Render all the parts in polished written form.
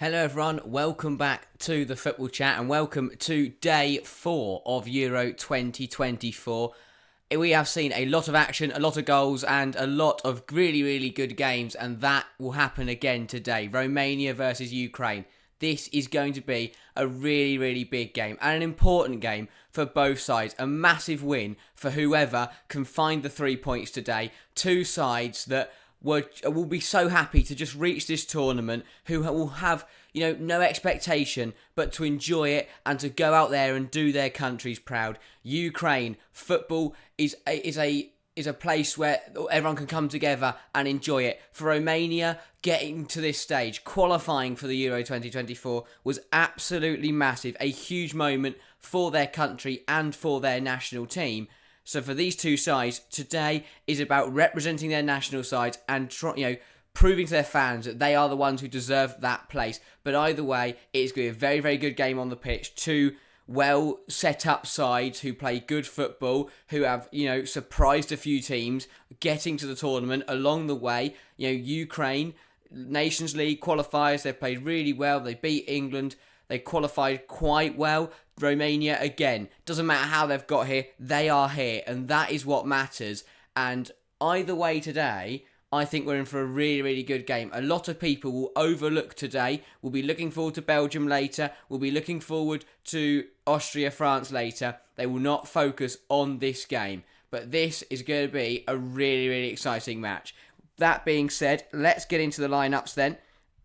Hello everyone, welcome back to the Football Chat and welcome to day 4 of Euro 2024. We have seen a lot of action, a lot of goals and a lot of really good games, and that will happen again today. Romania versus Ukraine. This is going to be a really big game and an important game for both sides. A massive win for whoever can find the 3 points today. Two sides that will be so happy to just reach this tournament, who will have no expectation but to enjoy it and to go out there and do their countries proud. Ukraine football is a place where everyone can come together and enjoy it. For Romania, getting to this stage, qualifying for the Euro 2024 was absolutely massive, a huge moment for their country and for their national team. So for these two sides, today is about representing their national sides and proving to their fans that they are the ones who deserve that place. But either way, it is going to be a very good game on the pitch. Two well set up sides who play good football, who have surprised a few teams getting to the tournament along the way. Ukraine, Nations League qualifiers, they've played really well. They beat England. They qualified quite well. Romania, again, doesn't matter how they've got here, they are here, and that is what matters. And either way today, I think we're in for a really good game. A lot of people will overlook today. We'll be looking forward to Belgium later. We'll be looking forward to Austria, France later. They will not focus on this game. But this is going to be a really exciting match. That being said, let's get into the lineups then.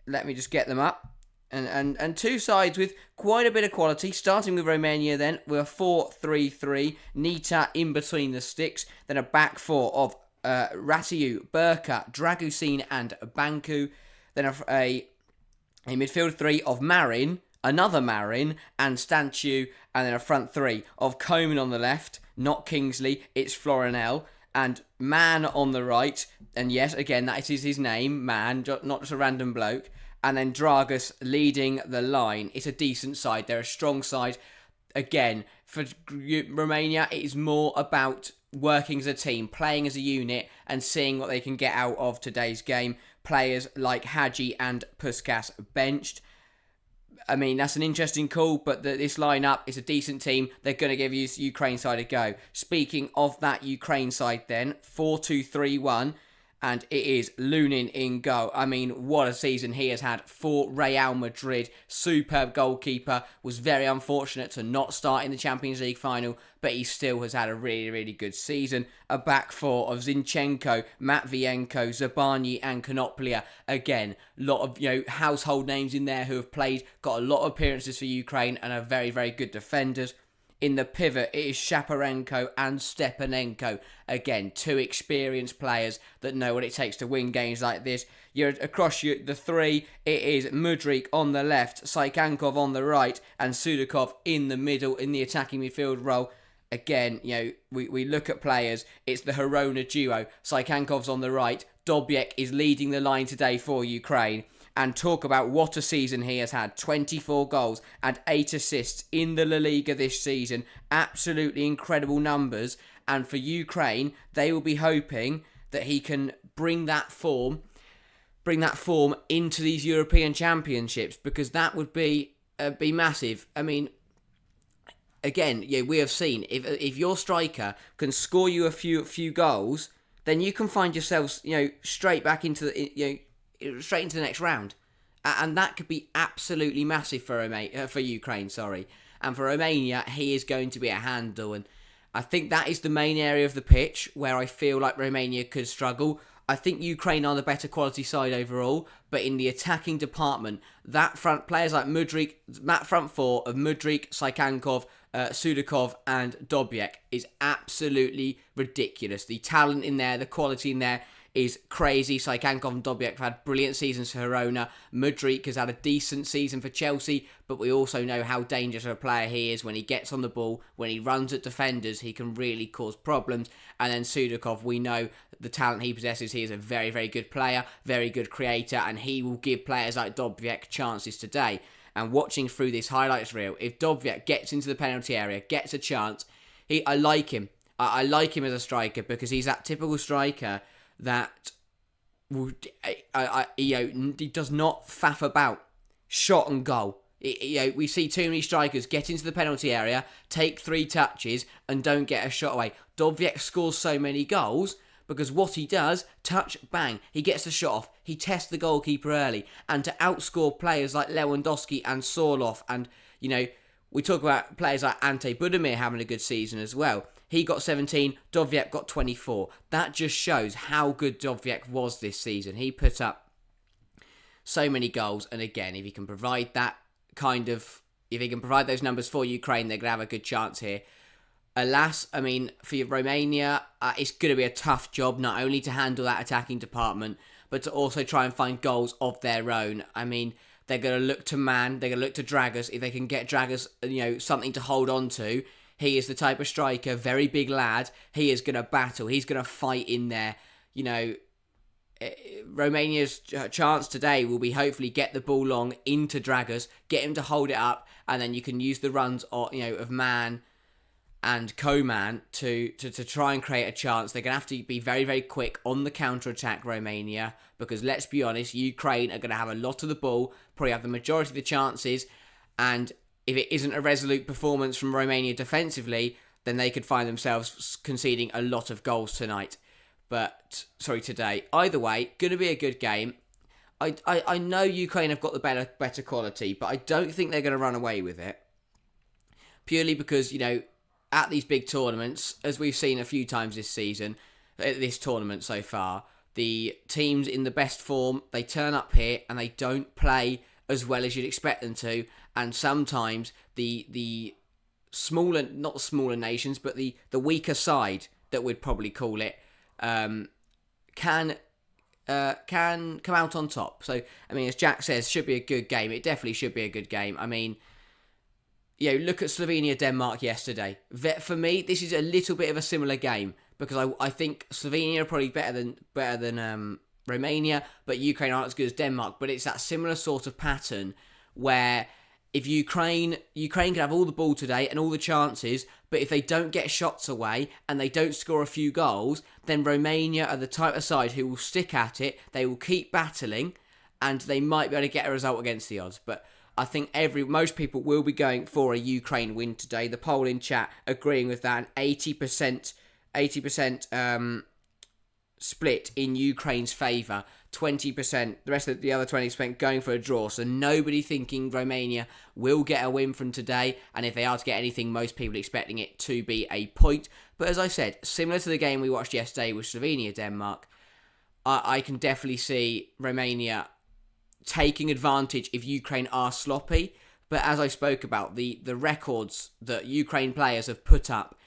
Let me just get them up. And two sides with quite a bit of quality. Starting with Romania then, we're 4-3-3. Nita in between the sticks. Then a back four of Ratiu, Burka, Dragusin and Bancu. Then a midfield three of Marin, another Marin, and Stanciu. And then a front three of Coman on the left, not Kingsley, it's Florinel. And Man on the right. And yes, again, that is his name, Man, not just a random bloke. And then Dragus leading the line. It's a decent side. They're a strong side. Again, for Romania, it is more about working as a team, playing as a unit, and seeing what they can get out of today's game. Players like Hagi and Puskas benched. I mean, that's an interesting call, but this lineup is a decent team. They're going to give Ukraine side a go. Speaking of that Ukraine side then, 4-2-3-1. And it is Lunin in goal. I mean, what a season he has had for Real Madrid. Superb goalkeeper. Was very unfortunate to not start in the Champions League final, but he still has had a really good season. A back four of Zinchenko, Matvienko, Zabani and Konoplia. Again, a lot of household names in there who have played, got a lot of appearances for Ukraine and are very good defenders. In the pivot, it is Shaparenko and Stepanenko. Again, two experienced players that know what it takes to win games like this. Across the three, it is Mudryk on the left, Saikankov on the right, and Sudakov in the middle in the attacking midfield role. Again, we look at players, it's the Hirona duo. Saikankov's on the right, Dobiek is leading the line today for Ukraine. And talk about what a season he has had. 24 goals and 8 assists in the La Liga this season. Absolutely incredible numbers. And for Ukraine, they will be hoping that he can bring that form into these European Championships, because that would be massive. I mean, again, we have seen if your striker can score you a few goals, then you can find yourselves straight back into the straight into the next round, and that could be absolutely massive for Ukraine. And for Romania, he is going to be a handle, and I think that is the main area of the pitch where I feel like Romania could struggle. I think Ukraine are the better quality side overall, but in the attacking department, that front players like Mudryk, that front four of Mudryk, Saikankov, Sudakov and Dobiek is absolutely ridiculous. The talent in there, the quality in there is crazy. Saikankov and Dobiek have had brilliant seasons for Hirona. Mudryk has had a decent season for Chelsea, but we also know how dangerous of a player he is when he gets on the ball. When he runs at defenders, he can really cause problems. And then Sudakov, we know the talent he possesses. He is a very good player, very good creator, and he will give players like Dobiek chances today. And watching through this highlights reel, if Dobiek gets into the penalty area, gets a chance, I like him. I like him as a striker because he's that typical striker that he does not faff about. shot and goal. We see too many strikers get into the penalty area, take 3 touches, and don't get a shot away. Dovbyk scores so many goals because what he does, touch, bang, he gets the shot off, he tests the goalkeeper early, and to outscore players like Lewandowski and Sorloth, and, we talk about players like Ante Budimir having a good season as well. He got 17, Dovbyk got 24. That just shows how good Dovbyk was this season. He put up so many goals, and again, if he can provide those numbers for Ukraine, they're going to have a good chance here. Alas, for Romania, it's going to be a tough job, not only to handle that attacking department, but to also try and find goals of their own. They're going to look to man, they're going to look to Dragas. If they can get Dragas, something to hold on to, he is the type of striker, very big lad. He is going to battle, he's going to fight in there. Romania's chance today will be hopefully get the ball long into Dragas, get him to hold it up, and then you can use the runs of man and co-man to try and create a chance. They're going to have to be very, very quick on the counter-attack, Romania, because let's be honest, Ukraine are going to have a lot of the ball, probably have the majority of the chances, and if it isn't a resolute performance from Romania defensively, then they could find themselves conceding a lot of goals today. Either way, going to be a good game. I know Ukraine have got the better quality, but I don't think they're going to run away with it. Purely because, at these big tournaments, as we've seen a few times this season, this tournament so far, the teams in the best form, they turn up here and they don't play as well as you'd expect them to. And sometimes the smaller, not the smaller nations, but the weaker side, that we'd probably call it, can come out on top. So, as Jack says, should be a good game. It definitely should be a good game. Look at Slovenia-Denmark yesterday. For me, this is a little bit of a similar game because I think Slovenia are probably better than Romania, but Ukraine aren't as good as Denmark. But it's that similar sort of pattern where if Ukraine can have all the ball today and all the chances, but if they don't get shots away and they don't score a few goals, then Romania are the type of side who will stick at it. They will keep battling, and they might be able to get a result against the odds. But I think most people will be going for a Ukraine win today. The poll in chat agreeing with that, an 80% split in Ukraine's favour, 20%, the rest of the other 20% going for a draw. So nobody thinking Romania will get a win from today, and if they are to get anything, most people expecting it to be a point. But as I said, similar to the game we watched yesterday with Slovenia-Denmark, I can definitely see Romania taking advantage if Ukraine are sloppy. But as I spoke about, the records that Ukraine players have put up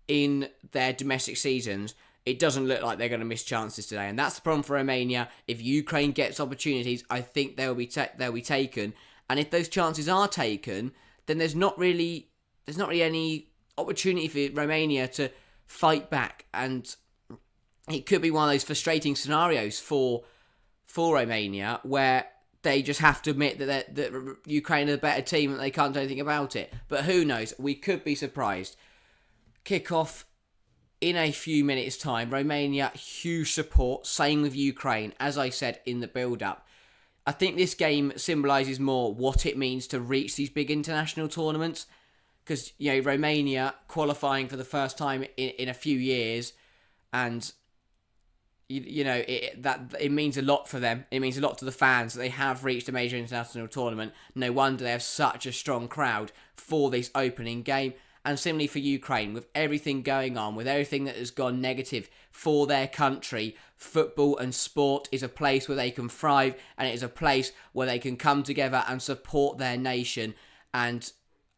in their domestic seasons, it doesn't look like they're going to miss chances today. And that's the problem for Romania. If Ukraine gets opportunities, I think they'll be taken. And if those chances are taken, then there's not really any opportunity for Romania to fight back. And it could be one of those frustrating scenarios for Romania where they just have to admit that Ukraine are the better team and they can't do anything about it. But who knows? We could be surprised. Kick-off in a few minutes' time. Romania, huge support. Same with Ukraine, as I said in the build-up. I think this game symbolises more what it means to reach these big international tournaments. Because, Romania qualifying for the first time in a few years, and it means a lot for them. It means a lot to the fans that they have reached a major international tournament. No wonder they have such a strong crowd for this opening game. And similarly for Ukraine, with everything going on, with everything that has gone negative for their country, football and sport is a place where they can thrive, and it is a place where they can come together and support their nation. And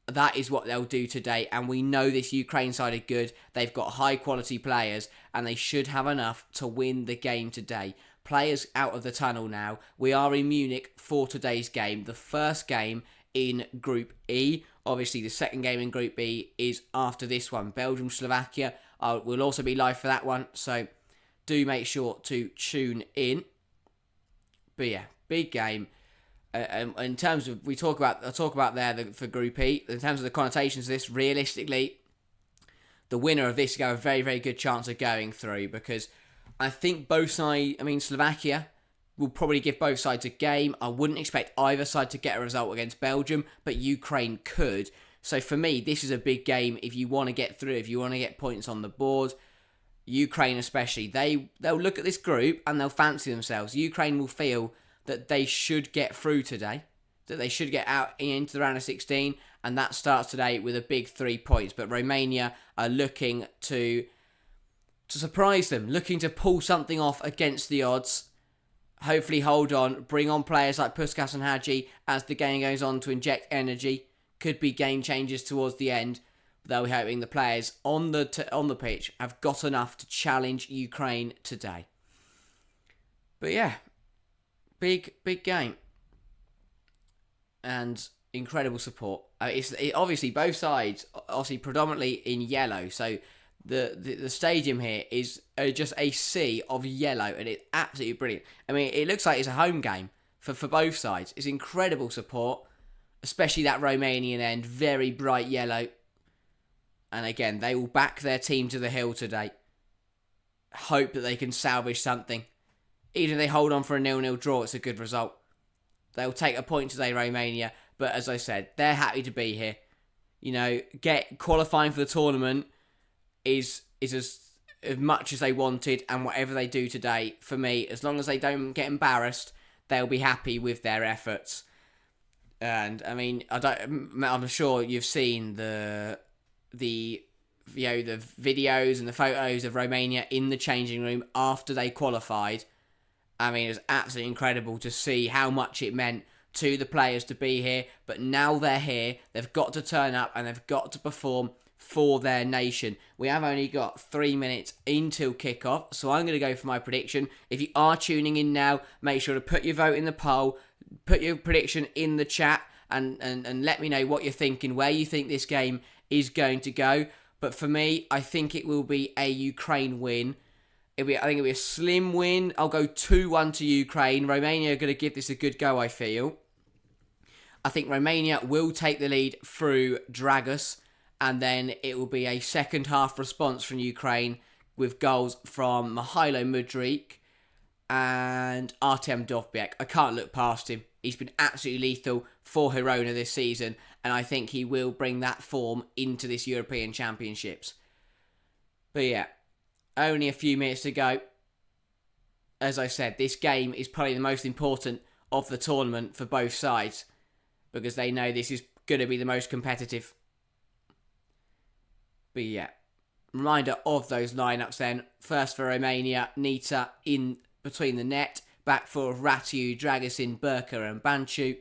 that is what they'll do today. And we know this Ukraine side are good. They've got high quality players, and they should have enough to win the game today. Players out of the tunnel now. We are in Munich for today's game. The first game in Group E. Obviously, the second game in Group B is after this one. Belgium-Slovakia. We'll also be live for that one. So do make sure to tune in. But yeah, big game. In terms of, I'll talk about there for Group E. In terms of the connotations of this, realistically, the winner of this got a very, very good chance of going through, because I think both sides, Slovakia, will probably give both sides a game. I wouldn't expect either side to get a result against Belgium, but Ukraine could. So for me, this is a big game if you want to get through, if you want to get points on the board. Ukraine especially, they'll look at this group and they'll fancy themselves. Ukraine will feel that they should get through today, that they should get out into the round of 16, and that starts today with a big 3 points. But Romania are looking to surprise them, looking to pull something off against the odds. Hopefully hold on, bring on players like Puskás and Hagi as the game goes on to inject energy. Could be game changers towards the end. They'll be hoping the players on the pitch have got enough to challenge Ukraine today. But yeah, big game. And incredible support. Obviously both sides, obviously predominantly in yellow. So the stadium here is just a sea of yellow, and it's absolutely brilliant. I mean, it looks like it's a home game for both sides. It's incredible support, especially that Romanian end, very bright yellow. And again, they will back their team to the hill today. Hope that they can salvage something. Even if they hold on for a 0-0 draw, it's a good result. They'll take a point today, Romania. But as I said, they're happy to be here. You know, qualifying for the tournament is as much as they wanted, and whatever they do today, for me, as long as they don't get embarrassed, they'll be happy with their efforts. And I mean, I'm sure you've seen the videos and the photos of Romania in the changing room after they qualified. I mean, it was absolutely incredible to see how much it meant to the players to be here. But now they're here, they've got to turn up and they've got to perform for their nation. We have only got 3 minutes until kickoff, so I'm going to go for my prediction. If you are tuning in now, make sure to put your vote in the poll, put your prediction in the chat, and let me know what you're thinking, where you think this game is going to go. But for me, I think it will be a Ukraine win. I think it'll be a slim win. I'll go 2-1 to Ukraine. Romania are going to give this a good go, I feel. I think Romania will take the lead through Dragus, and then it will be a second half response from Ukraine with goals from Mihailo Mudryk and Artem Dovbyk. I can't look past him. He's been absolutely lethal for Girona this season, and I think he will bring that form into this European Championships. But yeah, only a few minutes to go. As I said, this game is probably the most important of the tournament for both sides, because they know this is going to be the most competitive. But yeah, reminder of those lineups then. First for Romania, Nita in between the net. Back for Ratiu, Dragusin, Burka and Banchu.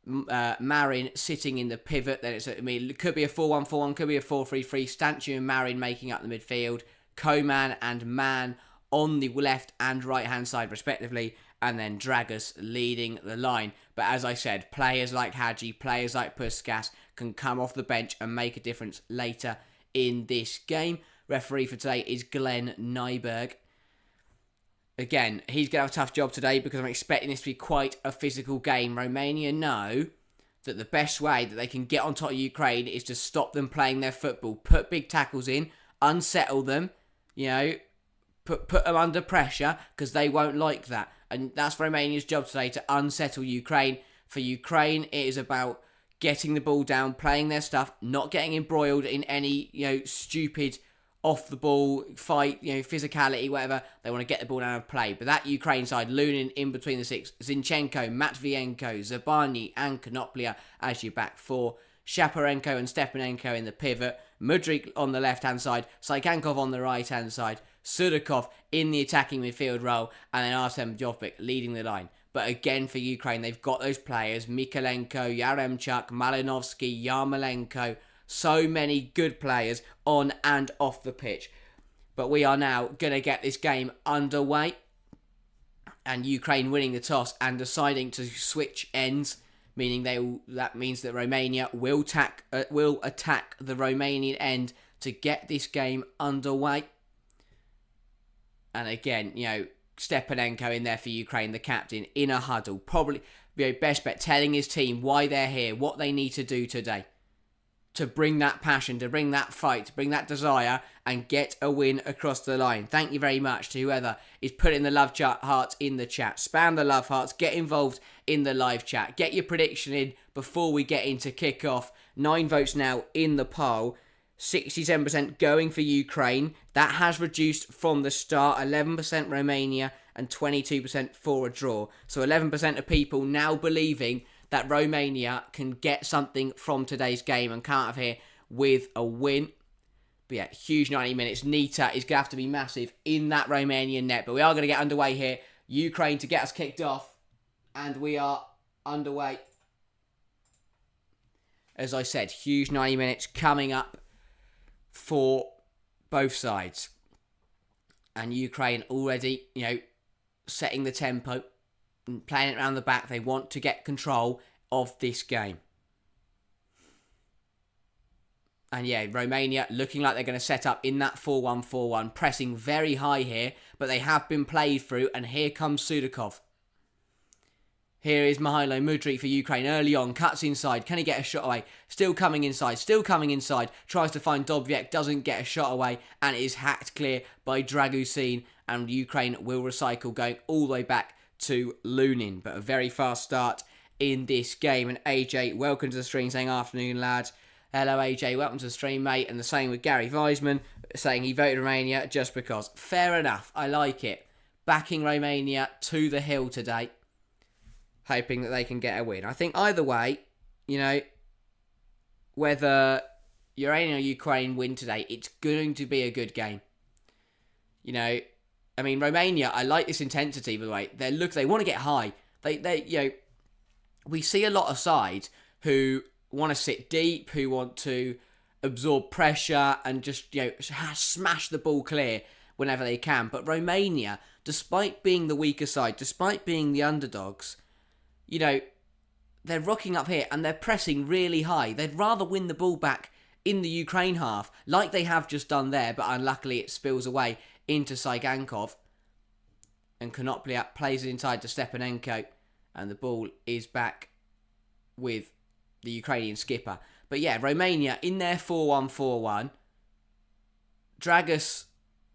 Marin sitting in the pivot. Then it could be a 4-1-4-1, could be a 4-3-3. Stanciu and Marin making up the midfield. Koman and Man on the left and right hand side respectively. And then Dragus leading the line. But as I said, players like Hagi, players like Puskás can come off the bench and make a difference later in this game. Referee for today is Glenn Nyberg. Again, he's going to have a tough job today because I'm expecting this to be quite a physical game. Romania know that the best way that they can get on top of Ukraine is to stop them playing their football. Put big tackles in, unsettle them, put them under pressure, because they won't like that. And that's Romania's job today, to unsettle Ukraine. For Ukraine, it is about getting the ball down, playing their stuff, not getting embroiled in any, stupid off-the-ball fight, physicality, whatever. They want to get the ball down and play. But that Ukraine side, Lunin in between the six, Zinchenko, Matvienko, Zabani and Konoplia as your back four. Shaparenko and Stepanenko in the pivot. Mudryk on the left-hand side. Saikankov on the right-hand side. Sudakov in the attacking midfield role. And then Artem Dovbyk leading the line. But again, for Ukraine, they've got those players. Mikolenko, Yaremchuk, Malinovsky, Yarmolenko. So many good players on and off the pitch. But we are now going to get this game underway. And Ukraine winning the toss and deciding to switch ends. Meaning that means that Romania will attack the Romanian end to get this game underway. And again, Stepanenko in there for Ukraine, the captain, in a huddle. Probably best bet telling his team why they're here, what they need to do today. to bring that passion, to bring that fight, to bring that desire and get a win across the line. Thank you very much to whoever is putting the love hearts in the chat. Spam the love hearts, get involved in the live chat. Get your prediction in before we get into kick-off. 9 votes now in the poll. 67% going for Ukraine. That has reduced from the start. 11% Romania and 22% for a draw. So 11% of people now believing that Romania can get something from today's game and come out of here with a win. But yeah, huge 90 minutes. Nita is going to have to be massive in that Romanian net. But we are going to get underway here. Ukraine to get us kicked off. And we are underway. As I said, huge 90 minutes coming up for both sides. And Ukraine already, setting the tempo and playing it around the back. They want to get control of this game. And yeah, Romania looking like they're going to set up in that 4-1-4-1, pressing very high here, but they have been played through, and here comes Sudakov. Here is Mihailo Mudryk for Ukraine early on, cuts inside, can he get a shot away? Still coming inside, tries to find Dobjek, doesn't get a shot away, and it is hacked clear by Dragusin, and Ukraine will recycle, going all the way back to Lunin. But a very fast start in this game. And AJ, welcome to the stream, saying afternoon lads. Hello AJ, welcome to the stream mate. And the same with Gary Weisman, saying he voted Romania just because. Fair enough, I like it. Backing Romania to the hill today, hoping that they can get a win. I think either way, whether Romania or Ukraine win today, it's going to be a good game. Romania, I like this intensity, by the way. They want to get high. We see a lot of sides who want to sit deep, who want to absorb pressure and just, smash the ball clear whenever they can. But Romania, despite being the weaker side, despite being the underdogs, they're rocking up here and they're pressing really high. They'd rather win the ball back in the Ukraine half, like they have just done there, but unluckily it spills away into Saigankov. And Konoplyak plays it inside to Stepanenko, and the ball is back with the Ukrainian skipper. But yeah, Romania in their 4-1-4-1, Dragus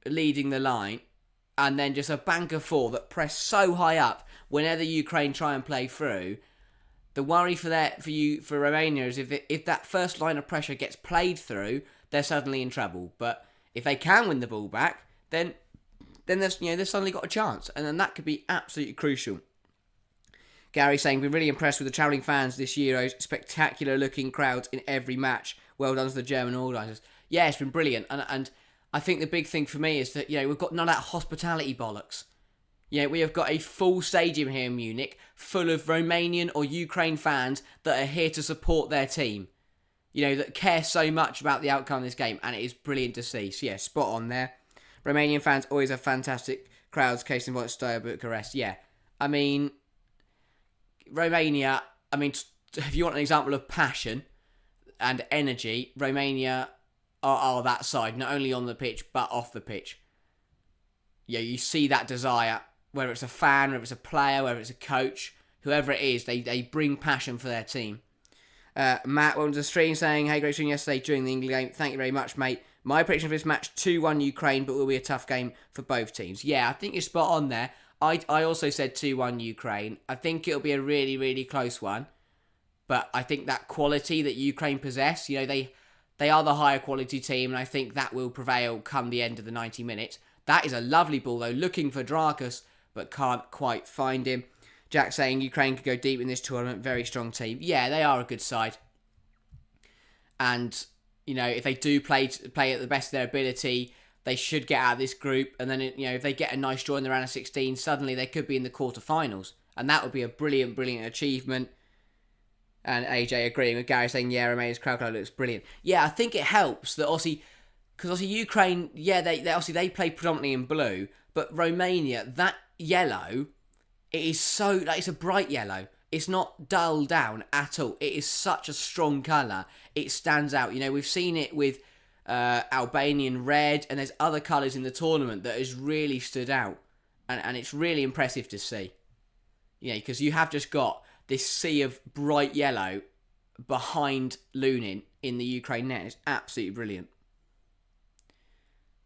leading the line, and then just a bank of 4 that press so high up whenever Ukraine try and play through. The worry for Romania is if that first line of pressure gets played through, they're suddenly in trouble. But if they can win the ball back, then they've suddenly got a chance, and then that could be absolutely crucial. Gary saying, been really impressed with the travelling fans this Euros. Spectacular looking crowds in every match. Well done to the German organisers. Yeah, it's been brilliant. And I think the big thing for me is that, we've got none of that hospitality bollocks. We have got a full stadium here in Munich full of Romanian or Ukraine fans that are here to support their team. That care so much about the outcome of this game. And it is brilliant to see. So yeah, spot on there. Romanian fans always have fantastic crowds. Case in point, Steaua Bucharest. Yeah. Romania, if you want an example of passion and energy, Romania are that side, not only on the pitch, but off the pitch. You see that desire, whether it's a fan, whether it's a player, whether it's a coach, whoever it is, they bring passion for their team. Matt, welcome to the stream, saying, hey, great stream yesterday during the England game. Thank you very much, mate. My prediction for this match, 2-1 Ukraine, but will be a tough game for both teams. Yeah, I think you're spot on there. I also said 2-1 Ukraine. I think it'll be a really, really close one. But I think that quality that Ukraine possess, they are the higher quality team, and I think that will prevail come the end of the 90 minutes. That is a lovely ball, though, looking for Drakus, but can't quite find him. Jack saying Ukraine could go deep in this tournament. Very strong team. Yeah, they are a good side. And, if they do play at the best of their ability, they should get out of this group, and then, if they get a nice draw in the round of 16, suddenly they could be in the quarterfinals. And that would be a brilliant, brilliant achievement. And AJ agreeing with Gary, saying, yeah, Romania's crowd colour looks brilliant. Yeah, I think it helps that because Ukraine, yeah, they play predominantly in blue, but Romania, that yellow, it is so, it's a bright yellow. It's not dulled down at all. It is such a strong colour. It stands out. We've seen it with Albanian red, and there's other colours in the tournament that has really stood out, and it's really impressive to see. Because you have just got this sea of bright yellow behind Lunin, in the Ukraine net. It's absolutely brilliant.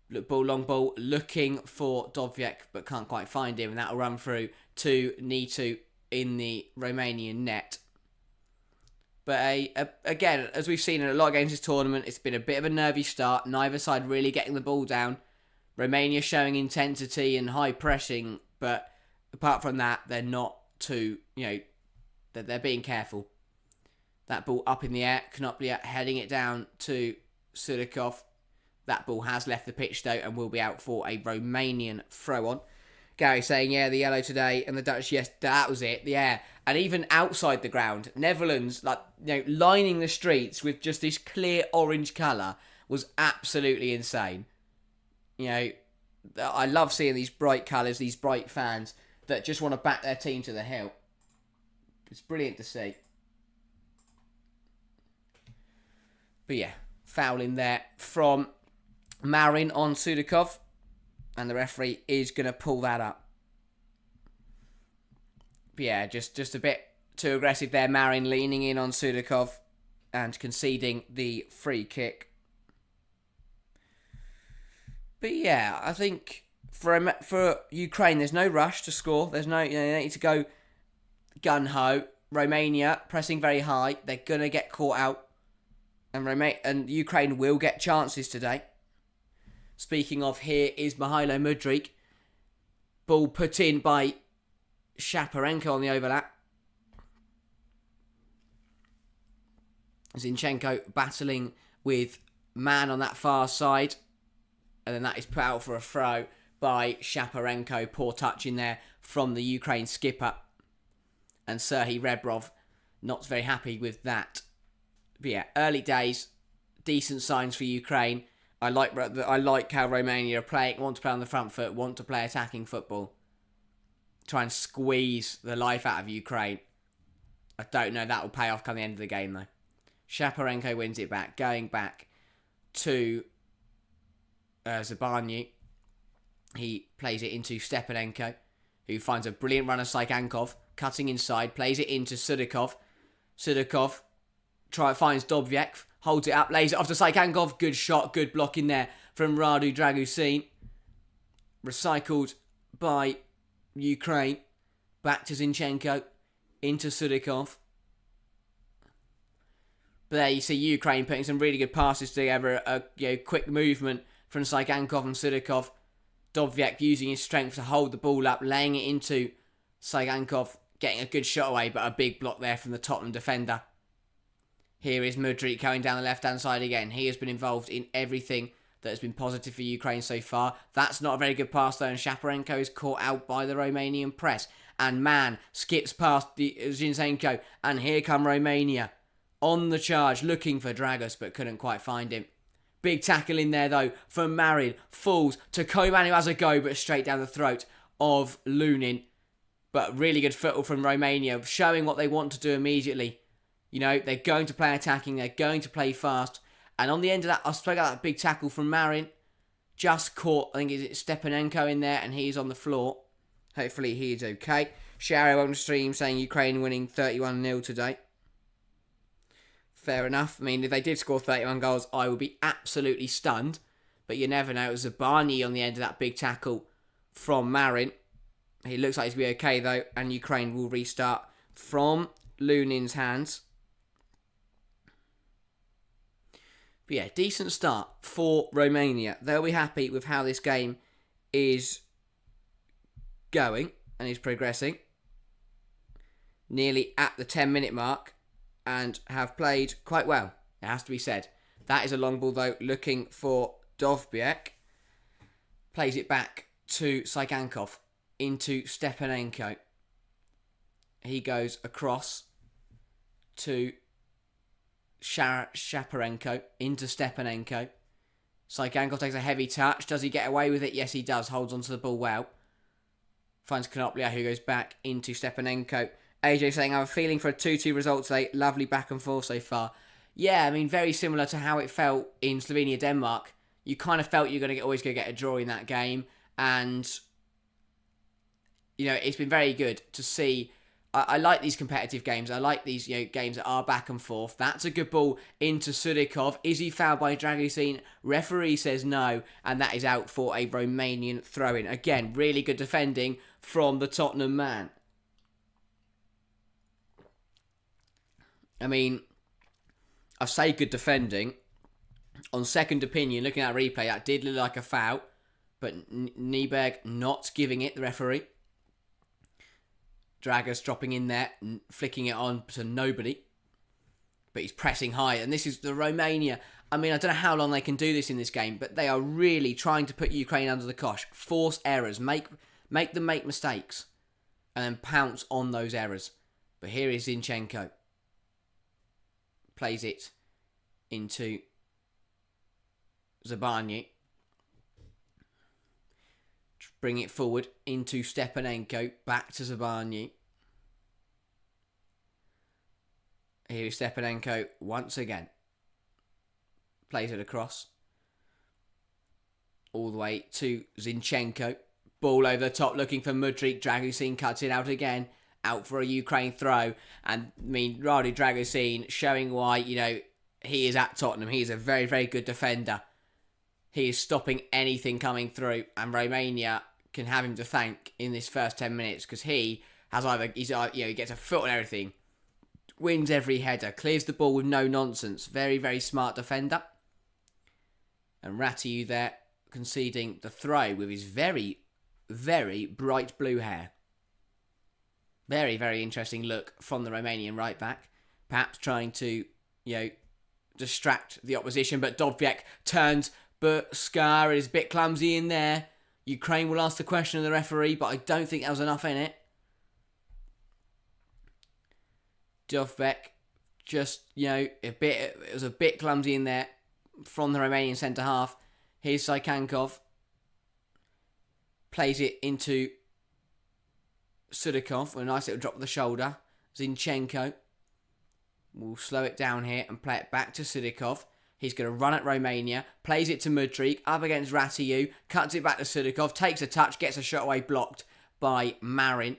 Look, long ball, looking for Dovbyek, but can't quite find him, and that'll run through to Nitu in the Romanian net. But again, as we've seen in a lot of games this tournament, it's been a bit of a nervy start. Neither side really getting the ball down. Romania showing intensity and high pressing, but apart from that, they're not too, they're being careful. That ball up in the air, Konoplia heading it down to Sudikov. That ball has left the pitch though and will be out for a Romanian throw on. Gary saying, yeah, the yellow today, and the Dutch, yes, that was it, yeah. And even outside the ground, Netherlands, lining the streets with just this clear orange colour was absolutely insane. I love seeing these bright colours, these bright fans that just want to back their team to the hill. It's brilliant to see. But yeah, foul in there from Marin on Sudikov. And the referee is going to pull that up. But yeah, just a bit too aggressive there. Marin leaning in on Sudikov and conceding the free kick. But yeah, I think for Ukraine, there's no rush to score. There's no, they need to go gun-ho. Romania pressing very high. They're going to get caught out. And Ukraine will get chances today. Speaking of, here is Mihailo Mudryk. Ball put in by Shaparenko on the overlap. Zinchenko battling with Man on that far side. And then that is put out for a throw by Shaparenko. Poor touch in there from the Ukraine skipper. And Serhii Rebrov not very happy with that. But yeah, early days, decent signs for Ukraine. I like how Romania are playing, want to play on the front foot, want to play attacking football. Try and squeeze the life out of Ukraine. I don't know, that will pay off come the end of the game though. Shaparenko wins it back, going back to Zabarny. He plays it into Stepanenko, who finds a brilliant run of Saigankov, cutting inside, plays it into Sudikov. Sudikov finds Dovbyek, holds it up, lays it off to Saigankov. Good shot, good block in there from Radu Dragusin. Recycled by Ukraine. Back to Zinchenko, into Sudikov. But there you see Ukraine putting some really good passes together. A quick movement from Saigankov and Sudikov. Dovbyek using his strength to hold the ball up, laying it into Saigankov, getting a good shot away, but a big block there from the Tottenham defender. Here is Mudryk going down the left-hand side again. He has been involved in everything that has been positive for Ukraine so far. That's not a very good pass though, and Shaparenko is caught out by the Romanian press. And Man skips past the Zinchenko, and here come Romania on the charge, looking for Dragos, but couldn't quite find him. Big tackle in there though from Marin. Falls to Koman, who has a go, but straight down the throat of Lunin. But really good football from Romania, showing what they want to do immediately. They're going to play attacking, they're going to play fast. And on the end of that, I spoke about that big tackle from Marin. Just caught, I think it's Stepanenko in there, and he's on the floor. Hopefully he is okay. Shario on the stream saying Ukraine winning 31-0 today. Fair enough. I mean, if they did score 31 goals, I would be absolutely stunned. But you never know. It was Zabarny on the end of that big tackle from Marin. He looks like he's going to be okay, though. And Ukraine will restart from Lunin's hands. But yeah, decent start for Romania. They'll be happy with how this game is going and is progressing. Nearly at the 10-minute mark. And have played quite well, it has to be said. That is a long ball, though, looking for Dovbyek. Plays it back to Saigankov, into Stepanenko. He goes across to Shaparenko, into Stepanenko. Saigankov takes a heavy touch. Does he get away with it? Yes, he does. Holds onto the ball well. Finds Konoplia, who goes back into Stepanenko. AJ saying, I have a feeling for a 2-2 result today. Lovely back and forth so far. Yeah, I mean, very similar to how it felt in Slovenia-Denmark. You kind of felt you're always going to get a draw in that game. And, it's been very good to see I like these competitive games. I like these games that are back and forth. That's a good ball into Sudikov. Is he fouled by Dragusin? Referee says no, and that is out for a Romanian throw-in. Again, really good defending from the Tottenham man. I mean, I say good defending. On second opinion, looking at replay, that did look like a foul, but Nieberg not giving it, the referee. Dragas dropping in there, flicking it on to nobody. But he's pressing high. And this is the Romania. I mean, I don't know how long they can do this in this game, but they are really trying to put Ukraine under the cosh. Force errors. Make them make mistakes. And then pounce on those errors. But here is Zinchenko. Plays it into Zabarny. Bring it forward into Stepanenko. Back to Zabarny. Here is Stepanenko once again. Plays it across. All the way to Zinchenko. Ball over the top looking for Mudryk. Dragusin cuts it out again. Out for a Ukraine throw. And I mean, Radu Dragusin showing why, he is at Tottenham. He is a very, very good defender. He is stopping anything coming through. And Romania can have him to thank in this first 10 minutes because he has he gets a foot on everything, wins every header, clears the ball with no nonsense. Very, very smart defender. And Ratiu there conceding the throw with his very, very bright blue hair. Very, very interesting look from the Romanian right back. Perhaps trying to, distract the opposition, but Dovbyek turns, but Scar is a bit clumsy in there. Ukraine will ask the question of the referee, but I don't think there was enough in it. Dovbyek just, it was a bit clumsy in there from the Romanian centre half. Here's Saikankov. Plays it into Sudikov with a nice little drop of the shoulder. Zinchenko will slow it down here and play it back to Sudikov. He's going to run at Romania, plays it to Mudryk, up against Ratiu, cuts it back to Sudikov, takes a touch, gets a shot away, blocked by Marin.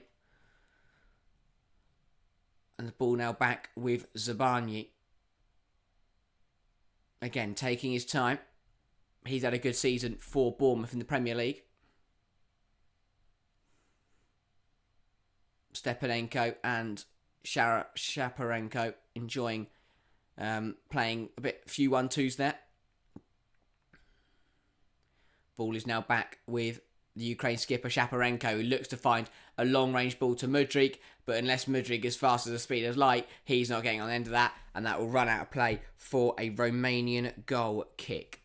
And the ball now back with Zabarny. Again, taking his time. He's had a good season for Bournemouth in the Premier League. Stepanenko and Shaparenko enjoying playing a few 1-2s there. Ball is now back with the Ukraine skipper Shaparenko, who looks to find a long-range ball to Mudryk, but unless Mudryk is fast as the speed of light, he's not getting on the end of that, and that will run out of play for a Romanian goal kick.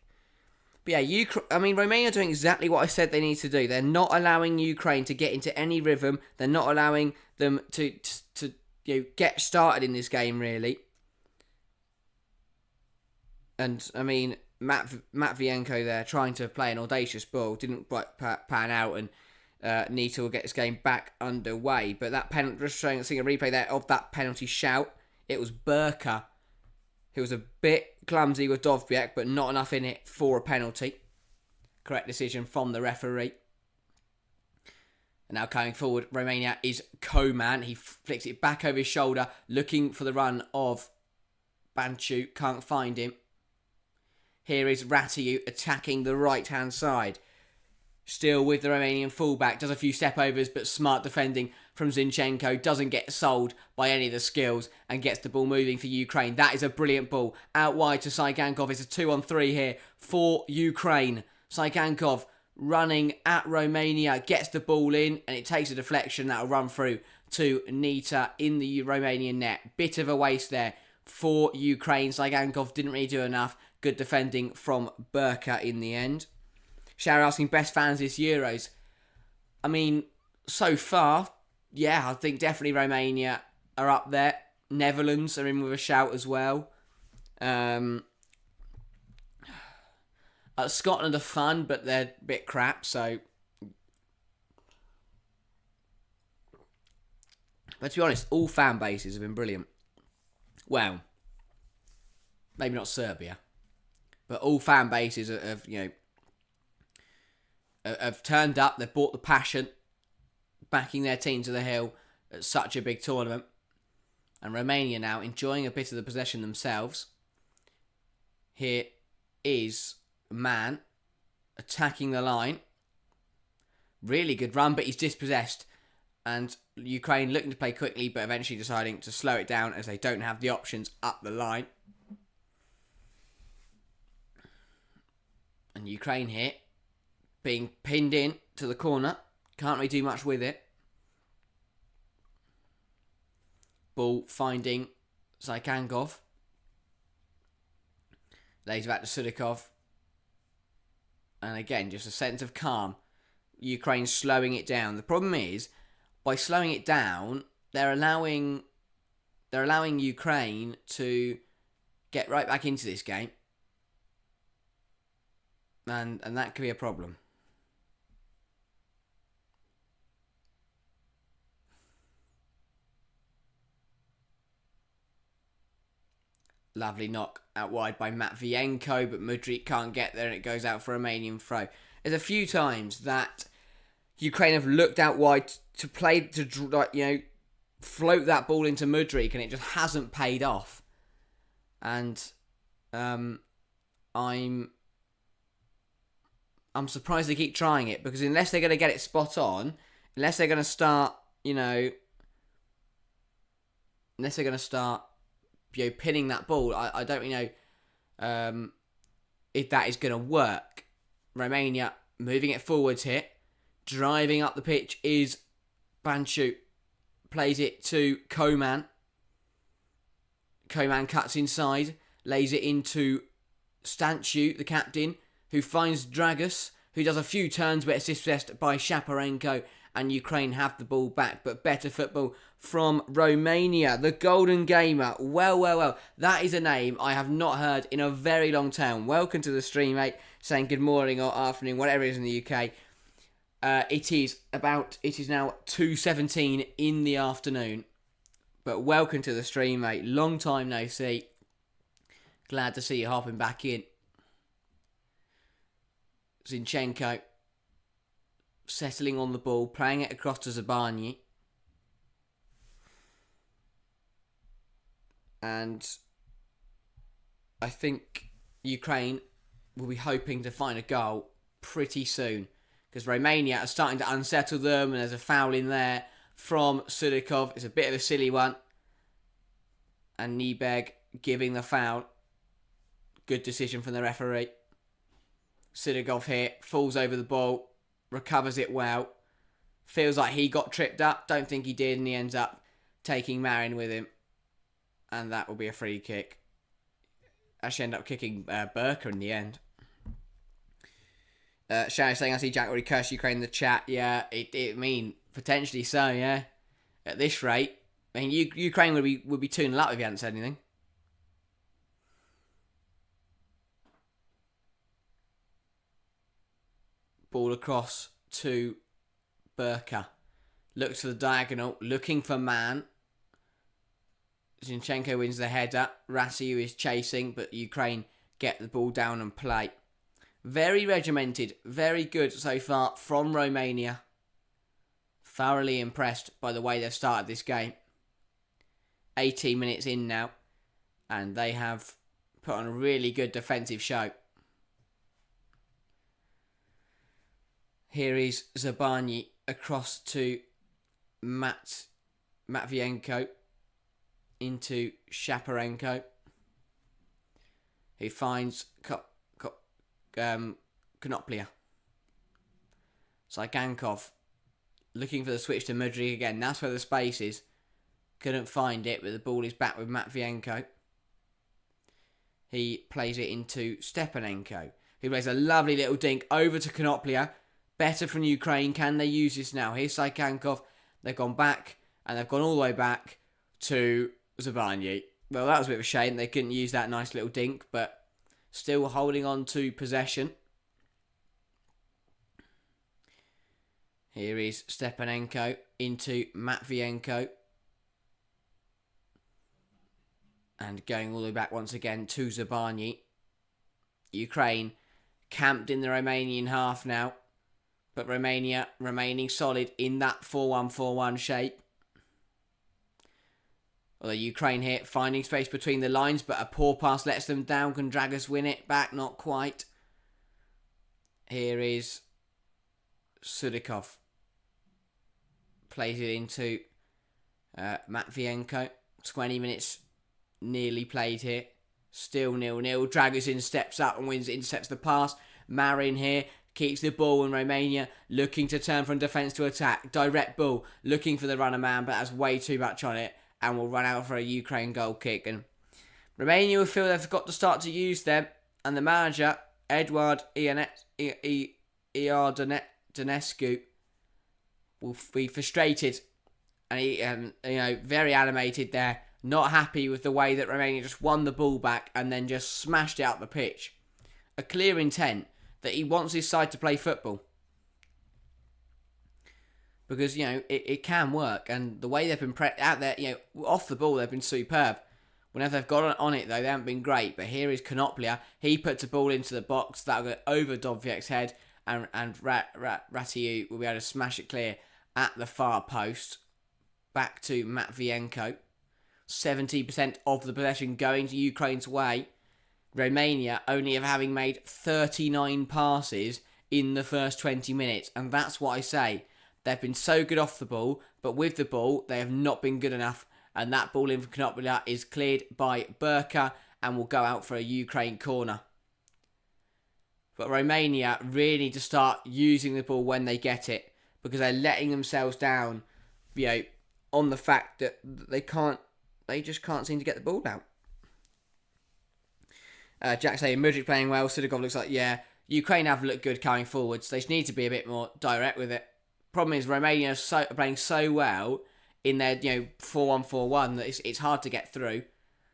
But yeah, Romania are doing exactly what I said they need to do. They're not allowing Ukraine to get into any rhythm. They're not allowing them to get started in this game, really. And, Matvienko there trying to play an audacious ball. Didn't quite pan out, and Nita will get this game back underway. But that penalty, just seeing a replay there of that penalty shout. It was Burka who was a bit clumsy with Dovbyek, but not enough in it for a penalty. Correct decision from the referee. And now coming forward, Romania is Koman. He flicks it back over his shoulder, looking for the run of Banchu. Can't find him. Here is Ratiu attacking the right-hand side. Still with the Romanian fullback. Does a few step-overs, but smart defending from Zinchenko. Doesn't get sold by any of the skills and gets the ball moving for Ukraine. That is a brilliant ball. Out wide to Saikankov. It's a 2-on-3 here for Ukraine. Saikankov running at Romania. Gets the ball in and it takes a deflection. That will run through to Nita in the Romanian net. Bit of a waste there for Ukraine. Saikankov didn't really do enough. Good defending from Burka in the end. Shower asking best fans this Euros. So far, yeah, I think definitely Romania are up there. Netherlands are in with a shout as well. Scotland are fun, but they're a bit crap, so... But to be honest, all fan bases have been brilliant. Well, maybe not Serbia, but all fan bases have turned up. They've brought the passion, backing their team to the hill. at such a big tournament. And Romania now enjoying a bit of the possession themselves. Here is Man attacking the line. Really good run, but he's dispossessed. And Ukraine looking to play quickly, but eventually deciding to slow it down as they don't have the options up the line. And Ukraine here being pinned in to the corner. Can't really do much with it. Ball finding Zykankov. Lays back to Sudikov. And again, just a sense of calm. Ukraine slowing it down. The problem is, by slowing it down, they're allowing Ukraine to get right back into this game. And that could be a problem. Lovely knock out wide by Matvienko, but Mudryk can't get there and it goes out for a Romanian throw. There's a few times that Ukraine have looked out wide to play, to float that ball into Mudryk, and it just hasn't paid off. And I'm surprised they keep trying it, because unless they're going to get it spot on, unless they're going to start, pinning that ball, I don't really know if that is going to work. Romania moving it forwards here. Driving up the pitch is Banchuk. Plays it to Koman. Koman cuts inside. Lays it into Stanchu, the captain, who finds Dragus, who does a few turns but is dispossessed by Shaparenko. And Ukraine have the ball back, but better football from Romania. The Golden Gamer. Well. That is a name I have not heard in a very long time. Welcome to the stream, mate. Saying good morning or afternoon, whatever it is in the UK. It is now 2:17 in the afternoon. But welcome to the stream, mate. Long time no see. Glad to see you hopping back in. Zinchenko settling on the ball, playing it across to Zabani. And I think Ukraine will be hoping to find a goal pretty soon, because Romania are starting to unsettle them, and there's a foul in there from Sudikov. It's a bit of a silly one. And Nibeg giving the foul. Good decision from the referee. Sudikov here falls over the ball. Recovers it well. Feels like he got tripped up. Don't think he did, and he ends up taking Marin with him. And that will be a free kick. Actually end up kicking Burka in the end. Shadow saying, I see Jack already cursed Ukraine in the chat. Yeah, potentially so, yeah. At this rate. I mean, Ukraine would be 2-0 up if you hadn't said anything. Ball across to Burka. Looks to the diagonal, looking for Man. Zinchenko wins the header. Rasiu is chasing, but Ukraine get the ball down and play. Very regimented, very good so far from Romania. Thoroughly impressed by the way they've started this game. 18 minutes in now, and they have put on a really good defensive show. Here is Zabani across to Matvienko into Shaparenko, who finds Konoplia. Zykankov looking for the switch to Mudryk again. That's where the space is. Couldn't find it, but the ball is back with Matvienko. He plays it into Stepanenko, who plays a lovely little dink over to Konoplia. Better from Ukraine. Can they use this now? Here's Zykankov. They've gone back, and they've gone all the way back to Zabani. Well, that was a bit of a shame. They couldn't use that nice little dink, but still holding on to possession. Here is Stepanenko into Matvienko. And going all the way back once again to Zabani. Ukraine camped in the Romanian half now. But Romania remaining solid in that 4-1-4-1 shape. Although Ukraine here finding space between the lines, but a poor pass lets them down. Can Dragus win it back? Not quite. Here is Sudikov. Plays it into Matvienko. 20 minutes nearly played here. Still 0-0. Dragusin steps up and wins, intercepts the pass. Marin here keeps the ball, and Romania looking to turn from defence to attack. Direct ball, looking for the runner man, but has way too much on it and will run out for a Ukraine goal kick. And Romania will feel they've got to start to use them. And the manager, Eduard Iardonescu, will be frustrated and he, very animated there. Not happy with the way that Romania just won the ball back and then just smashed it out the pitch. A clear intent that he wants his side to play football. Because, it can work. And the way they've been out there, off the ball, they've been superb. Whenever they've got on it, though, they haven't been great. But here is Konoplia. He puts a ball into the box. That'll go over Dovbyek's head. And Ratiu will be able to smash it clear at the far post. Back to Matvienko. 70% of the possession going to Ukraine's way. Romania only having made 39 passes in the first 20 minutes. And that's what I say. They've been so good off the ball, but with the ball, they have not been good enough. And that ball in from Konoplia is cleared by Burka and will go out for a Ukraine corner. But Romania really need to start using the ball when they get it, because they're letting themselves down, on the fact that they just can't seem to get the ball out. Jack saying, Mudryk playing well. Sudikov looks like, Ukraine have looked good coming forwards. They just need to be a bit more direct with it. Problem is, Romania are playing so well in their 4-1-4-1 that it's hard to get through.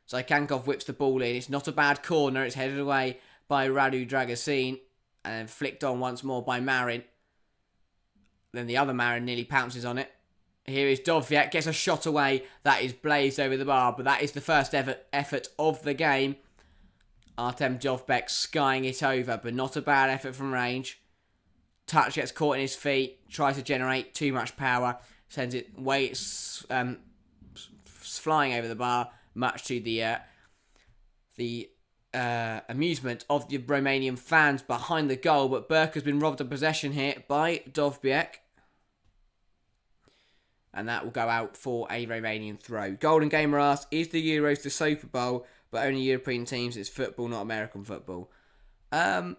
So Kankov whips the ball in. It's not a bad corner. It's headed away by Radu Dragusin and flicked on once more by Marin. Then the other Marin nearly pounces on it. Here is Dovbyek, gets a shot away. That is blazed over the bar, but that is the first effort of the game. Artem Dovbyek skying it over, but not a bad effort from range. Touch gets caught in his feet, tries to generate too much power, sends it flying over the bar, much to the amusement of the Romanian fans behind the goal. But Burke has been robbed of possession here by Dovbyek. And that will go out for a Romanian throw. Golden Gamer asks, is the Euros the Super Bowl, but only European teams? It's football, not American football. I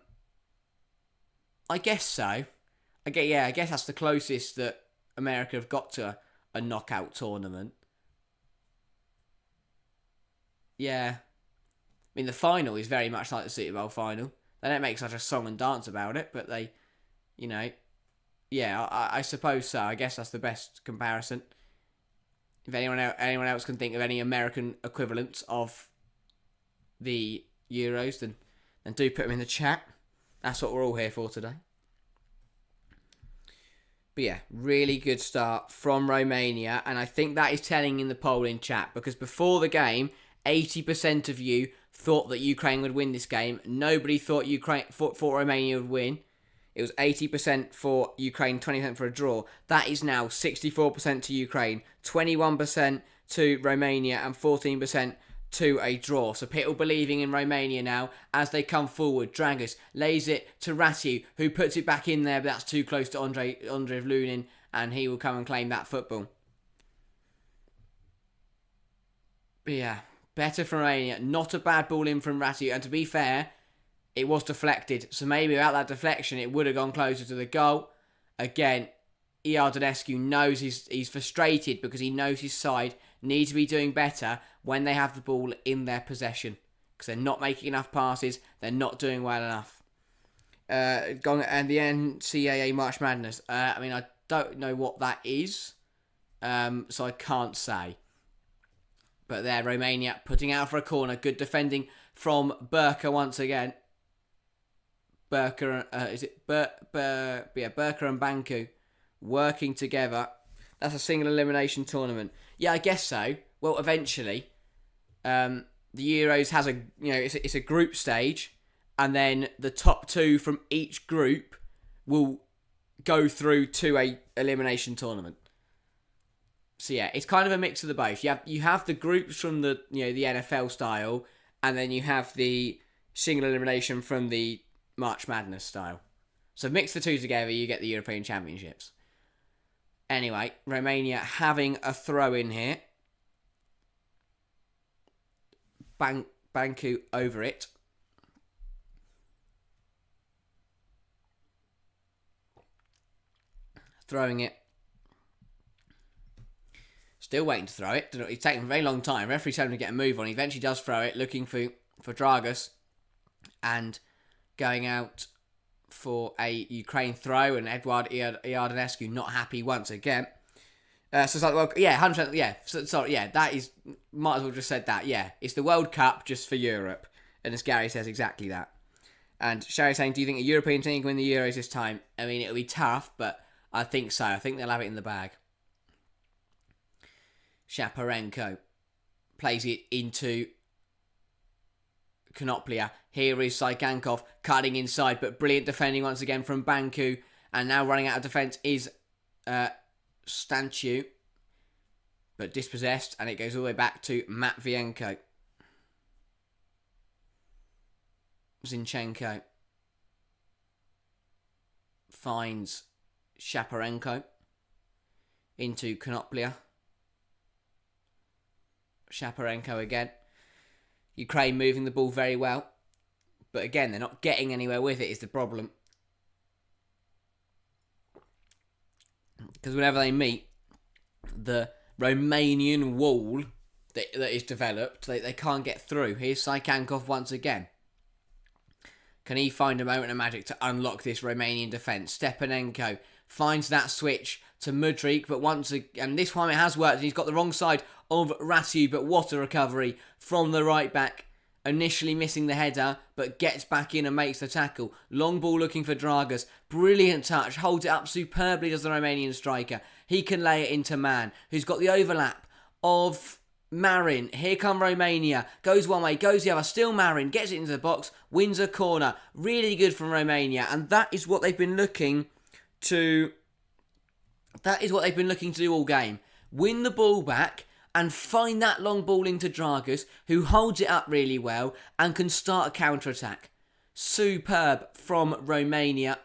guess so. I guess that's the closest that America have got to a knockout tournament. Yeah. I mean, the final is very much like the Super Bowl final. They don't make such a song and dance about it, but they, I suppose so. I guess that's the best comparison. If anyone else can think of any American equivalents of the Euros, then do put them in the chat. That's what we're all here for today. But really good start from Romania, and I think that is telling in the polling chat, because before the game, 80% of you thought that Ukraine would win this game. Nobody thought thought Romania would win. It was 80% for Ukraine, 20% for a draw. That is now 64% to Ukraine, 21% to Romania, and 14% to a draw. So people believing in Romania now as they come forward. Dragus lays it to Ratiu, who puts it back in there, but that's too close to Andrei Vlunin, and he will come and claim that football. But better for Romania. Not a bad ball in from Ratiu, and to be fair, it was deflected. So maybe without that deflection, it would have gone closer to the goal. Again, Iardonescu knows he's frustrated because he knows his side need to be doing better when they have the ball in their possession, because they're not making enough passes, they're not doing well enough. And the NCAA March Madness, I don't know what that is, so I can't say. But there, Romania putting out for a corner, good defending from Burka once again. Burka and Banku working together. That's a single elimination tournament. Yeah, I guess so. Well, eventually, the Euros has it's a group stage, and then the top two from each group will go through to a elimination tournament. So yeah, it's kind of a mix of the both. You have the groups from the the NFL style, and then you have the single elimination from the March Madness style. So mix the two together, you get the European Championships. Anyway, Romania having a throw in here. Banku over it. Throwing it. Still waiting to throw it. It's taken a very long time. Referee's having to get a move on. He eventually does throw it, looking for Dragus. And going out for a Ukraine throw. And Eduard Iardanescu not happy once again. So it's like, well, yeah, 100%, yeah. Sorry, yeah, that is, might as well just said that, yeah. It's the World Cup just for Europe. And as Gary says, exactly that. And Sherry's saying, do you think a European team can win the Euros this time? I mean, it'll be tough, but I think so. I think they'll have it in the bag. Shaparenko plays it into Konoplia. Here is Saigankov cutting inside, but brilliant defending once again from Banku. And now running out of defence is Stanciu, but dispossessed, and it goes all the way back to Matvienko. Zinchenko finds Shaparenko into Konoplia. Shaparenko again. Ukraine moving the ball very well, but again, they're not getting anywhere with it is the problem. Because whenever they meet the Romanian wall that is developed, they can't get through. Here's Saigankov once again. Can he find a moment of magic to unlock this Romanian defence? Stepanenko finds that switch to Mudryk, but once again, and this time it has worked, and he's got the wrong side of Ratiu, but what a recovery from the right back. Initially missing the header, but gets back in and makes the tackle. Long ball looking for Dragus. Brilliant touch. Holds it up superbly, does the Romanian striker. He can lay it into Man, who's got the overlap of Marin. Here come Romania. Goes one way, goes the other. Still Marin. Gets it into the box. Wins a corner. Really good from Romania. And that is what they've been looking to... That is what they've been looking to do all game. Win the ball back and find that long ball into Dragus, who holds it up really well and can start a counter-attack. Superb from Romania,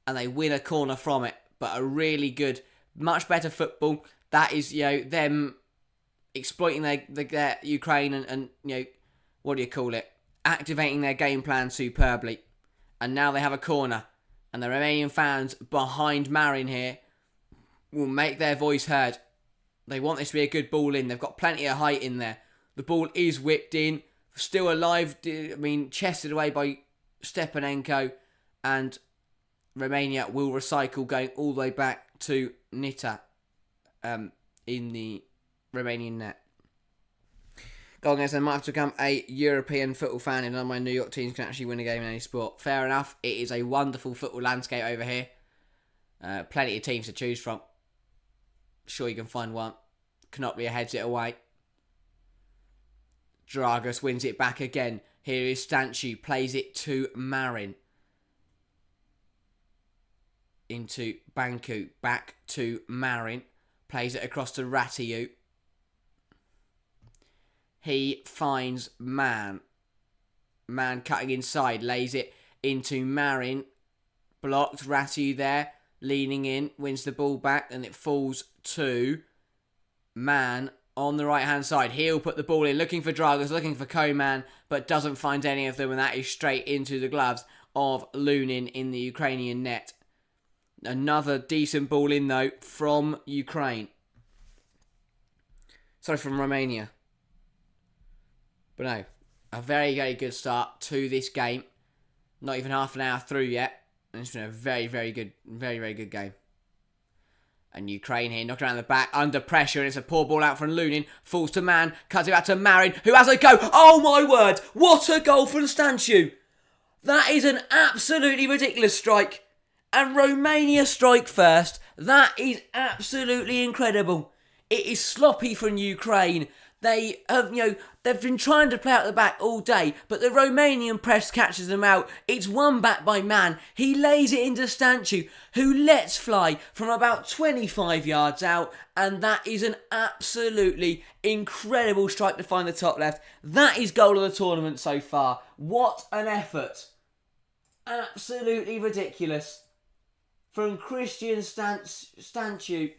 and they win a corner from it. But a really good, much better football. That is, them exploiting their Ukraine and what do you call it? Activating their game plan superbly. And now they have a corner. And the Romanian fans behind Marin here will make their voice heard. They want this to be a good ball in. They've got plenty of height in there. The ball is whipped in. Still alive. Chested away by Stepanenko. And Romania will recycle going all the way back to Nita in the Romanian net. Golden Guys, I might have to become a European football fan if none of my New York teams can actually win a game in any sport. Fair enough. It is a wonderful football landscape over here. Plenty of teams to choose from. Sure you can find one. Konoplia heads it away. Dragus wins it back again. Here is Stanciu. Plays it to Marin. Into Banku. Back to Marin. Plays it across to Ratiu. He finds Man. Man cutting inside. Lays it into Marin. Blocked. Ratiu there. Leaning in, wins the ball back, and it falls to Man on the right-hand side. He'll put the ball in, looking for Dragus, looking for Koman, but doesn't find any of them, and that is straight into the gloves of Lunin in the Ukrainian net. Another decent ball in, though, from Ukraine. Sorry, from Romania. But no, a very, very good start to this game. Not even half an hour through yet. And it's been a very, very good game. And Ukraine here, knocking around the back, under pressure, and it's a poor ball out from Lunin. Falls to Man, cuts it back to Marin, who has a go. Oh my word, what a goal from Stanciu. That is an absolutely ridiculous strike. And Romania strike first. That is absolutely incredible. It is sloppy from Ukraine. They have, they've been trying to play out the back all day, but the Romanian press catches them out. It's won back by Man. He lays it into Stanciu, who lets fly from about 25 yards out, and that is an absolutely incredible strike to find the top left. That is goal of the tournament so far. What an effort. Absolutely ridiculous. From Christian Stanciu.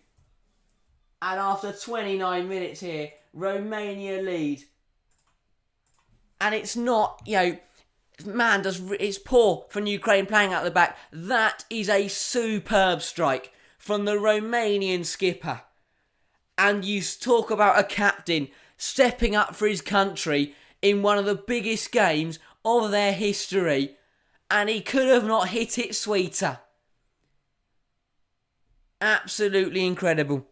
And after 29 minutes here, Romania lead. And it's not, it's poor from Ukraine playing out the back. That is a superb strike from the Romanian skipper. And you talk about a captain stepping up for his country in one of the biggest games of their history. And he could have not hit it sweeter. Absolutely incredible.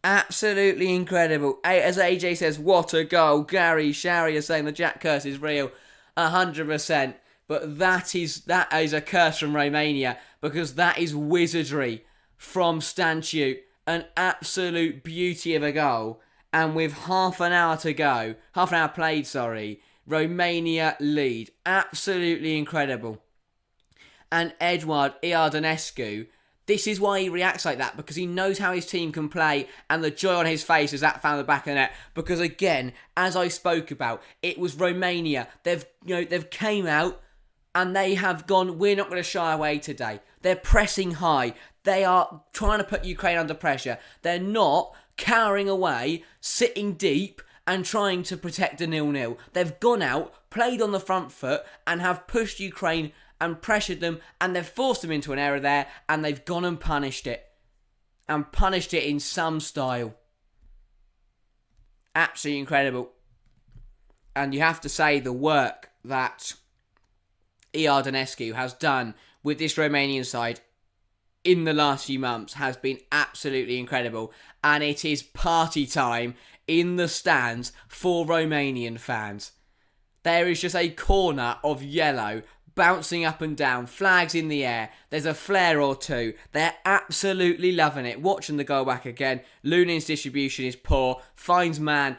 Absolutely incredible. As AJ says, what a goal. Gary Shari is saying the Jack curse is real. 100%. But that is a curse from Romania, because that is wizardry from Stanciu. An absolute beauty of a goal. And with half an hour played, Romania lead. Absolutely incredible. And Eduard Iardonescu, this is why he reacts like that, because he knows how his team can play, and the joy on his face as that found the back of the net. Because again, as I spoke about, it was Romania. They've came out and they have gone, we're not going to shy away today. They're pressing high. They are trying to put Ukraine under pressure. They're not cowering away, sitting deep and trying to protect a 0-0. They've gone out, played on the front foot, and have pushed Ukraine and pressured them, and they've forced them into an error there, and they've gone and punished it. And punished it in some style. Absolutely incredible. And you have to say the work that Iardonescu has done with this Romanian side in the last few months has been absolutely incredible. And it is party time in the stands for Romanian fans. There is just a corner of yellow bouncing up and down, flags in the air. There's a flare or two. They're absolutely loving it. Watching the goal back again. Lunin's distribution is poor. Finds Man,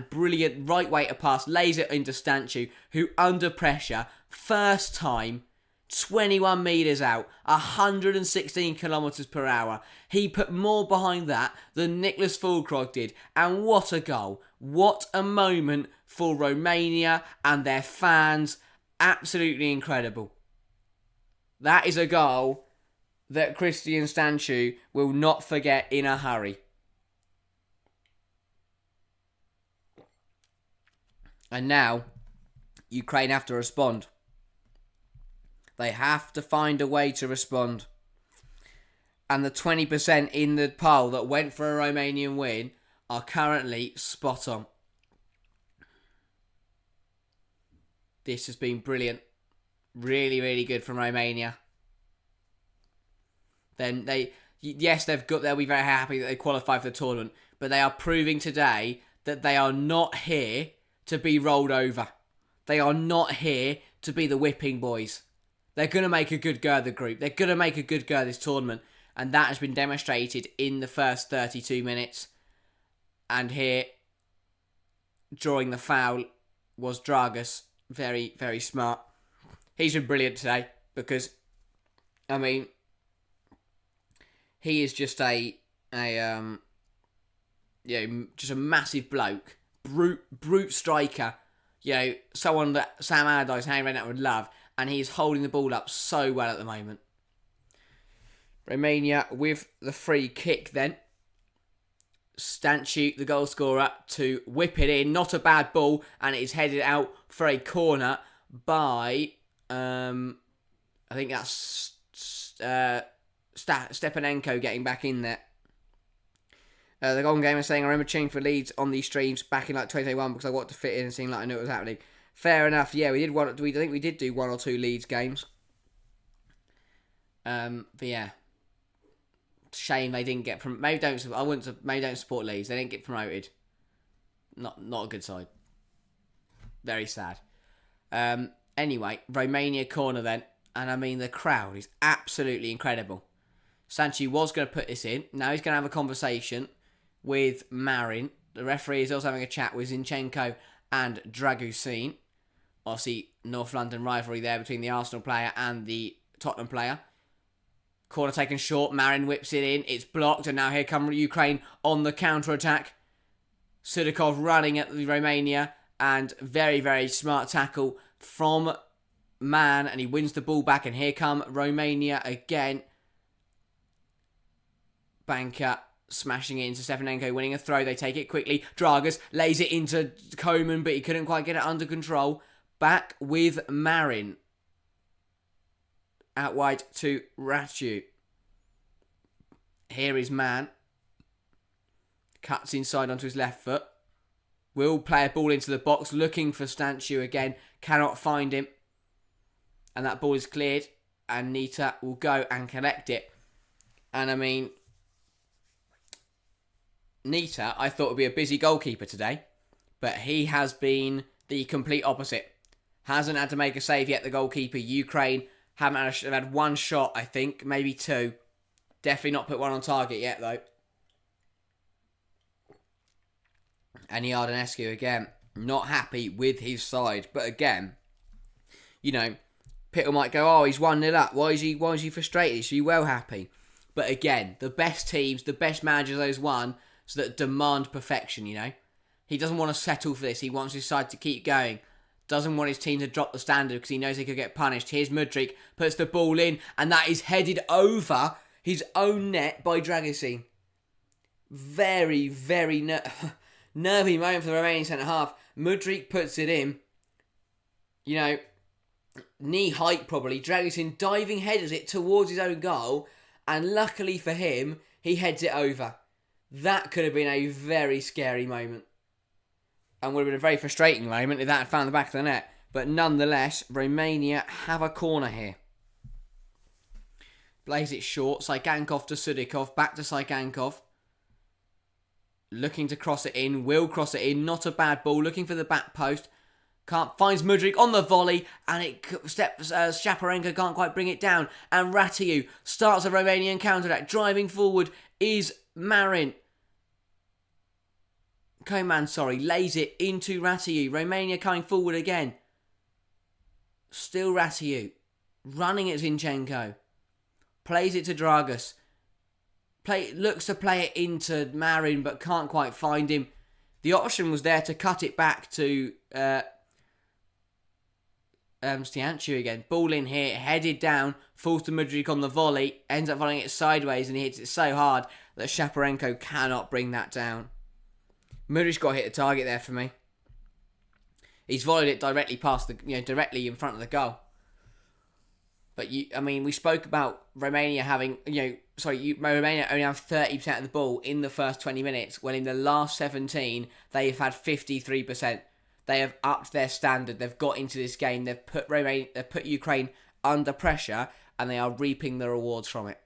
brilliant right way to pass. Lays it into Stanciu, who under pressure, first time, 21 metres out, 116 kilometres per hour. He put more behind that than Nicholas Fulkrog did. And what a goal. What a moment for Romania and their fans. Absolutely incredible. That is a goal that Christian Stanciu will not forget in a hurry. And now, Ukraine have to respond. They have to find a way to respond. And the 20% in the poll that went for a Romanian win are currently spot on. This has been brilliant. Really, really good from Romania. Then they'll be very happy that they qualified for the tournament, but they are proving today that they are not here to be rolled over. They are not here to be the whipping boys. They're going to make a good go of the group. They're going to make a good go of this tournament, and that has been demonstrated in the first 32 minutes. And here, drawing the foul, was Dragas. Very, very smart. He's been brilliant today because, he is just just a massive bloke, brute striker. Someone that Sam Allardyce, Harry Redknapp would love, and he's holding the ball up so well at the moment. Romania with the free kick then. Stanciu, the goal scorer, to whip it in. Not a bad ball, and it is headed out for a corner by, I think that's Stepanenko getting back in there. The Golden Gamer saying, I remember cheering for Leeds on these streams back in 2021 because I wanted to fit in and seem like I knew what was happening. Fair enough. Yeah, I think we did do one or two Leeds games. But yeah. Shame they didn't get promoted. Maybe don't support Leeds. They didn't get promoted. Not a good side. Very sad. Anyway, Romania corner then. And the crowd is absolutely incredible. Stanciu was going to put this in. Now he's going to have a conversation with Marin, the referee is also having a chat with Zinchenko and Dragusin. Obviously, North London rivalry there between the Arsenal player and the Tottenham player. Corner taken short. Marin whips it in. It's blocked. And now here come Ukraine on the counter-attack. Sudikov running at the Romania. And very, very smart tackle from Man. And he wins the ball back. And here come Romania again. Banker smashing it into Stefanenko, winning a throw. They take it quickly. Dragas lays it into Koeman, but he couldn't quite get it under control. Back with Marin. Out wide to Ratiu. Here is Man. Cuts inside onto his left foot. Will play a ball into the box, looking for Stanciu again. Cannot find him. And that ball is cleared. And Nita will go and collect it. And I mean, Nita, I thought would be a busy goalkeeper today. But he has been the complete opposite. Hasn't had to make a save yet, the goalkeeper. Ukraine have had one shot, I think. Maybe two. Definitely not put one on target yet, though. And Yardanescu, again, not happy with his side. But again, you know, Pittle might go, oh, he's 1-0 up. Why is he frustrated? He should be well happy. But again, the best teams, the best managers those won, so that demand perfection, you know. He doesn't want to settle for this. He wants his side to keep going. Doesn't want his team to drop the standard because he knows he could get punished. Here's Mudryk, puts the ball in, and that is headed over his own net by Dragusin. Very, very nervy moment for the Romanian centre-half. Mudryk puts it in. You know, knee height probably. Dragusin diving headers it towards his own goal, and luckily for him, he heads it over. That could have been a very scary moment. And would have been a very frustrating moment if that had found the back of the net. But nonetheless, Romania have a corner here. Plays it short. Saigankov to Sudikov. Back to Saigankov. Looking to cross it in. Will cross it in. Not a bad ball. Looking for the back post. Finds Mudryk on the volley. And Shaparenko can't quite bring it down. And Ratiu starts a Romanian counter-attack. Driving forward is Marin. Koeman, lays it into Ratiu. Romania coming forward again. Still Ratiu. Running at Zinchenko. Plays it to Dragas. Looks to play it into Marin, but can't quite find him. The option was there to cut it back to Stanciu again. Ball in here, headed down. Falls to Mudryk on the volley. Ends up volleying it sideways, and he hits it so hard that Shaparenko cannot bring that down. Mudryk's got to hit the target there for me. He's volleyed it directly past directly in front of the goal. But we spoke about Romania having, Romania only have 30% of the ball in the first 20 minutes, when in the last 17 they've had 53%. They have upped their standard. They've got into this game. They've put Ukraine under pressure, and they are reaping the rewards from it.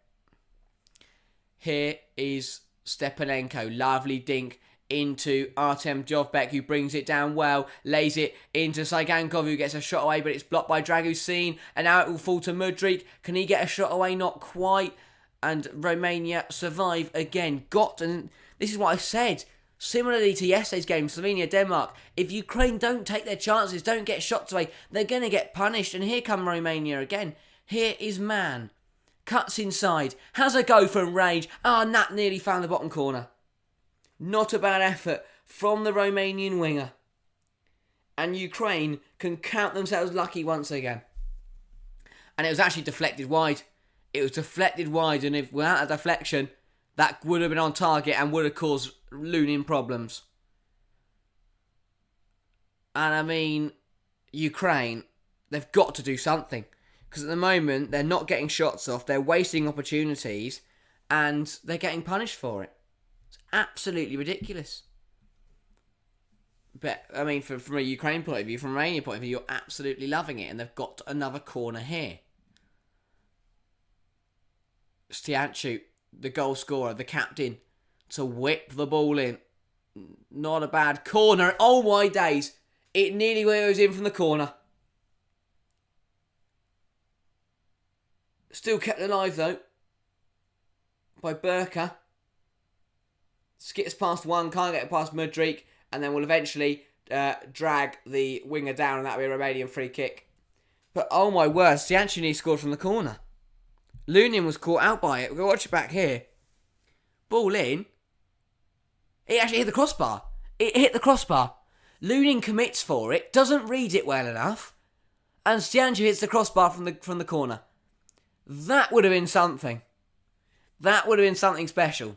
Here is Stepanenko, lovely dink into Artem Jovbek, who brings it down well, lays it into Saigankov, who gets a shot away, but it's blocked by Dragusin, and now it will fall to Mudryk. Can he get a shot away? Not quite. And Romania survive again. And this is what I said. Similarly to yesterday's game, Slovenia-Denmark, if Ukraine don't take their chances, don't get shots away, they're going to get punished. And here come Romania again. Here is Man. Cuts inside. Has a go from range. Nat nearly found the bottom corner. Not a bad effort from the Romanian winger. And Ukraine can count themselves lucky once again. And it was actually deflected wide. It was deflected wide, and if without a deflection, that would have been on target and would have caused Lunin problems. And Ukraine, they've got to do something. Because at the moment, they're not getting shots off, they're wasting opportunities, and they're getting punished for it. It's absolutely ridiculous. But, from a Ukraine point of view, from a Romania point of view, you're absolutely loving it. And they've got another corner here. Stanciu, the goal scorer, the captain, to whip the ball in. Not a bad corner. Oh my days. It nearly goes in from the corner. Still kept alive though. By Burka. skips past one, can't get past Mudryk, and then will eventually drag the winger down, and that'll be a Romanian free kick. But oh my word, Stiancini scored from the corner. Lunin was caught out by it. We'll watch it back here. Ball in. It actually hit the crossbar. It hit the crossbar. Lunin commits for it, doesn't read it well enough, and Stiancini hits the crossbar from the corner. That would have been something. That would have been something special.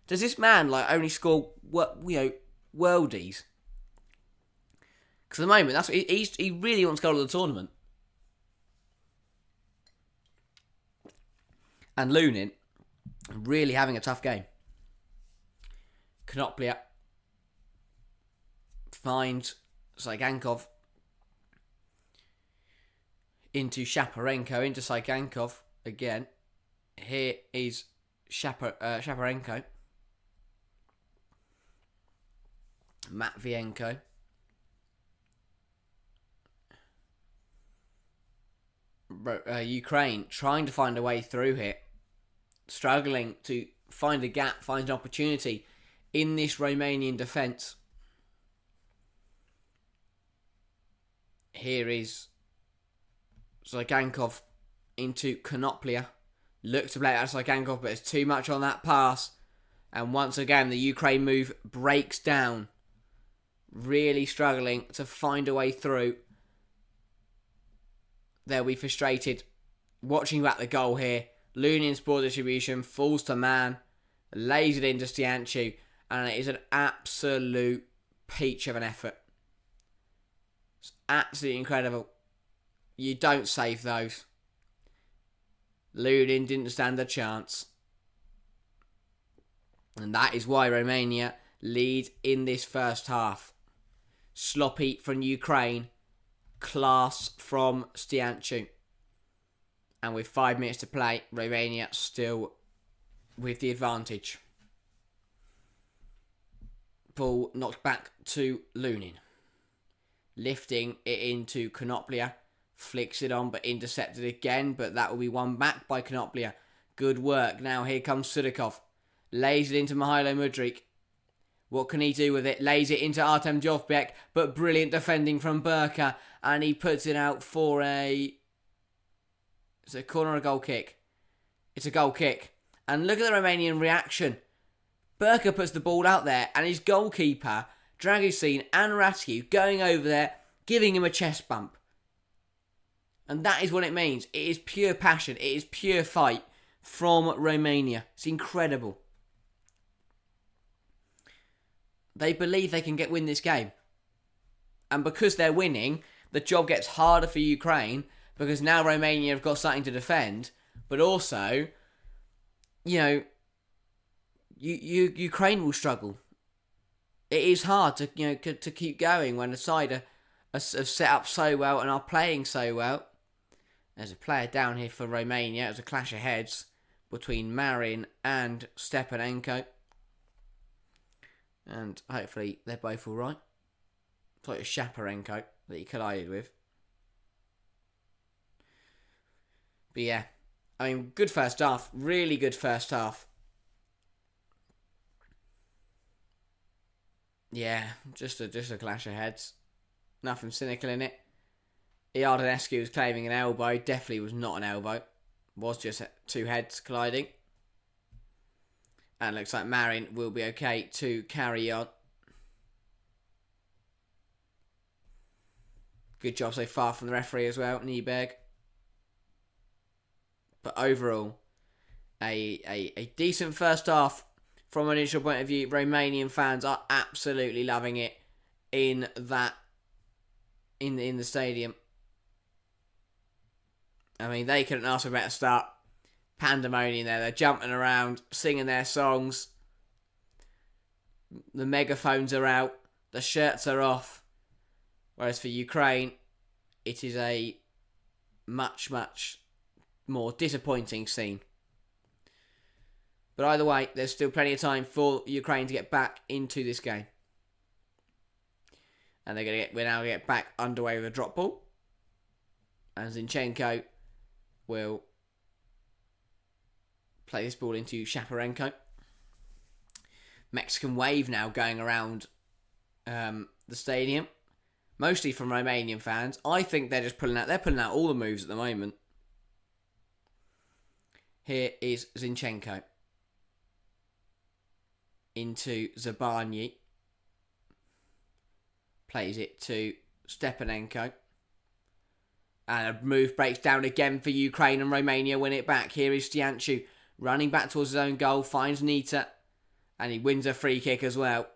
Does this man only score worldies? Because at the moment, that's what he really wants to go to the tournament. And Lunin really having a tough game. Konoplia finds Saigankov into Shaparenko, into Saigankov again. Here is Shaparenko. Matvienko. Ukraine trying to find a way through here. Struggling to find a gap, find an opportunity in this Romanian defence. Here is Saigankov into Konoplia. Looks to play out Saigankov, but it's too much on that pass. And once again, the Ukraine move breaks down. Really struggling to find a way through. They'll be frustrated. Watching back the goal here. Lunin's ball distribution falls to man. Lays it into Stianciu. And it is an absolute peach of an effort. It's absolutely incredible. You don't save those. Lunin didn't stand a chance. And that is why Romania lead in this first half. Sloppy from Ukraine. Class from Stianciu. And with 5 minutes to play, Romania still with the advantage. Ball knocked back to Lunin. Lifting it into Konoplia. Flicks it on, but intercepted again. But that will be won back by Konoplia. Good work. Now here comes Sudikov. Lays it into Mihailo Mudryk. What can he do with it? Lays it into Artem Jovbek. But brilliant defending from Burka. And he puts it out for a... It's a corner or a goal kick? It's a goal kick. And look at the Romanian reaction. Burka puts the ball out there. And his goalkeeper, Dragusin and Ratiu, going over there, giving him a chest bump. And that is what it means. It is pure passion. It is pure fight from Romania. It's incredible. They believe they can win this game. And because they're winning, the job gets harder for Ukraine, because now Romania have got something to defend. But also, Ukraine will struggle. It is hard to keep going when a side are set up so well and are playing so well. There's a player down here for Romania. It was a clash of heads between Marin and Stepanenko. And hopefully they're both alright. I thought it was Shaparenko that he collided with. But yeah, good first half. Really good first half. Yeah, just a clash of heads. Nothing cynical in it. Iardanescu was claiming an elbow. Definitely was not an elbow. Was just two heads colliding. And looks like Marin will be okay to carry on. Good job so far from the referee as well, Nieberg. But overall, a decent first half from an initial point of view. Romanian fans are absolutely loving it in the stadium. They couldn't ask for a better start. Pandemonium there. They're jumping around, singing their songs. The megaphones are out. The shirts are off. Whereas for Ukraine, it is a much, much more disappointing scene. But either way, there's still plenty of time for Ukraine to get back into this game. And we're now going to get back underway with a drop ball. And Zinchenko will play this ball into Shaparenko. Mexican wave now going around the stadium, mostly from Romanian fans. I think they're just pulling out all the moves at the moment. Here is Zinchenko into Zabani. Plays it to Stepanenko. And a move breaks down again for Ukraine, and Romania win it back. Here is Stianchu running back towards his own goal, finds Nita, and he wins a free kick as well.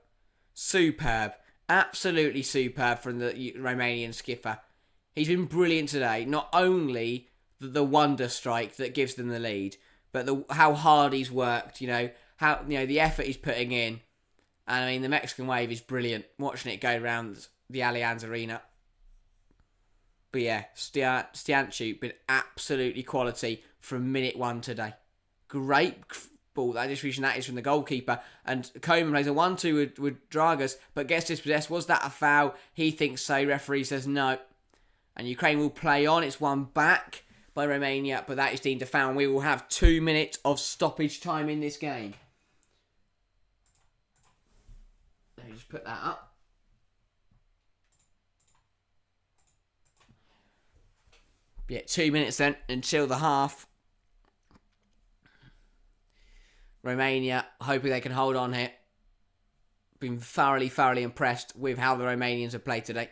Superb. Absolutely superb from the Romanian skipper. He's been brilliant today. Not only the wonder strike that gives them the lead, but how hard he's worked, how the effort he's putting in. And I mean, the Mexican wave is brilliant. Watching it go around the Allianz Arena. But yeah, Stianchu been absolutely quality from minute one today. Great ball. That distribution that is from the goalkeeper. And Koeman plays a 1-2 with Dragas, but gets dispossessed. Was that a foul? He thinks so. Referee says no. And Ukraine will play on. It's one back by Romania, but that is deemed a foul. And we will have 2 minutes of stoppage time in this game. Let me just put that up. Yeah, 2 minutes then until the half. Romania hoping they can hold on here. Been thoroughly impressed with how the Romanians have played today.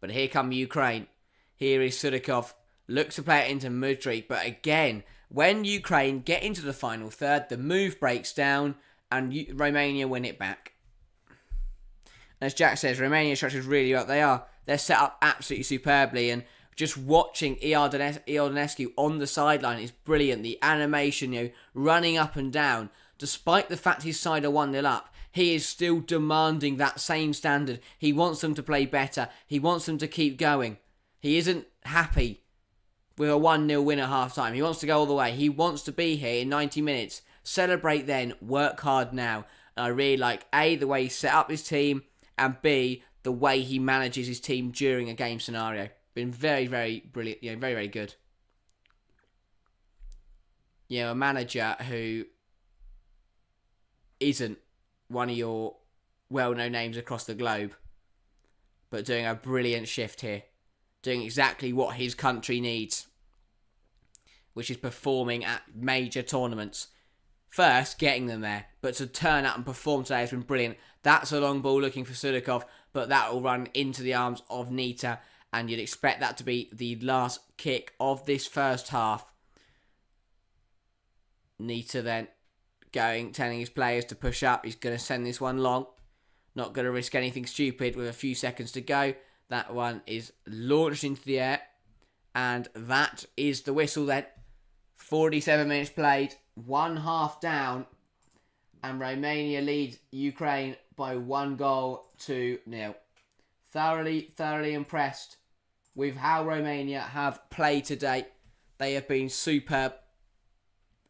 But here come Ukraine. Here is Sudakov. Looks to play it into Mudryk. But again, when Ukraine get into the final third, the move breaks down and Romania win it back. As Jack says, Romania structures really well. They're set up absolutely superbly, and just watching Iordanescu on the sideline is brilliant. The animation, running up and down. Despite the fact his side are 1-0 up, he is still demanding that same standard. He wants them to play better. He wants them to keep going. He isn't happy with a 1-0 win at half-time. He wants to go all the way. He wants to be here in 90 minutes. Celebrate then, work hard now. And I really like, A, the way he set up his team, and B, the way he manages his team during a game scenario. Been very brilliant. Very good. A manager who isn't one of your well-known names across the globe, but doing a brilliant shift here. Doing exactly what his country needs, which is performing at major tournaments. First, getting them there, but to turn up and perform today has been brilliant. That's a long ball looking for Sudakov, but that will run into the arms of Nita. And you'd expect that to be the last kick of this first half. Nita then telling his players to push up. He's going to send this one long. Not going to risk anything stupid with a few seconds to go. That one is launched into the air. And that is the whistle then. 47 minutes played. 1 half down. And Romania leads Ukraine by 1-0. Thoroughly impressed with how Romania have played today. They have been superb,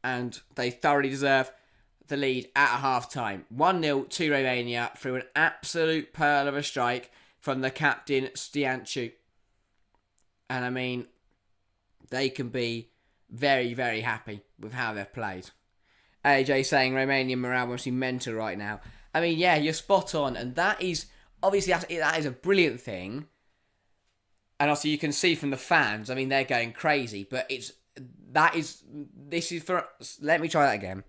and they thoroughly deserve the lead at half-time. 1-0 to Romania through an absolute pearl of a strike from the captain, Stianchu. And I mean, they can be very happy with how they've played. AJ saying Romanian morale must be mental right now. I mean, yeah, you're spot on, and that is... Obviously, that is a brilliant thing. And also, you can see from the fans, I mean, they're going crazy. But let me try that again.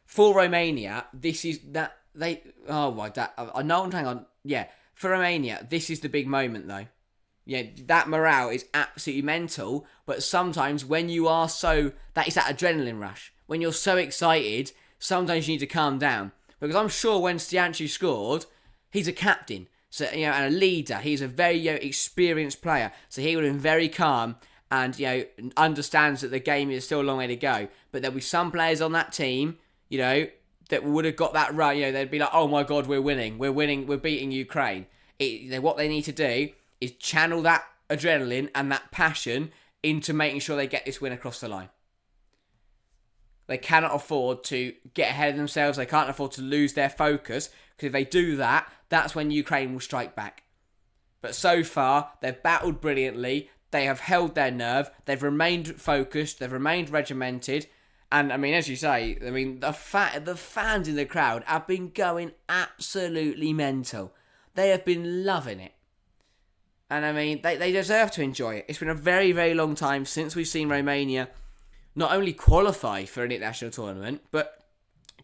For Romania, this is that, they, oh my, that, I know, hang on. Yeah, for Romania, this is the big moment, though. Yeah, that morale is absolutely mental. But sometimes when you are that is that adrenaline rush. When you're so excited, sometimes you need to calm down. Because I'm sure when Stianchu scored... He's a captain, so and a leader. He's a very experienced player, so he would have been very calm and understands that the game is still a long way to go. But there'll be some players on that team, that would have got that right. They'd be like, "Oh my God, we're winning, we're beating Ukraine." What they need to do is channel that adrenaline and that passion into making sure they get this win across the line. They cannot afford to get ahead of themselves. They can't afford to lose their focus, because if they do that, that's when Ukraine will strike back. But so far, they've battled brilliantly. They have held their nerve. They've remained focused. They've remained regimented. And I mean, as you say, I mean, the fans in the crowd have been going absolutely mental. They have been loving it. And I mean, they deserve to enjoy it. It's been a very, very long time since we've seen Romania not only qualify for an international tournament, but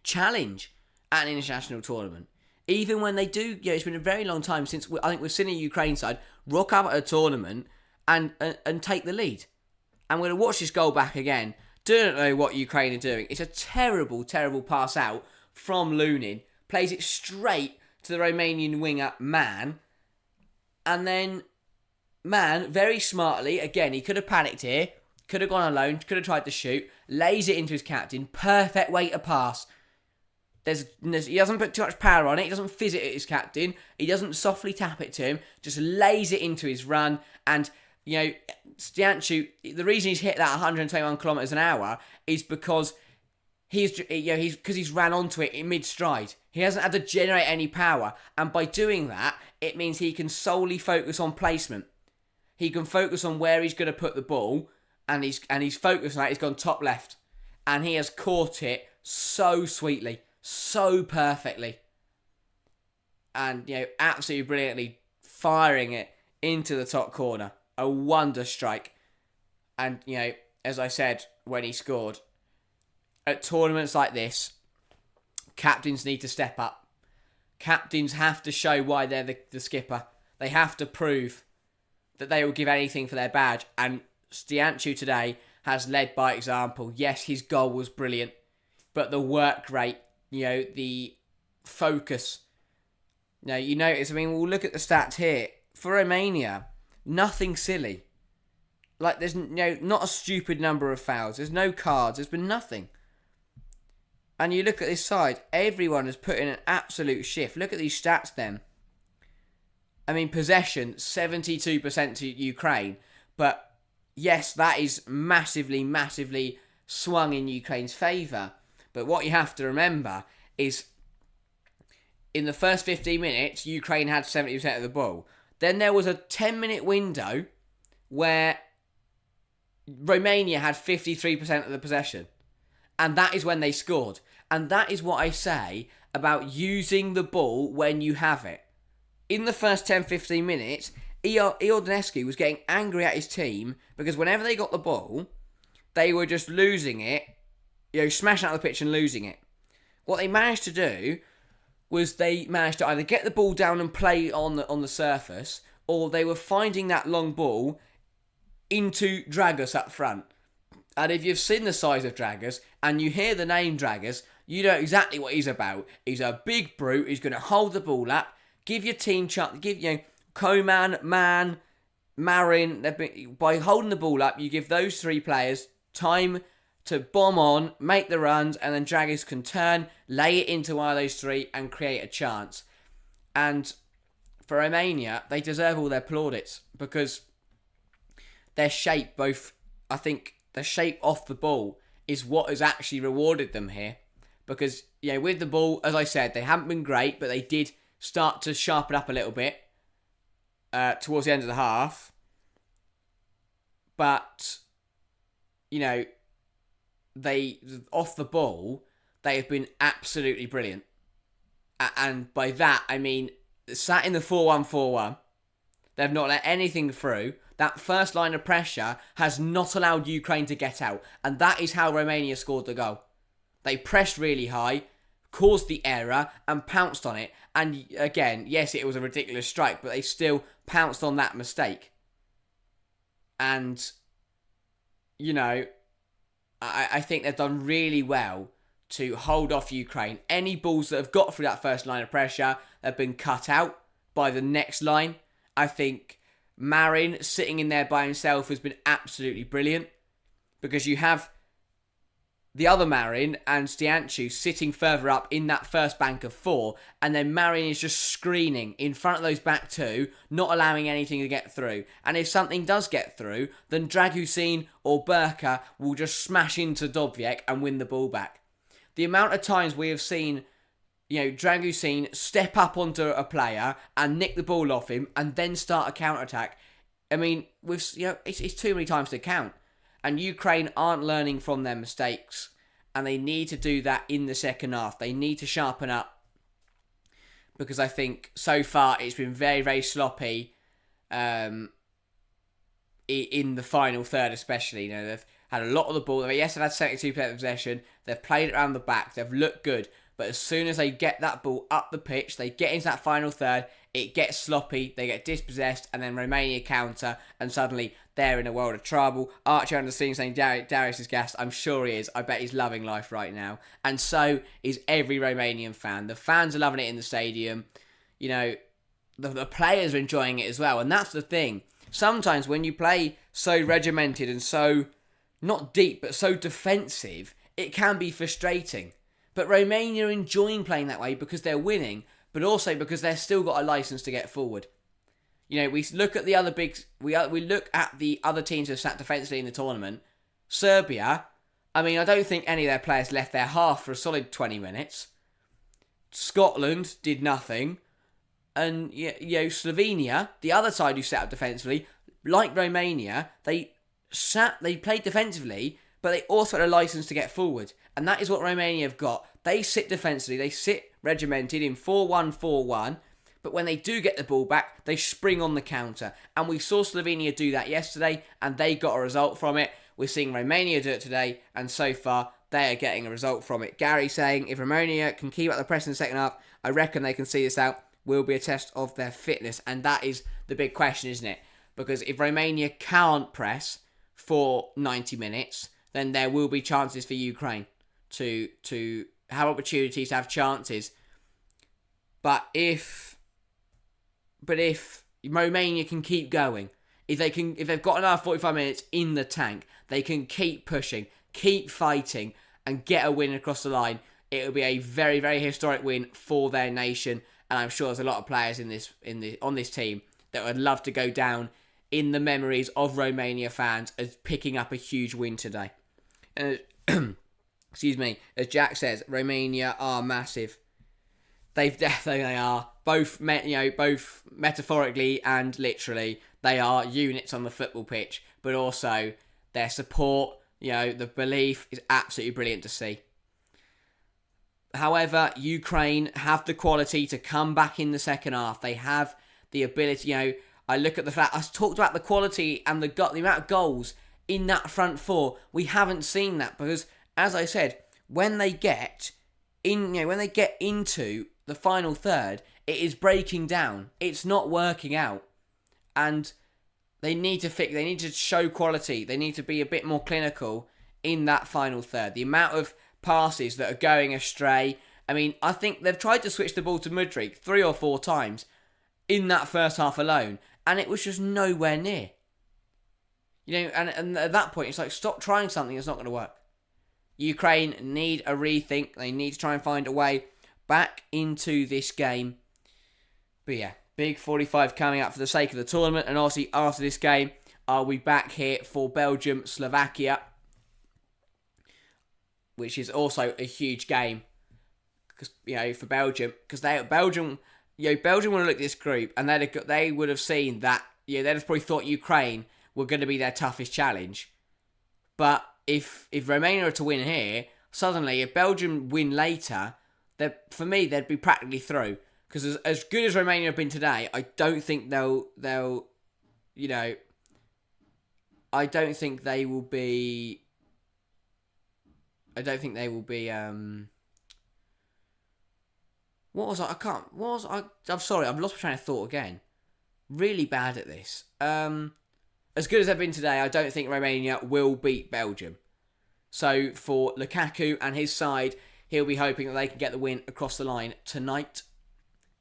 challenge at an international tournament. Even when they do, it's been a very long time since I think we've seen a Ukraine side rock up at a tournament and take the lead. And we're going to watch this goal back again. Don't know what Ukraine are doing. It's a terrible, terrible pass out from Lunin. Plays it straight to the Romanian winger, Man. And then Man, very smartly, again, he could have panicked here. Could have gone alone. Could have tried to shoot. Lays it into his captain. Perfect way to pass. He doesn't put too much power on it. He doesn't fizz it at his captain. He doesn't softly tap it to him. Just lays it into his run. And, Stianchu, the reason he's hit that 121 kilometres an hour is because he's ran onto it in mid-stride. He hasn't had to generate any power. And by doing that, it means he can solely focus on placement. He can focus on where he's going to put the ball. And he's focused on that. He's gone top left. And he has caught it so sweetly. So perfectly. And, absolutely brilliantly firing it into the top corner. A wonder strike. And, as I said when he scored, at tournaments like this, captains need to step up. Captains have to show why they're the skipper. They have to prove that they will give anything for their badge. And Stianchu today has led by example. Yes, his goal was brilliant, but the work rate, the focus. Now, you notice, we'll look at the stats here. For Romania, nothing silly. Like, there's not a stupid number of fouls. There's no cards. There's been nothing. And you look at this side, everyone has put in an absolute shift. Look at these stats then. Possession, 72% to Ukraine. But, yes, that is massively, massively swung in Ukraine's favour. But what you have to remember is in the first 15 minutes, Ukraine had 70% of the ball. Then there was a 10-minute window where Romania had 53% of the possession. And that is when they scored. And that is what I say about using the ball when you have it. In the first 10-15 minutes, Iordanescu was getting angry at his team because whenever they got the ball, they were just losing it, smashing out the pitch and losing it. What they managed to do was they managed to either get the ball down and play on the surface, or they were finding that long ball into Dragus up front. And if you've seen the size of Dragus and you hear the name Dragus, you know exactly what he's about. He's a big brute. He's going to hold the ball up, give your team chance, Koman, Man, Marin. By holding the ball up, you give those three players time to bomb on, make the runs, and then Dragus can turn, lay it into one of those three, and create a chance. And for Romania, they deserve all their plaudits because their shape, the shape off the ball is what has actually rewarded them here. Because, with the ball, as I said, they haven't been great, but they did start to sharpen up a little bit towards the end of the half. But, they, off the ball, they have been absolutely brilliant. And by that, I mean, sat in the 4-1-4-1, they've not let anything through. That first line of pressure has not allowed Ukraine to get out. And that is how Romania scored the goal. They pressed really high, caused the error, and pounced on it. And again, yes, it was a ridiculous strike, but they still pounced on that mistake. And, I think they've done really well to hold off Ukraine. Any balls that have got through that first line of pressure have been cut out by the next line. I think Marin sitting in there by himself has been absolutely brilliant because you have the other Marin and Stianchu sitting further up in that first bank of four, and then Marin is just screening in front of those back two, not allowing anything to get through. And if something does get through, then Dragusin or Burka will just smash into Dovbyk and win the ball back. The amount of times we have seen, Dragusin step up onto a player and nick the ball off him and then start a counter-attack. It's too many times to count. And Ukraine aren't learning from their mistakes. and they need to do that in the second half. They need to sharpen up, because I think so far it's been very, very sloppy in the final third especially. They've had a lot of the ball. Yes, they've had 72% of possession. They've played it around the back. They've looked good. But as soon as they get that ball up the pitch, they get into that final third, it gets sloppy, they get dispossessed, and then Romania counter, and suddenly they're in a world of trouble. Archie on the scene saying Darius is gassed. I'm sure he is. I bet he's loving life right now. And so is every Romanian fan. The fans are loving it in the stadium. The players are enjoying it as well. And that's the thing. Sometimes when you play so regimented and so, not deep, but so defensive, it can be frustrating. But Romania are enjoying playing that way because they're winning, but also because they've still got a license to get forward. We look at the other we look at the other teams who have sat defensively in the tournament. Serbia, I don't think any of their players left their half for a solid 20 minutes. Scotland did nothing. And, Slovenia, the other side who sat up defensively, like Romania, they played defensively, but they also had a license to get forward. And that is what Romania have got. They sit defensively, they sit regimented in 4-1-4-1, but when they do get the ball back, they spring on the counter. And we saw Slovenia do that yesterday, and they got a result from it. We're seeing Romania do it today, and so far, they are getting a result from it. Gary saying, if Romania can keep up the press in the second half, I reckon they can see this out. Will be a test of their fitness. And that is the big question, isn't it? Because if Romania can't press for 90 minutes, then there will be chances for Ukraine to have opportunities, to have chances. But if Romania can keep going, if they've got another 45 minutes in the tank, they can keep pushing, keep fighting, and get a win across the line. It will be a very, very historic win for their nation, and I'm sure there's a lot of players on this team that would love to go down in the memories of Romania fans as picking up a huge win today. Excuse me, as Jack says, Romania are massive. They are both metaphorically and literally. They are units on the football pitch, but also their support, the belief is absolutely brilliant to see. However, Ukraine have the quality to come back in the second half. They have the ability. I look at the fact I talked about the quality and the amount of goals in that front four. We haven't seen that because, as I said, when they get into the final third, it is breaking down. It's not working out, and they need to fix. They need to show quality. They need to be a bit more clinical in that final third. The amount of passes that are going astray. I think they've tried to switch the ball to Mudryk 3 or 4 times in that first half alone, and it was just nowhere near. And at that point, it's like, stop trying something that's not going to work. Ukraine need a rethink. They need to try and find a way back into this game. But yeah, big 45 coming up for the sake of the tournament. And obviously, after this game, I'll be back here for Belgium-Slovakia, which is also a huge game. Because for Belgium, because Belgium would have looked at this group and they would have seen that. They'd have probably thought Ukraine were going to be their toughest challenge. But if Romania are to win here, suddenly if Belgium win later, for me they'd be practically through. Because as good as Romania have been today, I don't think they'll I don't think they will be. I'm sorry, I've lost my train of thought again. Really bad at this. As good as they've been today, I don't think Romania will beat Belgium. So for Lukaku and his side, he'll be hoping that they can get the win across the line tonight.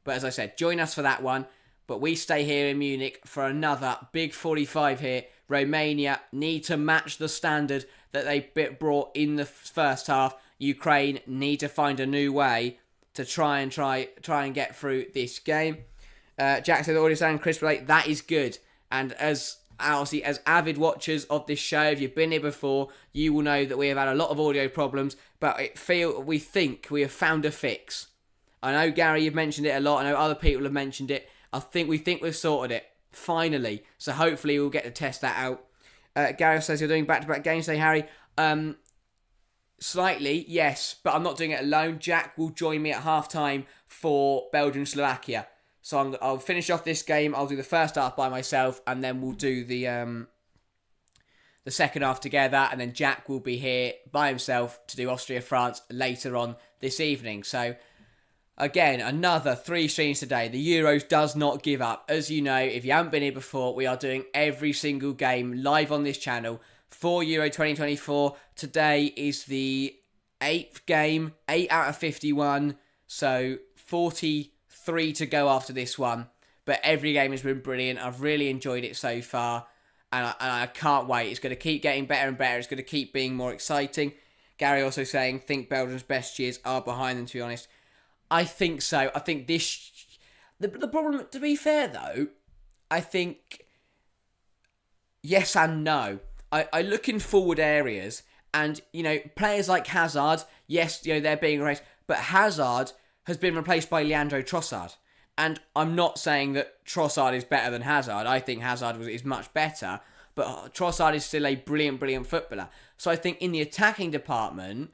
But as I said, join us for that one. But we stay here in Munich for another big 45 here. Romania need to match the standard that they brought in the first half. Ukraine need to find a new way to try and get through this game. Jack said, audio sound crisp, like, that is good. And as avid watchers of this show, if you've been here before, you will know that we have had a lot of audio problems, but we think we have found a fix. I know, Gary, you've mentioned it a lot. I know other people have mentioned it. We think we've sorted it, finally. So hopefully we'll get to test that out. Gary says you're doing back-to-back games today, Harry. Slightly, yes, but I'm not doing it alone. Jack will join me at half-time for Belgium-Slovakia. So I'll finish off this game. I'll do the first half by myself, and then we'll do the second half together. And then Jack will be here by himself to do Austria-France later on this evening. So again, another 3 streams today. The Euros does not give up. As you know, if you haven't been here before, we are doing every single game live on this channel for Euro 2024. Today is the 8th game, 8 out of 51. So 43 to go after this one. But every game has been brilliant. I've really enjoyed it so far. And I can't wait. It's going to keep getting better and better. It's going to keep being more exciting. Gary also saying, think Belgium's best years are behind them, to be honest. I think so. I think this... The problem, to be fair, though, I think yes and no. I look in forward areas and, players like Hazard, yes, they're being replaced, but Hazard has been replaced by Leandro Trossard. And I'm not saying that Trossard is better than Hazard. I think Hazard is much better, but Trossard is still a brilliant, brilliant footballer. So I think in the attacking department,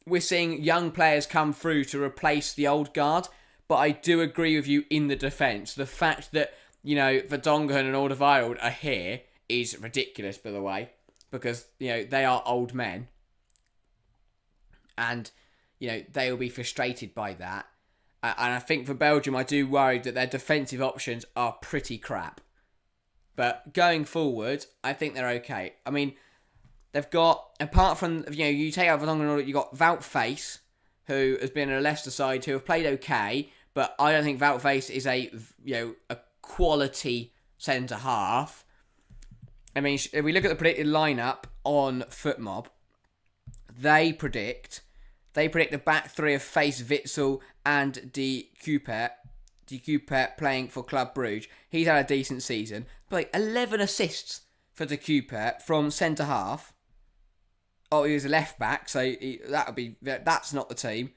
we're seeing young players come through to replace the old guard, but I do agree with you in the defence. The fact that, Vertonghen and Alderweireld are here is ridiculous, by the way, because, they are old men. And, they will be frustrated by that. And I think for Belgium, I do worry that their defensive options are pretty crap. But going forward, I think they're okay. I mean, they've got, apart from, you take out Vertonghen, you've got Wout Faes, who has been on a Leicester side, who have played okay, but I don't think Wout Faes is a quality centre-half. I mean, if we look at the predicted lineup on FootMob, they predict the back three of Faes, Witsel, and De Cuypers playing for Club Brugge. He's had a decent season. But 11 assists for De Cuypers from centre-half. Oh, he was a left-back, so that's not the team.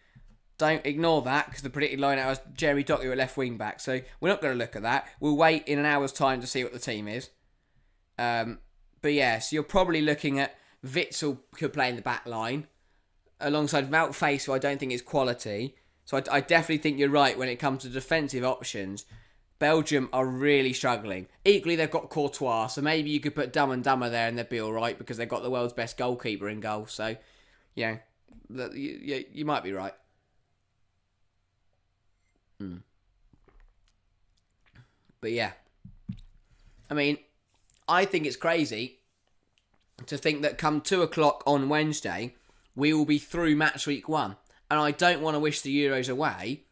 Don't ignore that, because the predicted lineup was Jeremy Doku at left wing-back. So we're not going to look at that. We'll wait in an hour's time to see what the team is. But yeah, so you're probably looking at Witsel could play in the back line, alongside Wout Faes, who I don't think is quality. So I definitely think you're right when it comes to defensive options. Belgium are really struggling. Equally, they've got Courtois, so maybe you could put Dumb and Dumber there and they'd be all right because they've got the world's best goalkeeper in goal. So, you might be right. But yeah, I mean, I think it's crazy to think that come 2 o'clock on Wednesday, we will be through match week 1. And I don't want to wish the Euros away,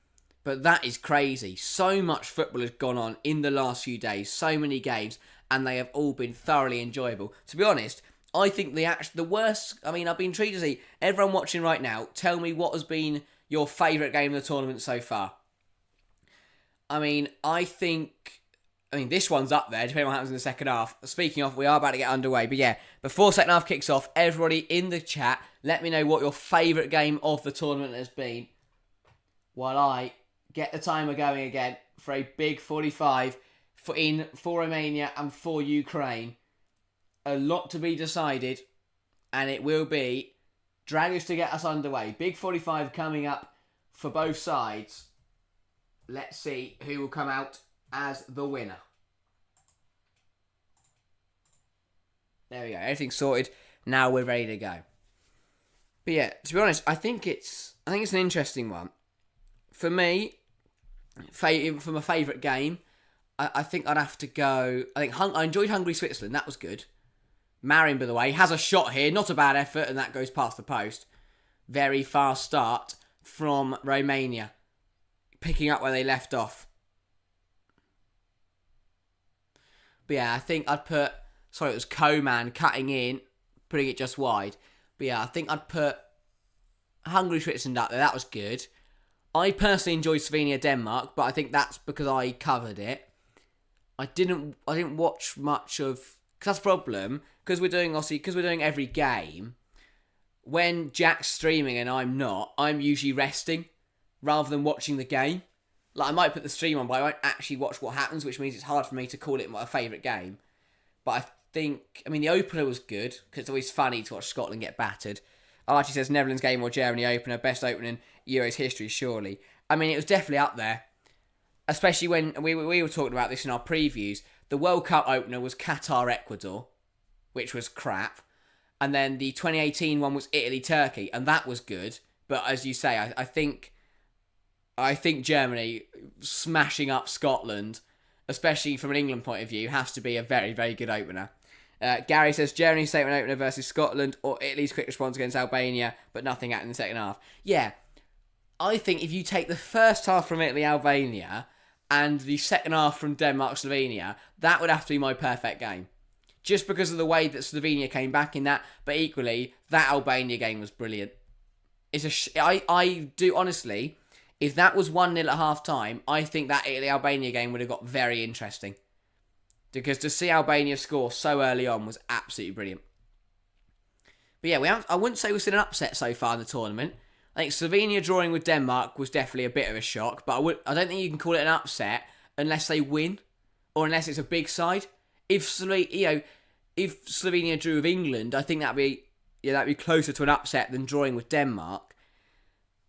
but that is crazy. So much football has gone on in the last few days, so many games, and they have all been thoroughly enjoyable. To be honest, I think the worst... I mean, I've been intrigued to see everyone watching right now, tell me what has been your favourite game of the tournament so far. I mean, this one's up there, depending on what happens in the second half. Speaking of, we are about to get underway. But yeah, before second half kicks off, everybody in the chat, let me know what your favourite game of the tournament has been, while I get the timer going again for a big 45 for Romania and for Ukraine. A lot to be decided, and it will be drag us to get us underway. Big 45 coming up for both sides. Let's see who will come out as the winner. There we go. Everything's sorted. Now we're ready to go. But yeah, to be honest, I think it's an interesting one. For me, for my favourite game, I think I'd have to go... I enjoyed Hungary-Switzerland. That was good. Marin, by the way, has a shot here. Not a bad effort, and that goes past the post. Very fast start from Romania. Picking up where they left off. But yeah, I think I'd put... Sorry, it was Coman cutting in, putting it just wide. But yeah, I think I'd put Hungary-Switzerland up there. That was good. I personally enjoyed Slovenia-Denmark, but I think that's because I covered it. I didn't watch much of... Because that's the problem. Because we're doing every game. When Jack's streaming and I'm not, I'm usually resting rather than watching the game. Like, I might put the stream on, but I won't actually watch what happens, which means it's hard for me to call it my favourite game. But I think... the opener was good, because it's always funny to watch Scotland get battered. Archie says Netherlands game or Germany opener, best opening in Euros history, surely. I mean, it was definitely up there. Especially when we were talking about this in our previews. The World Cup opener was Qatar-Ecuador, which was crap. And then the 2018 one was Italy-Turkey, and that was good. But as you say, I think Germany smashing up Scotland, especially from an England point of view, has to be a very, very good opener. Gary says Germany's statement opener versus Scotland or Italy's quick response against Albania, but nothing happened in the second half. Yeah, I think if you take the first half from Italy-Albania and the second half from Denmark-Slovenia, that would have to be my perfect game. Just because of the way that Slovenia came back in that, but equally, that Albania game was brilliant. I do, honestly, if that was 1-0 at half-time, I think that Italy-Albania game would have got very interesting. Because to see Albania score so early on was absolutely brilliant. But yeah, I wouldn't say we've seen an upset so far in the tournament. I think Slovenia drawing with Denmark was definitely a bit of a shock, but I don't think you can call it an upset unless they win, or unless it's a big side. If Slovenia drew with England, I think that'd be closer to an upset than drawing with Denmark.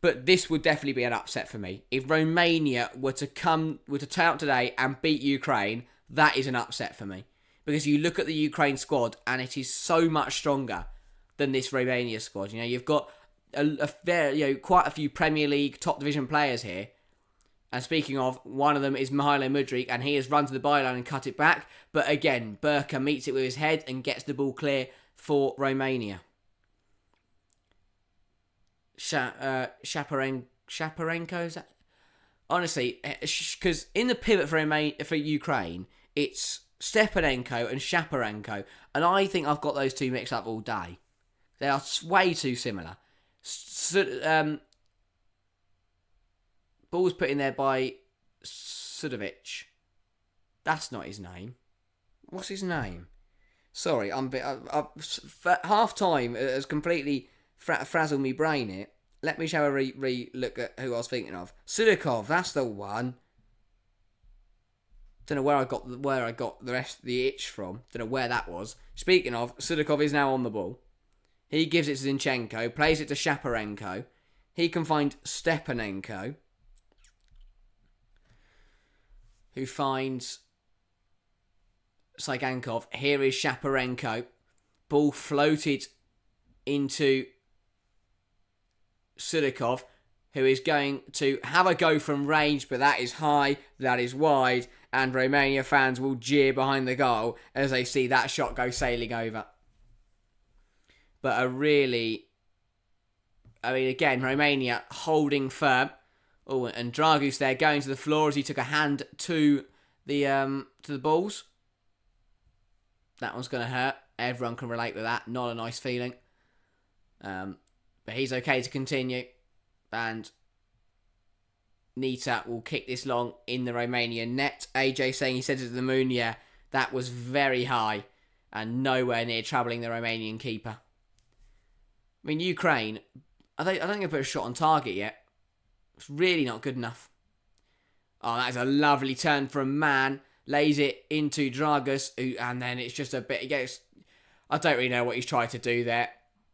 But this would definitely be an upset for me. If Romania were to turn out today and beat Ukraine, that is an upset for me. Because you look at the Ukraine squad and it is so much stronger than this Romania squad. You know, you've got quite a few Premier League top division players here. And speaking of, one of them is Mihajlo Mudryk, and he has run to the byline and cut it back. But again, Burka meets it with his head and gets the ball clear for Romania. Shaparenko, is that? Honestly, because in the pivot for Ukraine, it's Stepanenko and Shaparenko. And I think I've got those two mixed up all day. They are way too similar. Ball's put in there by Sudovic. That's not his name. What's his name? Sorry, half time has completely frazzled me brain here. Let me show a look at who I was thinking of. Sudakov, that's the one. Don't know where I got the rest of the itch from. Don't know where that was. Speaking of, Sudakov is now on the ball. He gives it to Zinchenko, plays it to Shaparenko. He can find Stepanenko, who finds Saigankov. Here is Shaparenko. Ball floated into Sudakov, who is going to have a go from range, but that is high, that is wide, and Romania fans will jeer behind the goal as they see that shot go sailing over. But again, Romania holding firm. Oh, and Dragus there going to the floor as he took a hand to the balls. That one's going to hurt. Everyone can relate with that. Not a nice feeling. But he's okay to continue. And Nita will kick this long in the Romanian net. AJ saying he said it to the moon. Yeah, that was very high and nowhere near troubling the Romanian keeper. I mean, Ukraine, I don't think they put a shot on target yet. It's really not good enough. Oh, that is a lovely turn from Man. Lays it into Dragus, and then it's just a bit. I don't really know what he's tried to do there.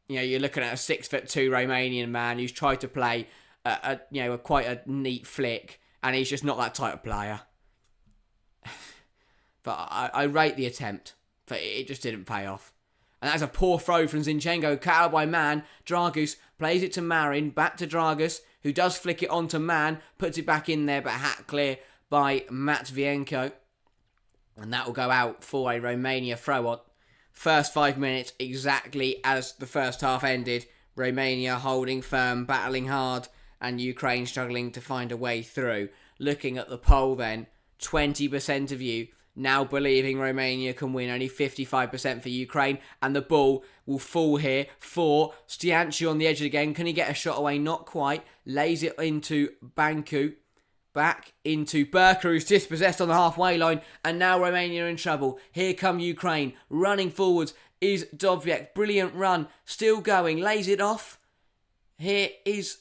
You know, you're looking at a 6'2" Romanian man who's tried to play quite a neat flick, and he's just not that type of player. But I rate the attempt, but it just didn't pay off. And that's a poor throw from Zinchenko, cut out by Man. Dragus plays it to Marin, back to Dragus, who does flick it onto Man, puts it back in there, but hat clear by Matvienko. And that will go out for a Romania throw-on. First 5 minutes, exactly as the first half ended. Romania holding firm, battling hard, and Ukraine struggling to find a way through. Looking at the poll then, 20% of you now believing Romania can win, only 55% for Ukraine, and the ball will fall here for Stiancu on the edge again. Can he get a shot away? Not quite. Lays it into Banku. Back into Burka, who's dispossessed on the halfway line, and now Romania in trouble. Here come Ukraine. Running forwards is Dobiek. Brilliant run. Still going. Lays it off. Here is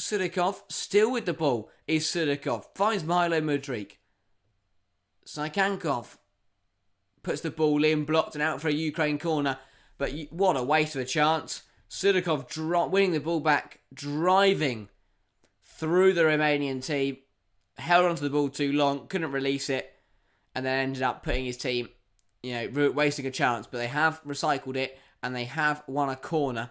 Sudakov. Still with the ball is Sudakov. Finds Mihajlo Mudryk. Saigankov puts the ball in, blocked and out for a Ukraine corner. But what a waste of a chance. Sudakov winning the ball back, driving through the Romanian team, held onto the ball too long, couldn't release it, and then ended up putting his team, wasting a chance. But they have recycled it, and they have won a corner.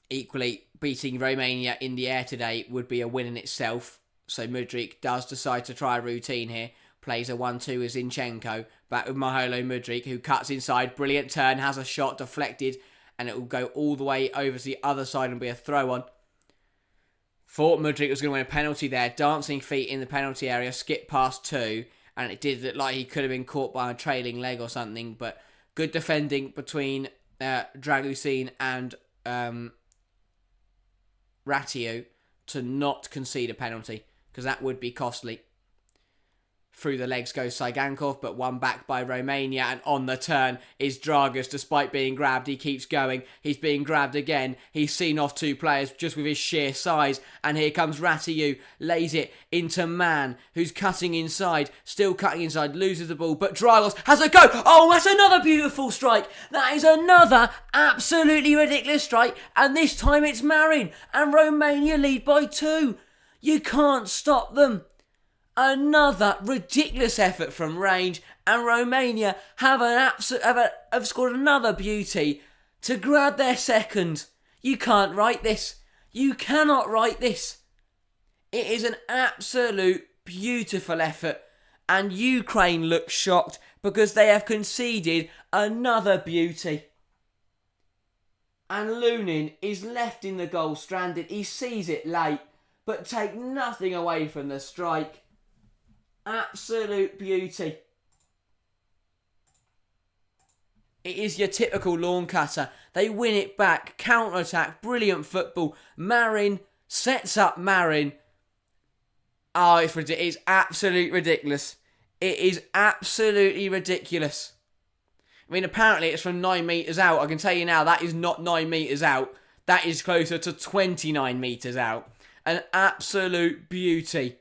Equally, beating Romania in the air today would be a win in itself. So Mudryk does decide to try a routine here. Plays a 1-2 with Zinchenko. Back with Maholo Mudryk, who cuts inside. Brilliant turn, has a shot deflected, and it will go all the way over to the other side and be a throw-on. Thought Mudryk was going to win a penalty there. Dancing feet in the penalty area, skipped past two, and it did look like he could have been caught by a trailing leg or something. But good defending between Dragusin and Ratiu to not concede a penalty, because that would be costly. Through the legs goes Saigankov, but won back by Romania, and on the turn is Dragus. Despite being grabbed, he keeps going. He's being grabbed again. He's seen off two players just with his sheer size, and here comes Ratiu, lays it into Man, who's cutting inside, still cutting inside, loses the ball, but Dragos has a go. Oh, that's another beautiful strike. That is another absolutely ridiculous strike, and this time it's Marin, and Romania lead by 2. You can't stop them. Another ridiculous effort from range, and Romania have scored another beauty to grab their second. You can't write this. You cannot write this. It is an absolute beautiful effort, and Ukraine look shocked because they have conceded another beauty. And Lunin is left in the goal stranded. He sees it late, but take nothing away from the strike. Absolute beauty. It is your typical lawn cutter. They win it back. Counter-attack. Brilliant football. Marin sets up Marin. Oh, it's absolutely ridiculous. It is absolutely ridiculous. I mean, apparently it's from 9 metres out. I can tell you now, that is not 9 metres out. That is closer to 29 metres out. An absolute beauty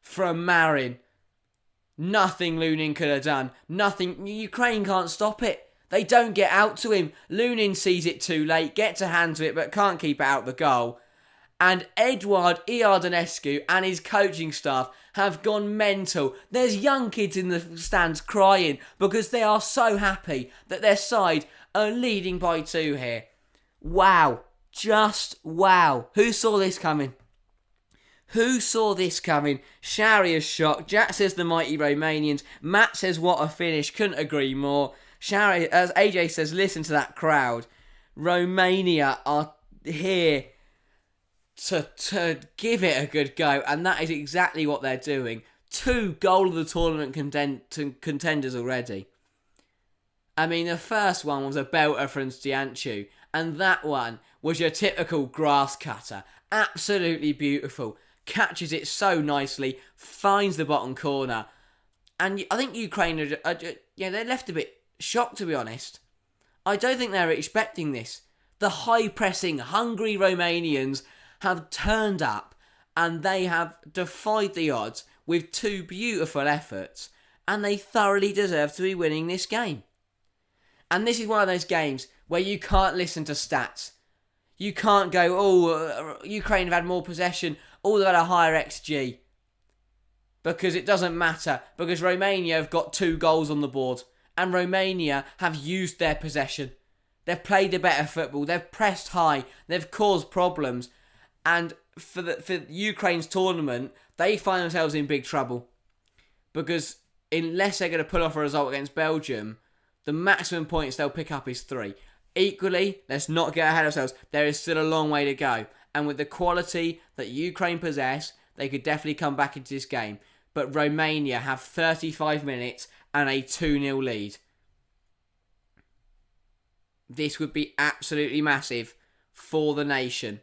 from Marin. Nothing Lunin could have done. Nothing. Ukraine can't stop it. They don't get out to him. Lunin sees it too late, gets a hand to it, but can't keep it out the goal. And Eduard Iardanescu and his coaching staff have gone mental. There's young kids in the stands crying because they are so happy that their side are leading by 2 here. Wow. Just wow. Who saw this coming? Who saw this coming? Shari is shocked. Jack says the mighty Romanians. Matt says what a finish. Couldn't agree more. Shari, as AJ says, listen to that crowd. Romania are here to give it a good go, and that is exactly what they're doing. 2 goal of the tournament contenders already. I mean, the first one was a belter from Stianchu, and that one was your typical grass cutter. Absolutely beautiful. Catches it so nicely, finds the bottom corner. And I think Ukraine they're left a bit shocked, to be honest. I don't think they were expecting this. The high-pressing, hungry Romanians have turned up, and they have defied the odds with 2 beautiful efforts, and they thoroughly deserve to be winning this game. And this is one of those games where you can't listen to stats. You can't go, Ukraine have had more possession, they've had a higher XG. Because it doesn't matter. Because Romania have got 2 goals on the board. And Romania have used their possession. They've played a better football. They've pressed high. They've caused problems. And for Ukraine's tournament, they find themselves in big trouble. Because unless they're going to pull off a result against Belgium, the maximum points they'll pick up is 3. Equally, let's not get ahead of ourselves. There is still a long way to go. And with the quality that Ukraine possess, they could definitely come back into this game. But Romania have 35 minutes and a 2-0 lead. This would be absolutely massive for the nation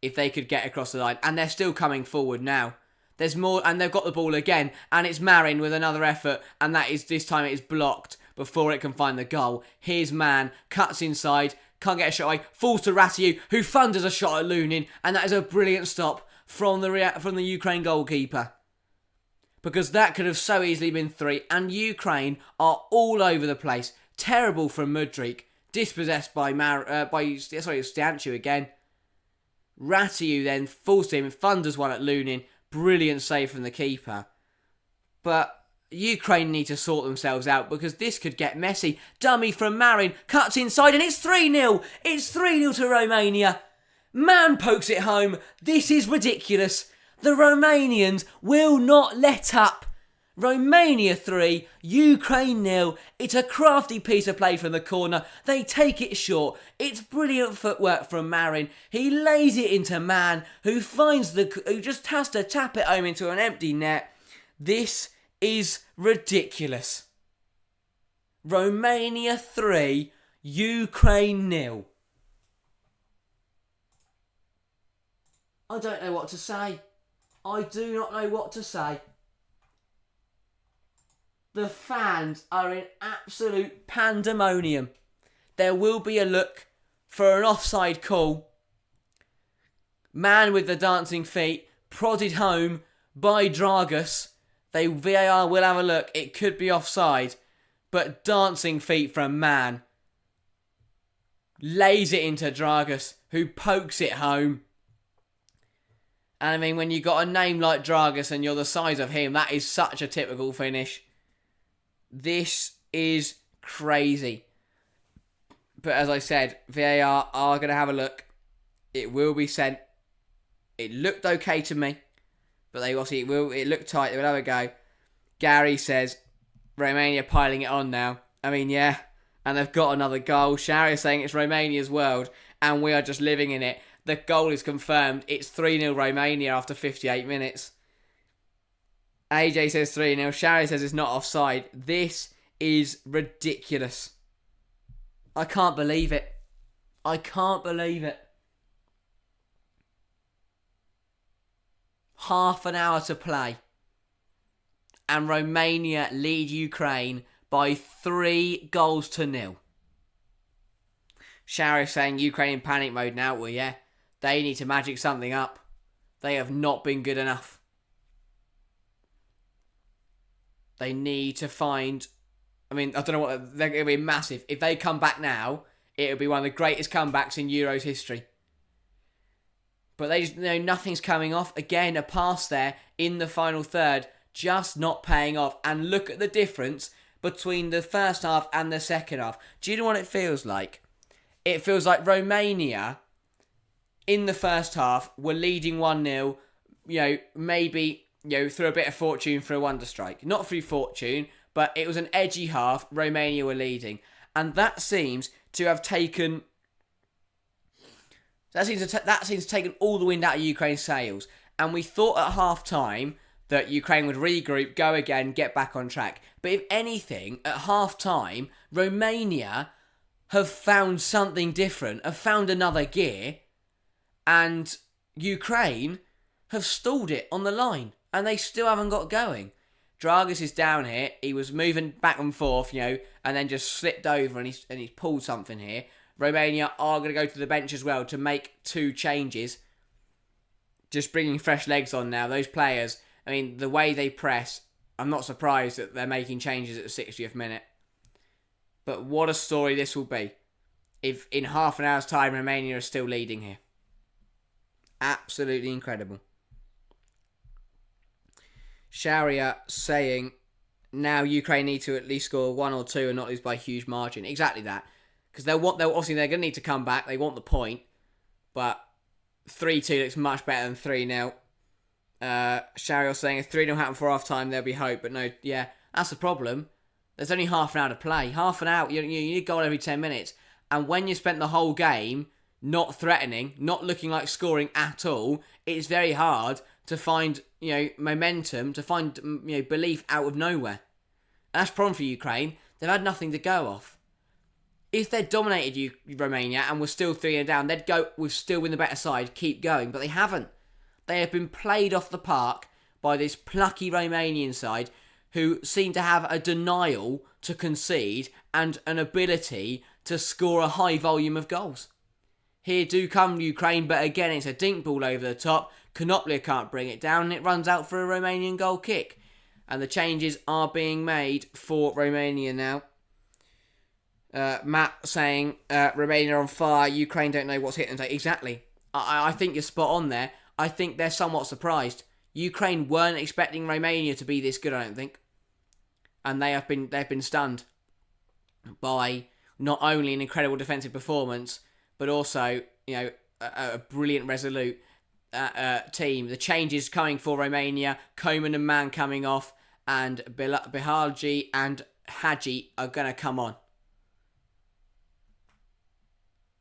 if they could get across the line. And they're still coming forward now. There's more, and they've got the ball again. And it's Marin with another effort. And this time it is blocked before it can find the goal. Here's Man, cuts inside, can't get a shot away, falls to Ratiu, who thunders a shot at Lunin, and that is a brilliant stop from the Ukraine goalkeeper. Because that could have so easily been 3, and Ukraine are all over the place. Terrible from Mudryk, Dispossessed by Stianchu again. Ratiu then falls to him and thunders one at Lunin. Brilliant save from the keeper. But Ukraine need to sort themselves out because this could get messy. Dummy from Marin cuts inside and it's 3-0. It's 3-0 to Romania. Man pokes it home. This is ridiculous. The Romanians will not let up. Romania 3, Ukraine 0. It's a crafty piece of play from the corner. They take it short. It's brilliant footwork from Marin. He lays it into Man, who just has to tap it home into an empty net. This is ridiculous. Romania 3, Ukraine 0. I don't know what to say. I do not know what to say. The fans are in absolute pandemonium. There will be a look for an offside call. Man with the dancing feet, prodded home by Dragus. VAR will have a look. It could be offside. But dancing feet from Man. Lays it into Dragus, who pokes it home. And I mean, when you got a name like Dragus and you're the size of him, that is such a typical finish. This is crazy. But as I said, VAR are going to have a look. It will be sent. It looked okay to me. But they obviously it looked tight. They will have a go. Gary says, Romania piling it on now. I mean, yeah. And they've got another goal. Shari is saying it's Romania's world. And we are just living in it. The goal is confirmed. It's 3-0 Romania after 58 minutes. AJ says 3-0. Shari says it's not offside. This is ridiculous. I can't believe it. I can't believe it. Half an hour to play. And Romania lead Ukraine by 3-0. Shari saying Ukraine in panic mode now. Well, yeah. They need to magic something up. They have not been good enough. They need to find... I mean, I don't know what... They're going to be massive. If they come back now, it'll be one of the greatest comebacks in Euros history. But they just know nothing's coming off. Again, a pass there in the final third. Just not paying off. And look at the difference between the first half and the second half. Do you know what it feels like? It feels like Romania, in the first half, were leading 1-0. Maybe... through a bit of fortune for a wonder strike. Not through fortune, but it was an edgy half. Romania were leading. And that seems to have taken... That seems to have taken all the wind out of Ukraine's sails. And we thought at half-time that Ukraine would regroup, go again, get back on track. But if anything, at half-time, Romania have found something different, have found another gear, and Ukraine have stalled it on the line. And they still haven't got going. Dragus is down here. He was moving back and forth, and then just slipped over and he's pulled something here. Romania are going to go to the bench as well to make 2 changes. Just bringing fresh legs on now. Those players, I mean, the way they press, I'm not surprised that they're making changes at the 60th minute. But what a story this will be if in half an hour's time Romania is still leading here. Absolutely incredible. Sharia saying now Ukraine need to at least score 1 or 2 and not lose by a huge margin. Exactly that. Because they're going to need to come back. They want the point. But 3-2 looks much better than 3-0. Sharia saying if 3-0 happened for half time, there'll be hope. But no, yeah, that's the problem. There's only half an hour to play. Half an hour, you need a goal every 10 minutes. And when you spent the whole game not threatening, not looking like scoring at all, it's very hard to find, momentum, to find, belief out of nowhere. And that's a problem for Ukraine. They've had nothing to go off. If they'd dominated Romania and were still 3-0 down, they'd go with still in the better side, keep going. But they haven't. They have been played off the park by this plucky Romanian side who seem to have a denial to concede and an ability to score a high volume of goals. Here do come Ukraine, but again, it's a dink ball over the top. Konoplia can't bring it down, and it runs out for a Romanian goal kick. And the changes are being made for Romania now. Matt saying Romania on fire, Ukraine don't know what's hit and take. Exactly. I think you're spot on there. I think they're somewhat surprised. Ukraine weren't expecting Romania to be this good, I don't think. And they've been stunned by not only an incredible defensive performance, but also, a brilliant, resolute team. The changes coming for Romania, Koeman and Mann coming off, and Bihalji and Hadji are going to come on.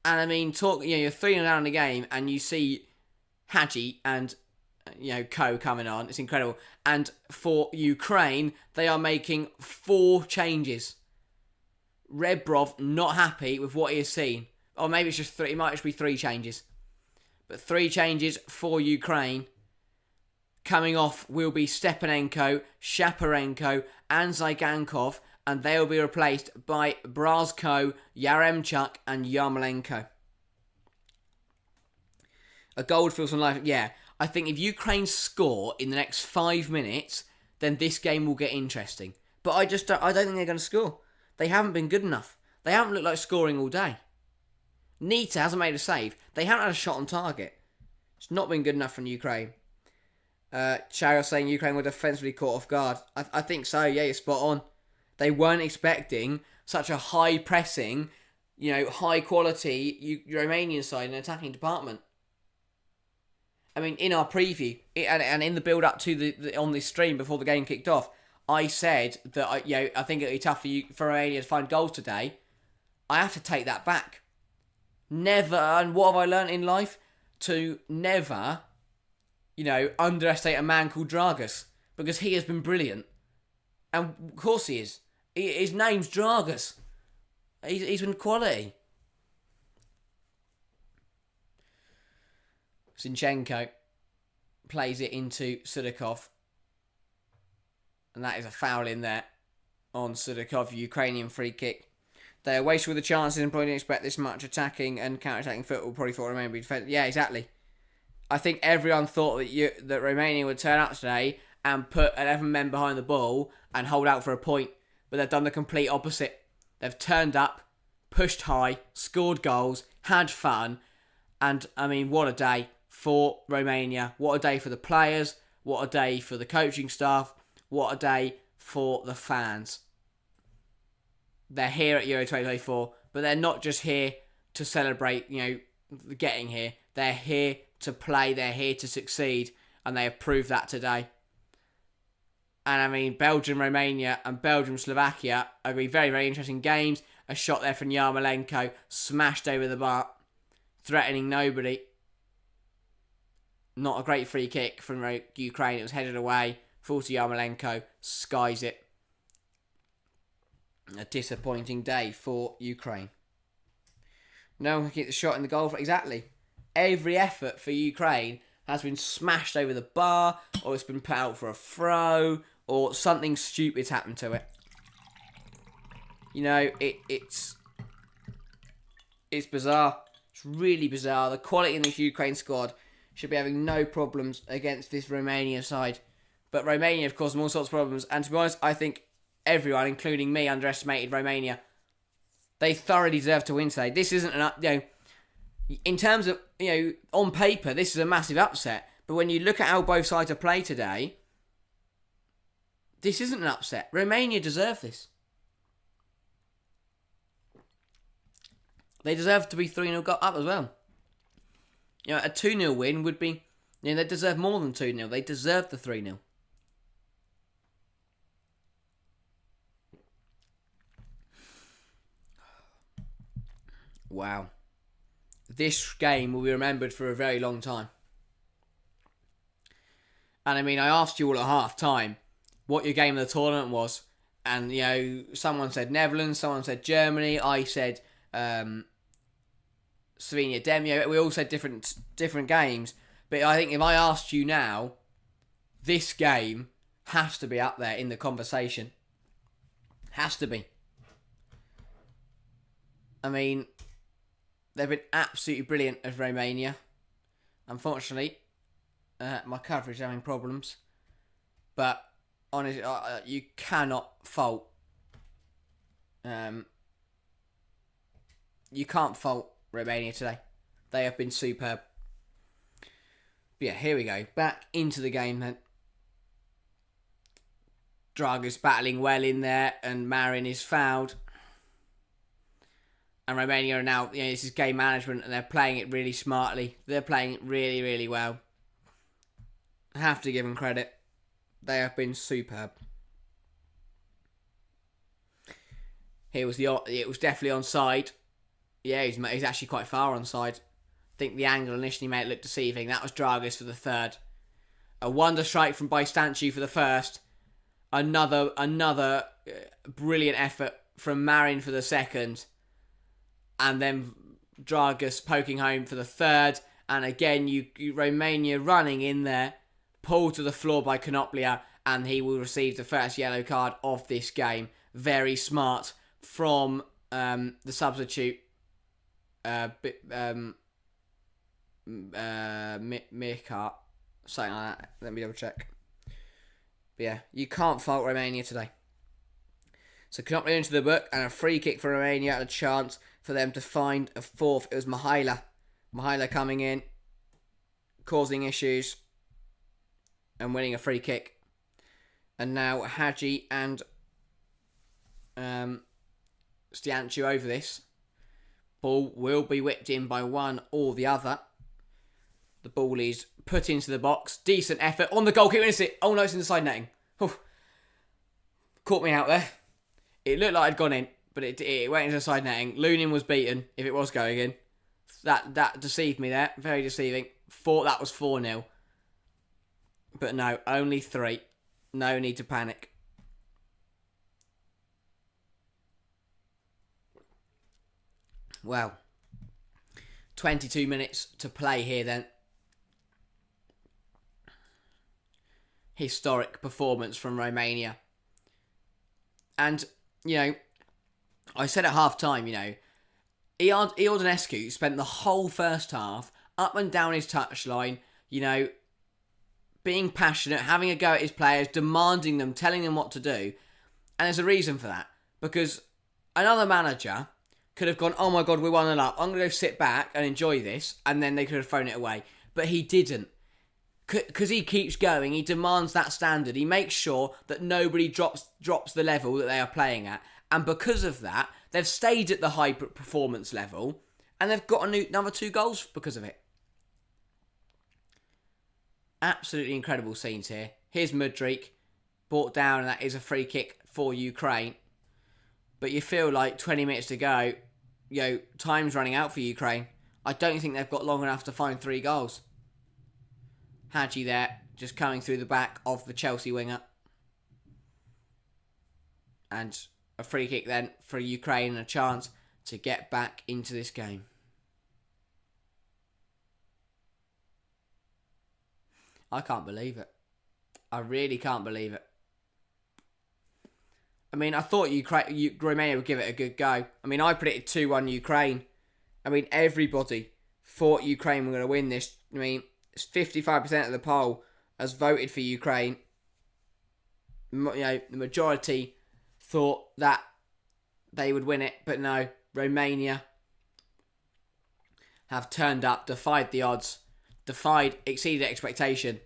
And I mean, you're 3-0 down in the game, and you see Hadji and Co coming on. It's incredible. And for Ukraine, they are making 4 changes. Rebrov not happy with what he has seen. Or maybe it's just 3. It might just be 3 changes. But 3 changes for Ukraine. Coming off will be Stepanenko, Shaparenko, and Zygankov. And they will be replaced by Brazko, Yaremchuk, and Yarmolenko. A goal feels from life. Yeah, I think if Ukraine score in the next 5 minutes, then this game will get interesting. But I don't think they're going to score. They haven't been good enough. They haven't looked like scoring all day. Nita hasn't made a save. They haven't had a shot on target. It's not been good enough from Ukraine. Charo saying Ukraine were defensively caught off guard. I think so. Yeah, you're spot on. They weren't expecting such a high pressing, high quality Romanian side in the attacking department. I mean, in our preview and in the build up to on this stream before the game kicked off, I said that I think it'll be tough for Romania to find goals today. I have to take that back. Never, and what have I learned in life? To never, underestimate a man called Dragas, because he has been brilliant, and of course he is. His name's Dragas. He's been quality. Zinchenko plays it into Sudakov. And that is a foul in there on Sudakov, Ukrainian free kick. They are wasteful with the chances and probably didn't expect this much attacking and counter-attacking football. Probably thought Romania would be defensive. Yeah, exactly. I think everyone thought that Romania would turn up today and put 11 men behind the ball and hold out for a point. But they've done the complete opposite. They've turned up, pushed high, scored goals, had fun. And, I mean, what a day for Romania. What a day for the players. What a day for the coaching staff. What a day for the fans. They're here at Euro 2024, but they're not just here to celebrate, getting here. They're here to play. They're here to succeed. And they have proved that today. And I mean, Belgium-Romania and Belgium-Slovakia are going to be very, very interesting games. A shot there from Yarmolenko, smashed over the bar, threatening nobody. Not a great free kick from Ukraine. It was headed away. Full to Yarmolenko, skies it. A disappointing day for Ukraine. No one can keep the shot in the goal. Exactly. Every effort for Ukraine has been smashed over the bar, or it's been put out for a throw, or something stupid's happened to it. It's bizarre. It's really bizarre. The quality in this Ukraine squad should be having no problems against this Romania side. But Romania, of course, have all sorts of problems. And to be honest, I think everyone, including me, underestimated Romania. They thoroughly deserve to win today. This isn't in terms of, on paper, this is a massive upset. But when you look at how both sides have played today, this isn't an upset. Romania deserve this. They deserve to be 3-0 up as well. A 2-0 win would be, they deserve more than 2-0. They deserve the 3-0. Wow. This game will be remembered for a very long time. And I mean, I asked you all at half time what your game of the tournament was. And, someone said Netherlands, someone said Germany. I said Slovenia, Demio. We all said different games. But I think if I asked you now, this game has to be up there in the conversation. Has to be. I mean, they've been absolutely brilliant as Romania. Unfortunately, my coverage is having problems. But honestly, you cannot fault You can't fault Romania today. They have been superb. But yeah, here we go. Back into the game then. Dragus battling well in there, and Marin is fouled. And Romania are now, this is game management, and they're playing it really smartly. They're playing it really, really well. I have to give them credit. They have been superb. It was definitely onside. Yeah, he's actually quite far onside. I think the angle initially made it look deceiving. That was Dragus for the third. A wonder strike from Bystanchu for the first. Another brilliant effort from Marin for the second. And then Dragus poking home for the third. And again, you Romania running in there. Pulled to the floor by Konoplia. And he will receive the first yellow card of this game. Very smart from the substitute. Mirka. Something like that. Let me double check. But yeah, you can't fault Romania today. So Konoplia into the book, and a free kick for Romania, and a chance for them to find a fourth. It was Mihaila. Mihaila coming in, causing issues, and winning a free kick. And now Hadji and Stianchu over this. Ball will be whipped in by one or the other. The ball is put into the box. Decent effort on the goalkeeper. Oh no, it's in the side netting. Oh. Caught me out there. It looked like it had gone in, but it went into the side netting. Lunin was beaten if it was going in. That deceived me there. Very deceiving. Thought that was 4-0. But no, only 3. No need to panic. Well, 22 minutes to play here then. Historic performance from Romania. And, I said at half-time, Iordanescu spent the whole first half up and down his touchline, being passionate, having a go at his players, demanding them, telling them what to do. And there's a reason for that. Because another manager could have gone, oh my God, we're 1-0 up. I'm going to go sit back and enjoy this. And then they could have thrown it away. But he didn't. Because he keeps going. He demands that standard. He makes sure that nobody drops the level that they are playing at. And because of that, they've stayed at the high performance level. And they've got another 2 goals because of it. Absolutely incredible scenes here. Here's Mudryk, brought down, and that is a free kick for Ukraine. But you feel like 20 minutes to go, time's running out for Ukraine. I don't think they've got long enough to find 3 goals. Hadji there, just coming through the back of the Chelsea winger. And a free kick then for Ukraine, and a chance to get back into this game. I can't believe it. I really can't believe it. I mean, I thought Romania would give it a good go. I mean, I predicted 2-1 Ukraine. I mean, everybody thought Ukraine were going to win this. I mean, it's 55% of the poll has voted for Ukraine. The majority thought that they would win it, but no, Romania have turned up, defied the odds, exceeded expectation,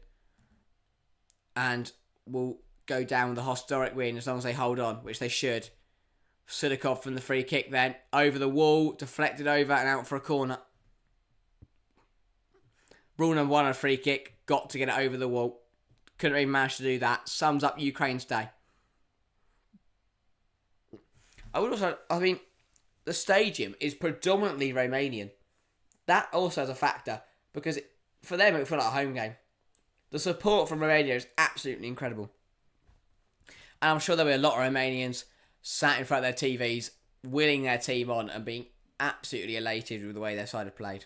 and will go down with a historic win as long as they hold on, which they should. Sudakov from the free kick then, over the wall, deflected over and out for a corner. Rule number 1 on a free kick, got to get it over the wall. Couldn't even manage to do that. Sums up Ukraine's day. The stadium is predominantly Romanian. That also has a factor, because for them it would feel like a home game. The support from Romania is absolutely incredible. And I'm sure there'll be a lot of Romanians sat in front of their TVs, willing their team on and being absolutely elated with the way their side have played.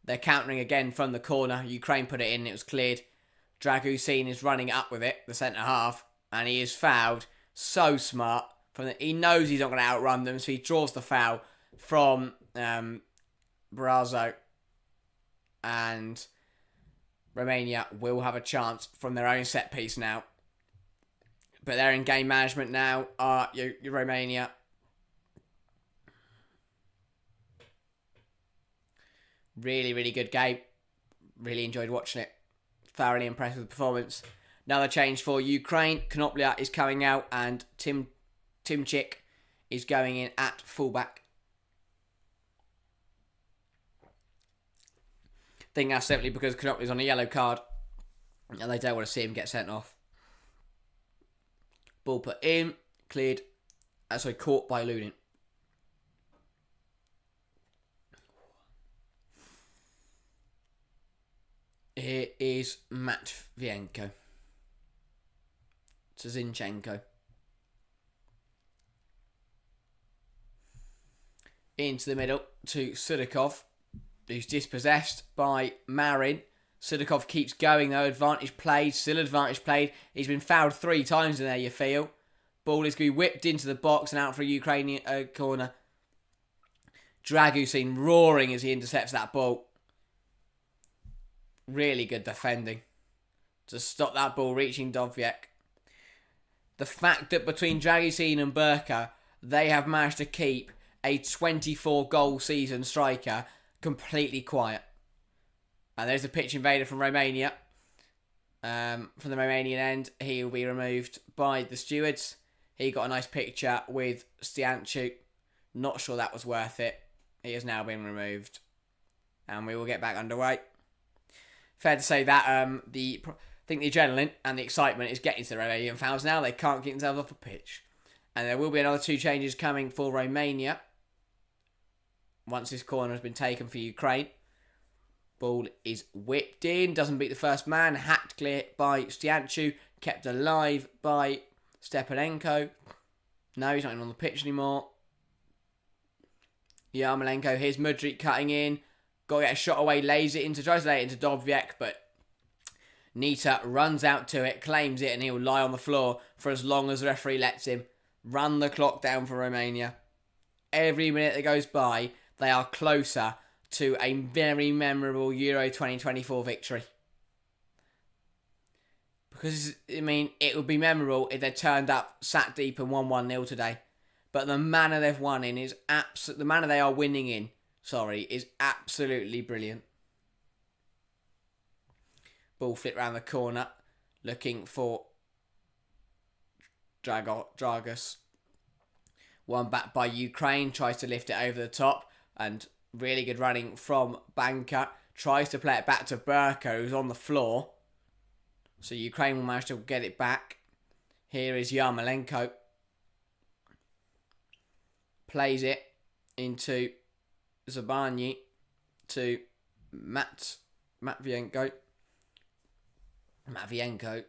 They're countering again from the corner. Ukraine put it in, it was cleared. Dragusin is running up with it, the centre half, and he is fouled. So smart. He knows he's not going to outrun them, so he draws the foul from Brazo. And Romania will have a chance from their own set piece now. But they're in game management now, Romania. Really, really good game. Really enjoyed watching it. Thoroughly impressed with the performance. Another change for Ukraine. Konoplia is coming out and Timchik is going in at fullback. I think that's simply because Konoplia's on a yellow card and they don't want to see him get sent off. Ball put in, cleared, caught by Lunin. Here is Matvienko. To Zinchenko. Into the middle to Sudakov, who's dispossessed by Marin. Sudakov keeps going though. Advantage played. Still advantage played. He's been fouled 3 times in there, you feel. Ball is going to be whipped into the box and out for a Ukrainian corner. Dragusin roaring as he intercepts that ball. Really good defending to stop that ball reaching Dovbyek. The fact that between Dragusin and Burka, they have managed to keep a 24-goal season striker completely quiet. And there's a pitch invader from Romania. From the Romanian end, he will be removed by the stewards. He got a nice picture with Stianchu. Not sure that was worth it. He has now been removed. And we will get back underway. Fair to say that I think the adrenaline and the excitement is getting to the Romanian fans now. They can't get themselves off the pitch. And there will be another 2 changes coming for Romania. Once this corner has been taken for Ukraine. Ball is whipped in. Doesn't beat the first man. Hacked clear by Stianchu. Kept alive by Stepanenko. No, he's not even on the pitch anymore. Yarmolenko. Here's Mudryk cutting in. Got to get a shot away. Tries to lay it into Dovbyek, but Nita runs out to it, claims it, and he'll lie on the floor for as long as the referee lets him. Run the clock down for Romania. Every minute that goes by, they are closer to a very memorable Euro 2024 victory. Because, it would be memorable if they turned up, sat deep and won 1-0 today. But the manner they've won in is the manner they are winning in, is absolutely brilliant. Ball flipped round the corner, looking for Dragus. One back by Ukraine, tries to lift it over the top, and really good running from Banka. Tries to play it back to Burka, who's on the floor. So Ukraine will manage to get it back. Here is Yarmolenko. Plays it into Zabani to Matvienko. Matvienko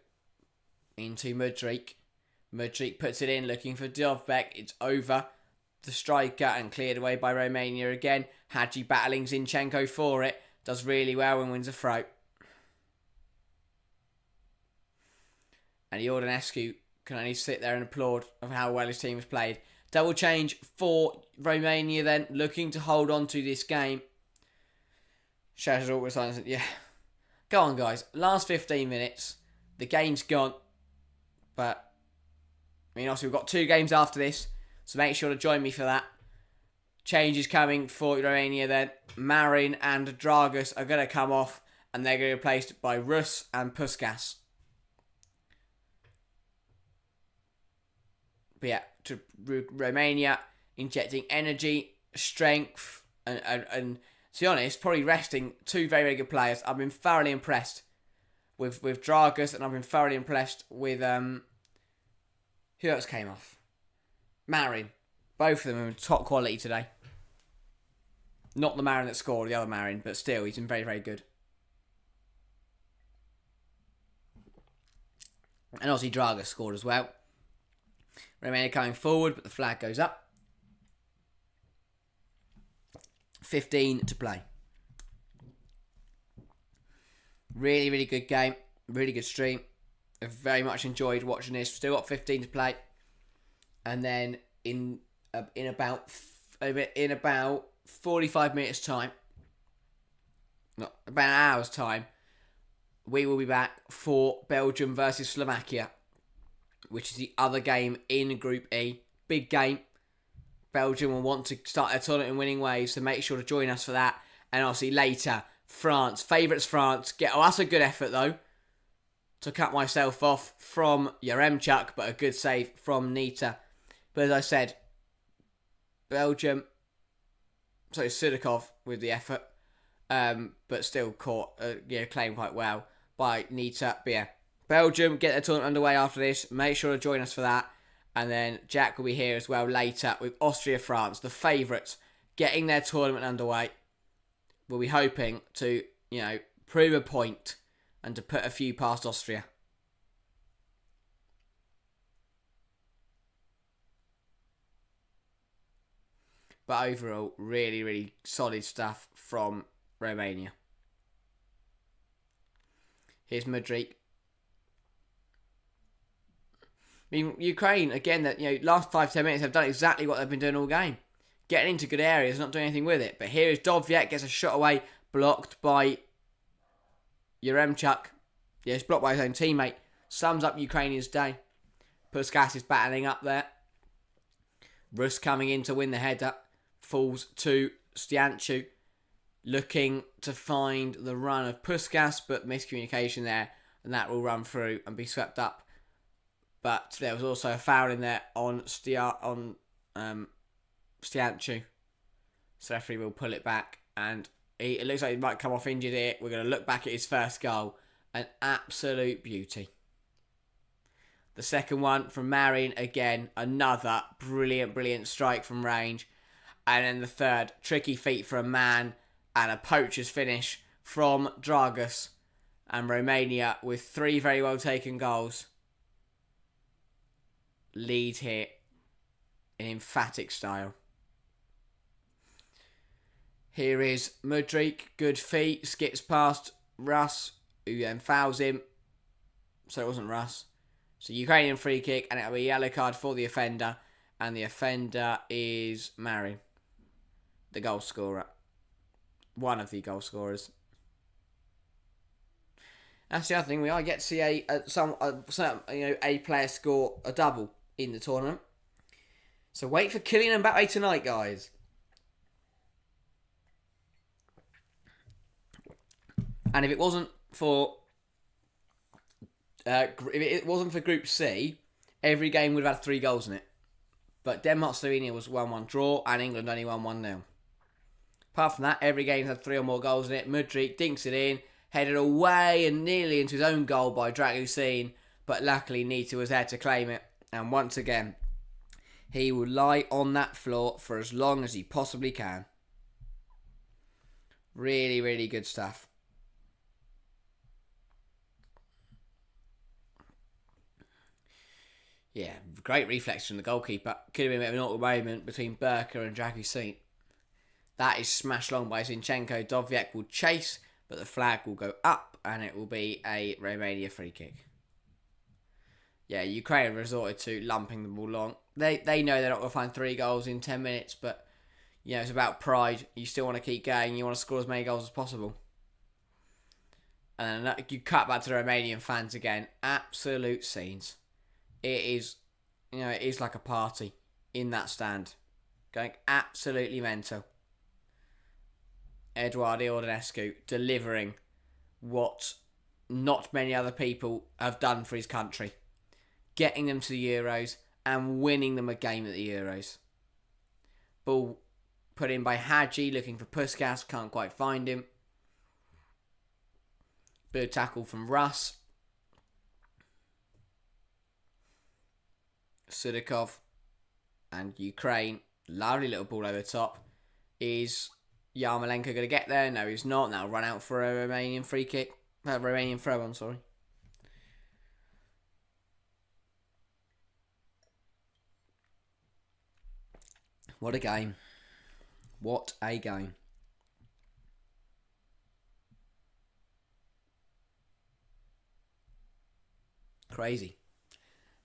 into Mudryk. Mudryk puts it in, looking for Dovbyek. It's over the striker and cleared away by Romania again. Hadji battling Zinchenko for it. Does really well and wins a throw. And Iordanescu can only sit there and applaud of how well his team has played. Double change for Romania then, looking to hold on to this game. Shazza always silent. Yeah. Go on, guys. Last 15 minutes. The game's gone. But, obviously we've got 2 games after this. So make sure to join me for that. Changes coming for Romania then. Marin and Dragus are going to come off. And they're going to be replaced by Rus and Puskas. But yeah, to Romania, injecting energy, strength, and to be honest, probably resting 2 very, very good players. I've been thoroughly impressed with Dragus, and I've been thoroughly impressed with who else came off? Marin. Both of them are top quality today. Not the Marin that scored, the other Marin, but still, he's been very, very good. And obviously Dragus scored as well. Romania coming forward, but the flag goes up. 15 to play. Really, really good game. Really good stream. I've very much enjoyed watching this. Still got 15 to play. And then in about 45 minutes time, not about an hour's time, we will be back for Belgium versus Slovakia, which is the other game in Group E. Big game. Belgium will want to start their tournament in winning ways, so make sure to join us for that. And obviously later, France. Favourites France. That's a good effort though. To cut myself off from Yaremchuk, but a good save from Nita. But as I said, Belgium, so Sudakov with the effort, but still caught, claimed quite well by Nita. But yeah, Belgium get their tournament underway after this. Make sure to join us for that. And then Jack will be here as well later with Austria-France, the favourites, getting their tournament underway. We'll be hoping to, prove a point and to put a few past Austria. But overall, really, really solid stuff from Romania. Here's Mudryk. I mean, Ukraine, again, last 5-10 minutes have done exactly what they've been doing all game. Getting into good areas, not doing anything with it. But here is Dovbyk, gets a shot away, blocked by Yaremchuk. Yes, blocked by his own teammate. Sums up Ukrainians' day. Puskas is battling up there. Rus coming in to win the header. Falls to Stianchu. Looking to find the run of Puskas, but miscommunication there. And that will run through and be swept up. But there was also a foul in there on Stianchu. So referee will pull it back. And it looks like he might come off injured here. We're going to look back at his first goal. An absolute beauty. The second one from Marin. Again, another brilliant strike from range. And then the third, tricky feet for a man. And a poacher's finish from Dragus. And Romania, with 3 very well taken goals, lead here in emphatic style. Here is Mudryk, good feet, skips past Rus, who then fouls him. So it wasn't Rus. So Ukrainian free kick, and it'll be a yellow card for the offender. And the offender is Marin, the goal scorer. One of the goal scorers. That's the other thing. We are get to see a player score a double in the tournament. So wait for Kylian Mbappe tonight, guys. And if it wasn't for Group C, every game would have had 3 goals in it. But Denmark-Slovenia was 1-1 draw, and England only won 1-0. Apart from that, every game had 3 or more goals in it. Mudryk dinks it in, headed away and nearly into his own goal by Dragusin, but luckily Nita was there to claim it. And once again, he will lie on that floor for as long as he possibly can. Really, really good stuff. Yeah, great reflex from the goalkeeper. Could have been a bit of an awkward moment between Burka and Dragusin. That is smashed long by Zinchenko. Dovbyk will chase, but the flag will go up and it will be a Romania free kick. Yeah, Ukraine resorted to lumping the ball long. They know they're not going to find 3 goals in 10 minutes, but it's about pride. You still want to keep going. You want to score as many goals as possible. And then you cut back to the Romanian fans again. Absolute scenes. It is, it is like a party in that stand. Going absolutely mental. Eduard Iordanescu delivering what not many other people have done for his country. Getting them to the Euros and winning them a game at the Euros. Ball put in by Hadji, looking for Puskas, can't quite find him. Bit of tackle from Rus. Sudakov and Ukraine. Lovely little ball over the top. Is Yarmolenko going to get there? No, he's not. Now run out for a Romanian free kick. Romanian throw on, sorry. What a game. What a game. Crazy.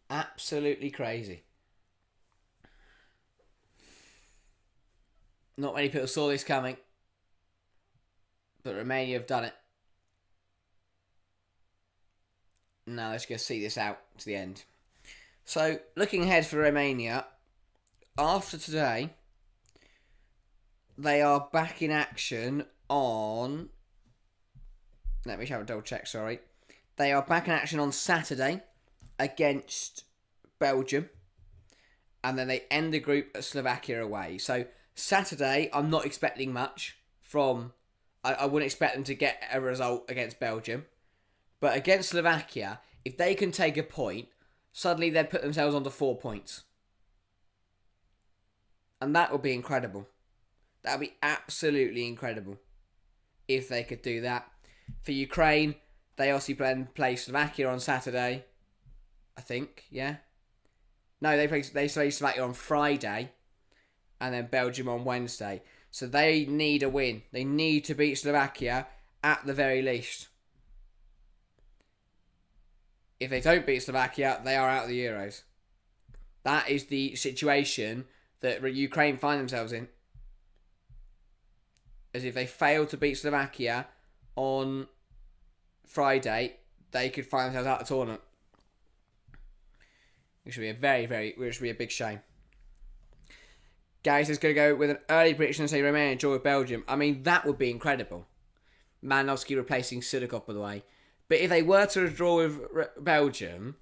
Absolutely crazy. Not many people saw this coming, but Romania have done it. Now let's go see this out to the end. So, looking ahead for Romania, after today, they are back in action on... Let me have a double check, sorry. They are back in action on Saturday against Belgium. And then they end the group at Slovakia away. So Saturday, I'm not expecting much from... I wouldn't expect them to get a result against Belgium. But against Slovakia, if they can take a point, suddenly they'd put themselves onto 4 points. And that would be incredible. That would be absolutely incredible if they could do that. For Ukraine, they obviously play Slovakia on Saturday. I think, yeah. No, they play Slovakia on Friday. And then Belgium on Wednesday. So they need a win. They need to beat Slovakia at the very least. If they don't beat Slovakia, they are out of the Euros. That is the situation that Ukraine find themselves in. As if they fail to beat Slovakia on Friday, they could find themselves out of the tournament. Which would be which would be a big shame. Gary says going to go with an early prediction and say Romania draw with Belgium. I mean, that would be incredible. Manovsky replacing Sudakov, by the way. But if they were to draw with Belgium,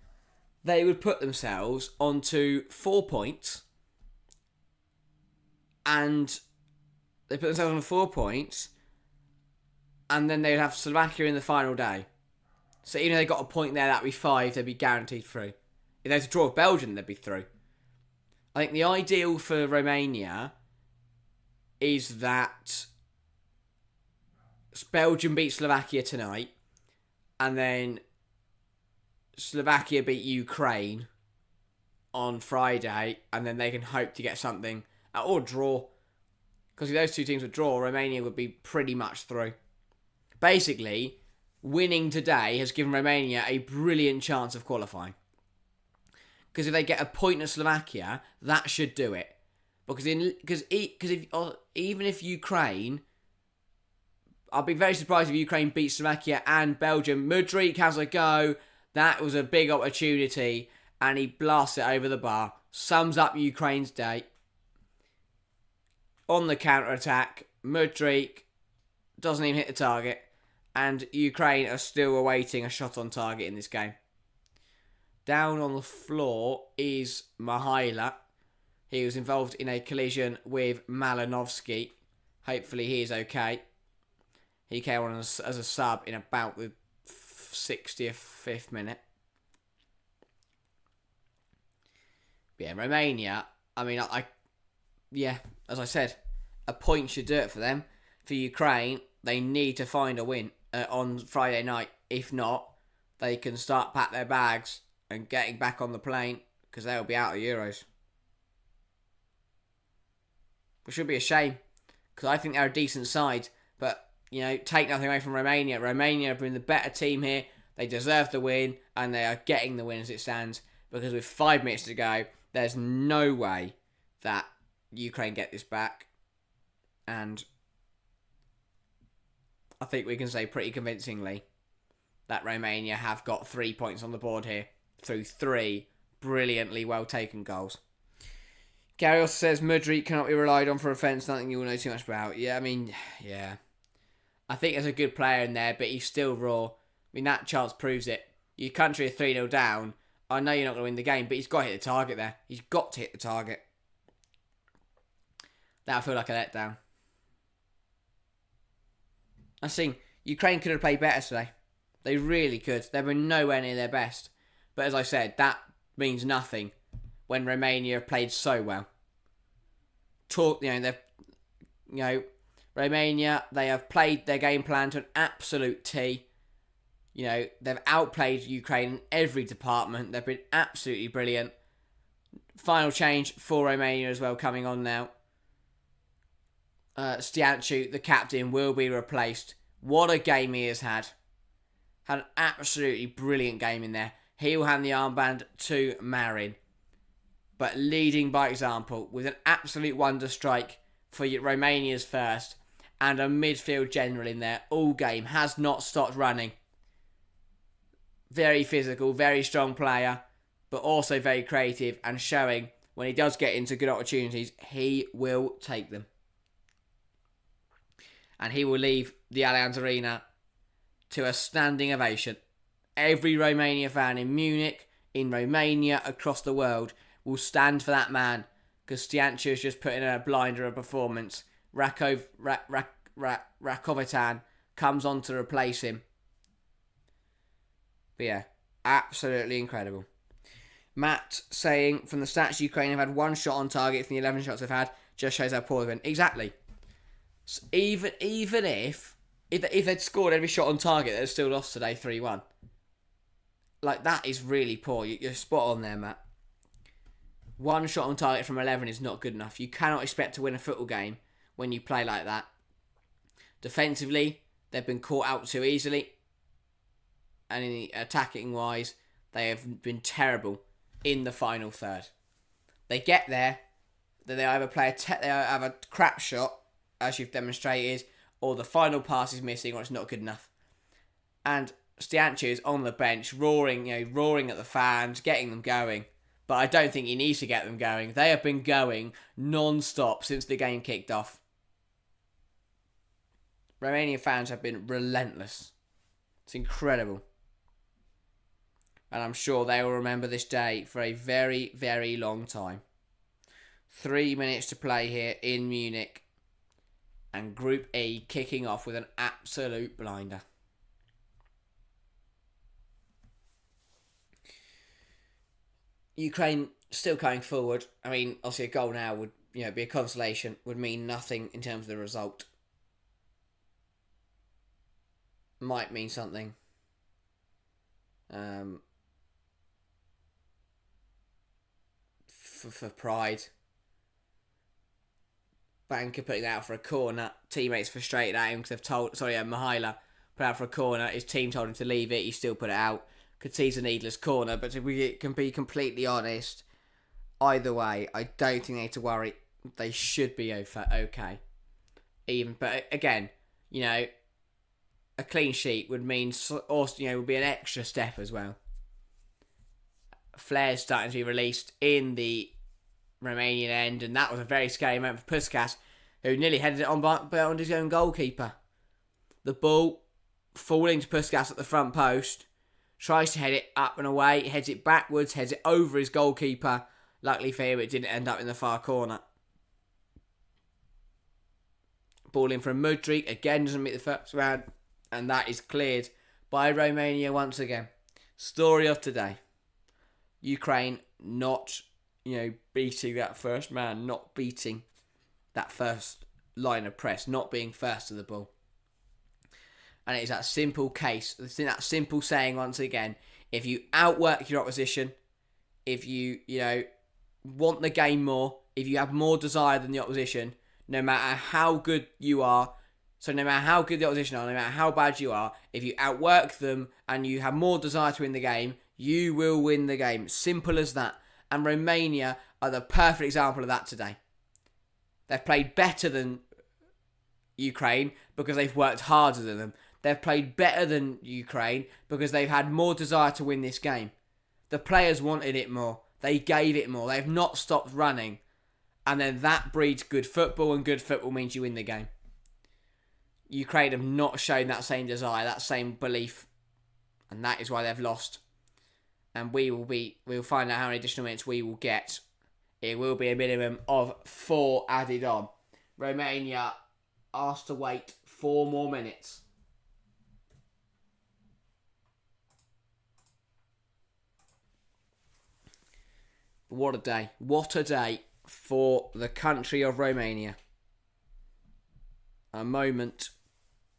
they would put themselves onto 4 points. And they put themselves on 4 points. And then they'd have Slovakia in the final day. So even if they got a point there, that'd be 5. They'd be guaranteed through. If they had to draw with Belgium, they'd be through. I think the ideal for Romania is that Belgium beat Slovakia tonight. And then Slovakia beat Ukraine on Friday. And then they can hope to get something. Or draw. Because if those two teams would draw, Romania would be pretty much through. Basically, winning today has given Romania a brilliant chance of qualifying. Because if they get a point at Slovakia, that should do it. Even if Ukraine... I'll be very surprised if Ukraine beats Slovakia and Belgium. Mudryk has a go. That was a big opportunity. And he blasts it over the bar. Sums up Ukraine's day. On the counter-attack, Mudryk doesn't even hit the target. And Ukraine are still awaiting a shot on target in this game. Down on the floor is Mihaila. He was involved in a collision with Malinovsky. Hopefully he is okay. He came on as a sub in about the 65th minute. But yeah, Romania, I mean, as I said, a point should do it for them. For Ukraine, they need to find a win on Friday night. If not, they can start pack their bags and getting back on the plane because they'll be out of Euros. Which should be a shame because I think they're a decent side. But, take nothing away from Romania. Romania have been the better team here. They deserve the win and they are getting the win as it stands because with 5 minutes to go, there's no way that Ukraine get this back. And I think we can say pretty convincingly that Romania have got 3 points on the board here through 3 brilliantly well taken goals. Gary also says Mudryk cannot be relied on for offence, nothing you will know too much about. Yeah, I mean, yeah. I think there's a good player in there, but he's still raw. I mean, that chance proves it. Your country are 3-0 down. I know you're not going to win the game, but he's got to hit the target there. He's got to hit the target. That'll feel like a letdown. I think Ukraine could have played better today. They really could. They were nowhere near their best. But as I said, that means nothing when Romania have played so well. Romania, they have played their game plan to an absolute T. They've outplayed Ukraine in every department. They've been absolutely brilliant. Final change for Romania as well coming on now. Stianchu, the captain, will be replaced. What a game he has had. Had an absolutely brilliant game in there. He will hand the armband to Marin. But leading by example with an absolute wonder strike for Romania's first. And a midfield general in there all game. Has not stopped running. Very physical, very strong player. But also very creative and showing when he does get into good opportunities, he will take them. and he will leave the Allianz Arena to a standing ovation. Every Romania fan in Munich, in Romania, across the world will stand for that man, because Stiancu has just put in a blinder of performance. Rakovitan comes on to replace him. But yeah, absolutely incredible. Matt saying, from the stats, Ukraine have had 1 shot on target from the 11 shots they've had. Just shows how poor they've been. Exactly. So even if they'd scored every shot on target, they'd still lost today 3-1. Like, that is really poor. You're spot on there, Matt. 1 shot on target from 11 is not good enough. You cannot expect to win a football game when you play like that. Defensively, they've been caught out too easily. And in the attacking wise, they have been terrible in the final third. They get there, then they either they have a crap shot, as you've demonstrated, or the final pass is missing, or it's not good enough. And Stiancu is on the bench, roaring at the fans, getting them going. But I don't think he needs to get them going. They have been going non-stop since the game kicked off. Romanian fans have been relentless. It's incredible. And I'm sure they will remember this day for a very, very long time. 3 minutes to play here in Munich. And Group E kicking off with an absolute blinder. Ukraine still going forward. I mean, obviously a goal now would be a consolation. Would mean nothing in terms of the result. Might mean something. For pride. Banker putting that out for a corner. Teammates frustrated at him because they've told... Mihaila put out for a corner. His team told him to leave it. He still put it out. Could see it's a needless corner. But if we can be completely honest, either way, I don't think they need to worry. They should be okay. But again, a clean sheet would mean... Also, would be an extra step as well. Flair's starting to be released in the Romanian end, and that was a very scary moment for Puskás, who nearly headed it on his own goalkeeper. The ball falling to Puskás at the front post, tries to head it up and away, heads it backwards, heads it over his goalkeeper. Luckily for him, it didn't end up in the far corner. Ball in from Mudryk, again doesn't meet the first round, and that is cleared by Romania once again. Story of today. Ukraine not, beating that first man, not beating that first line of press, not being first to the ball. And it is that simple case, that simple saying once again, if you outwork your opposition, if you, want the game more, if you have more desire than the opposition, no matter how good you are, so no matter how good the opposition are, no matter how bad you are, if you outwork them and you have more desire to win the game, you will win the game. Simple as that. And Romania are the perfect example of that today. They've played better than Ukraine because they've worked harder than them. They've played better than Ukraine because they've had more desire to win this game. The players wanted it more. They gave it more. They've not stopped running. And then that breeds good football, and good football means you win the game. Ukraine have not shown that same desire, that same belief. And that is why they've lost. And we'll find out how many additional minutes we will get. It will be a minimum of 4 added on. Romania asked to wait 4 more minutes. What a day. What a day for the country of Romania. A moment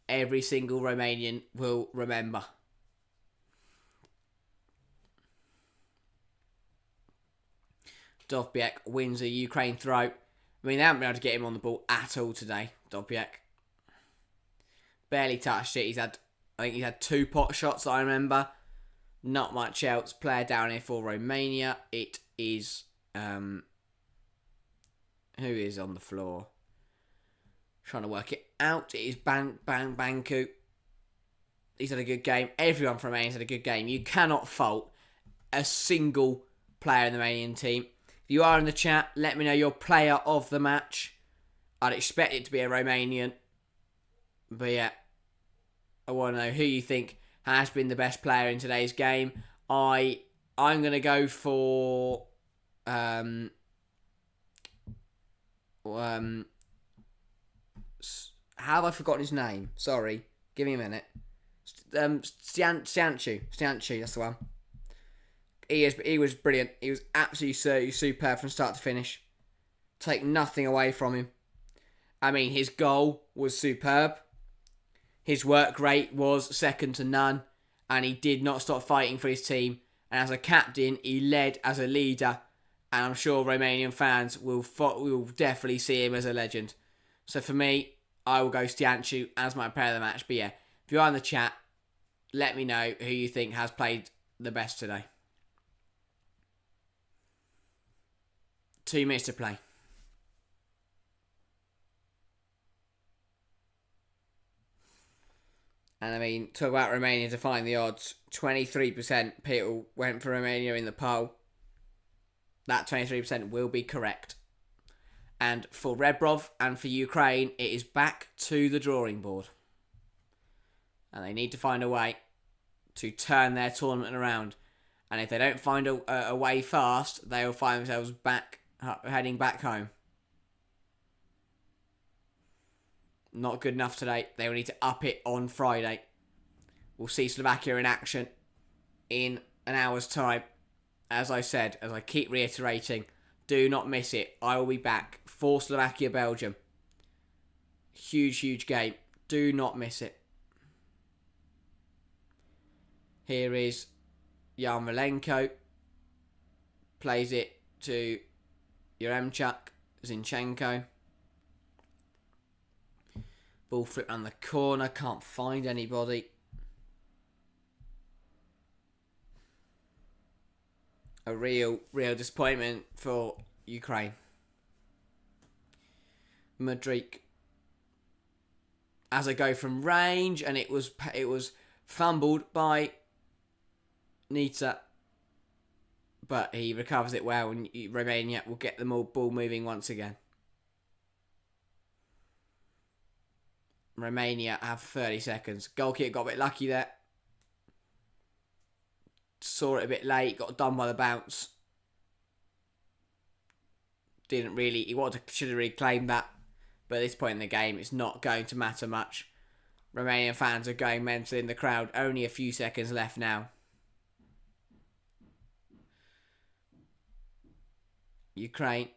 every single Romanian will remember. Dovbyek wins a Ukraine throw. I mean, they haven't been able to get him on the ball at all today, Dovbyek. Barely touched it. I think he's had 2 pot shots that I remember. Not much else. Player down here for Romania. It is... who is on the floor? Trying to work it out. It is Banku. He's had a good game. Everyone from Romania's had a good game. You cannot fault a single player in the Romanian team. If you are in the chat, let me know your player of the match. I'd expect it to be a Romanian. But yeah, I want to know who you think has been the best player in today's game. I'm going to go for how have I forgotten his name? Sorry, give me a minute. Stianchu, that's the one. He was brilliant. He was absolutely superb from start to finish. Take nothing away from him. I mean, his goal was superb. His work rate was second to none, and he did not stop fighting for his team. And as a captain, he led as a leader, and I'm sure Romanian fans will definitely see him as a legend. So for me, I will go Stianchu as my player of the match. But yeah, if you're in the chat, let me know who you think has played the best today. 2 minutes to play. And I mean, talk about Romania defying the odds. 23% people went for Romania in the poll. That 23% will be correct. And for Rebrov and for Ukraine, it is back to the drawing board. And they need to find a way to turn their tournament around. And if they don't find a way fast, they will find themselves heading back home. Not good enough today. They will need to up it on Friday. We'll see Slovakia in action in an hour's time. As I said, as I keep reiterating, do not miss it. I will be back for Slovakia-Belgium. Huge game. Do not miss it. Here is Yarmolenko. Plays it to Yaremchuk, Zinchenko. Ball flipped around the corner. Can't find anybody. A real disappointment for Ukraine. Madrid. As I go from range, and it was fumbled by Nita, but he recovers it well, and Romania will get the ball moving once again. Romania have 30 seconds. Goalkeeper got a bit lucky there. Saw it a bit late. Got done by the bounce. He should have really claimed that. But at this point in the game, it's not going to matter much. Romanian fans are going mental in the crowd. Only a few seconds left now. Ukraine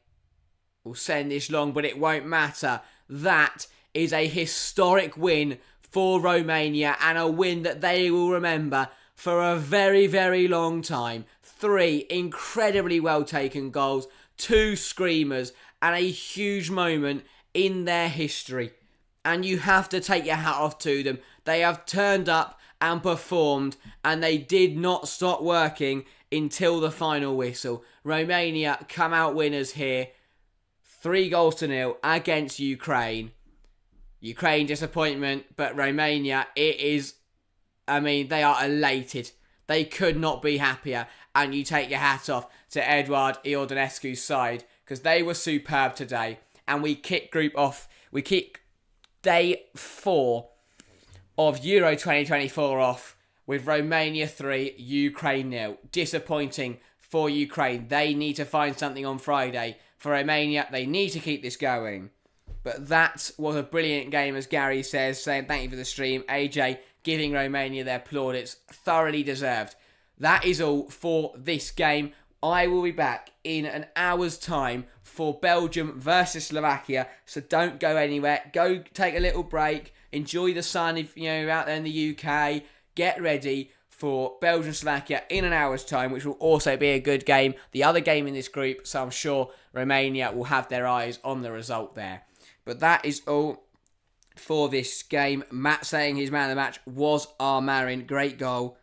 will send this long, but it won't matter. That is a historic win for Romania, and a win that they will remember for a very long time. 3 incredibly well taken goals, 2 screamers, and a huge moment in their history. And you have to take your hat off to them. They have turned up and performed, and they did not stop working until the final whistle. Romania come out winners here. 3-0 against Ukraine. Ukraine disappointment, but Romania, they are elated. They could not be happier. And you take your hat off to Eduard Iordanescu's side, because they were superb today. And we kick day 4 of Euro 2024 off with Romania 3, Ukraine 0. Disappointing for Ukraine. They need to find something on Friday. For Romania, they need to keep this going. But that was a brilliant game, as Gary says, saying thank you for the stream. AJ giving Romania their plaudits, thoroughly deserved. That is all for this game. I will be back in an hour's time for Belgium versus Slovakia, so don't go anywhere. Go take a little break, enjoy the sun if you're out there in the UK. Get ready for Belgium-Slovakia in an hour's time, which will also be a good game. The other game in this group, so I'm sure Romania will have their eyes on the result there. But that is all for this game. Matt saying his man of the match was our Marin. Great goal.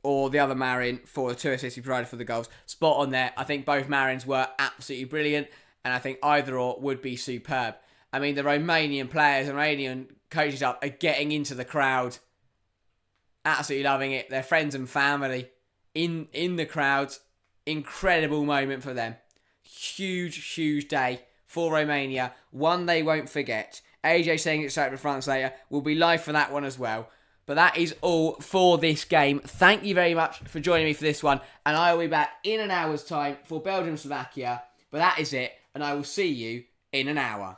Or the other Marin for the 2 assists he provided for the goals. Spot on there. I think both Marins were absolutely brilliant. And I think either or would be superb. I mean, the Romanian players and Romanian coaches up are getting into the crowd. Absolutely loving it. Their friends and family in the crowd. Incredible moment for them. Huge day for Romania. One they won't forget. AJ saying it's out to France later. We'll be live for that one as well. But that is all for this game. Thank you very much for joining me for this one. And I will be back in an hour's time for Belgium-Slovakia. But that is it. And I will see you in an hour.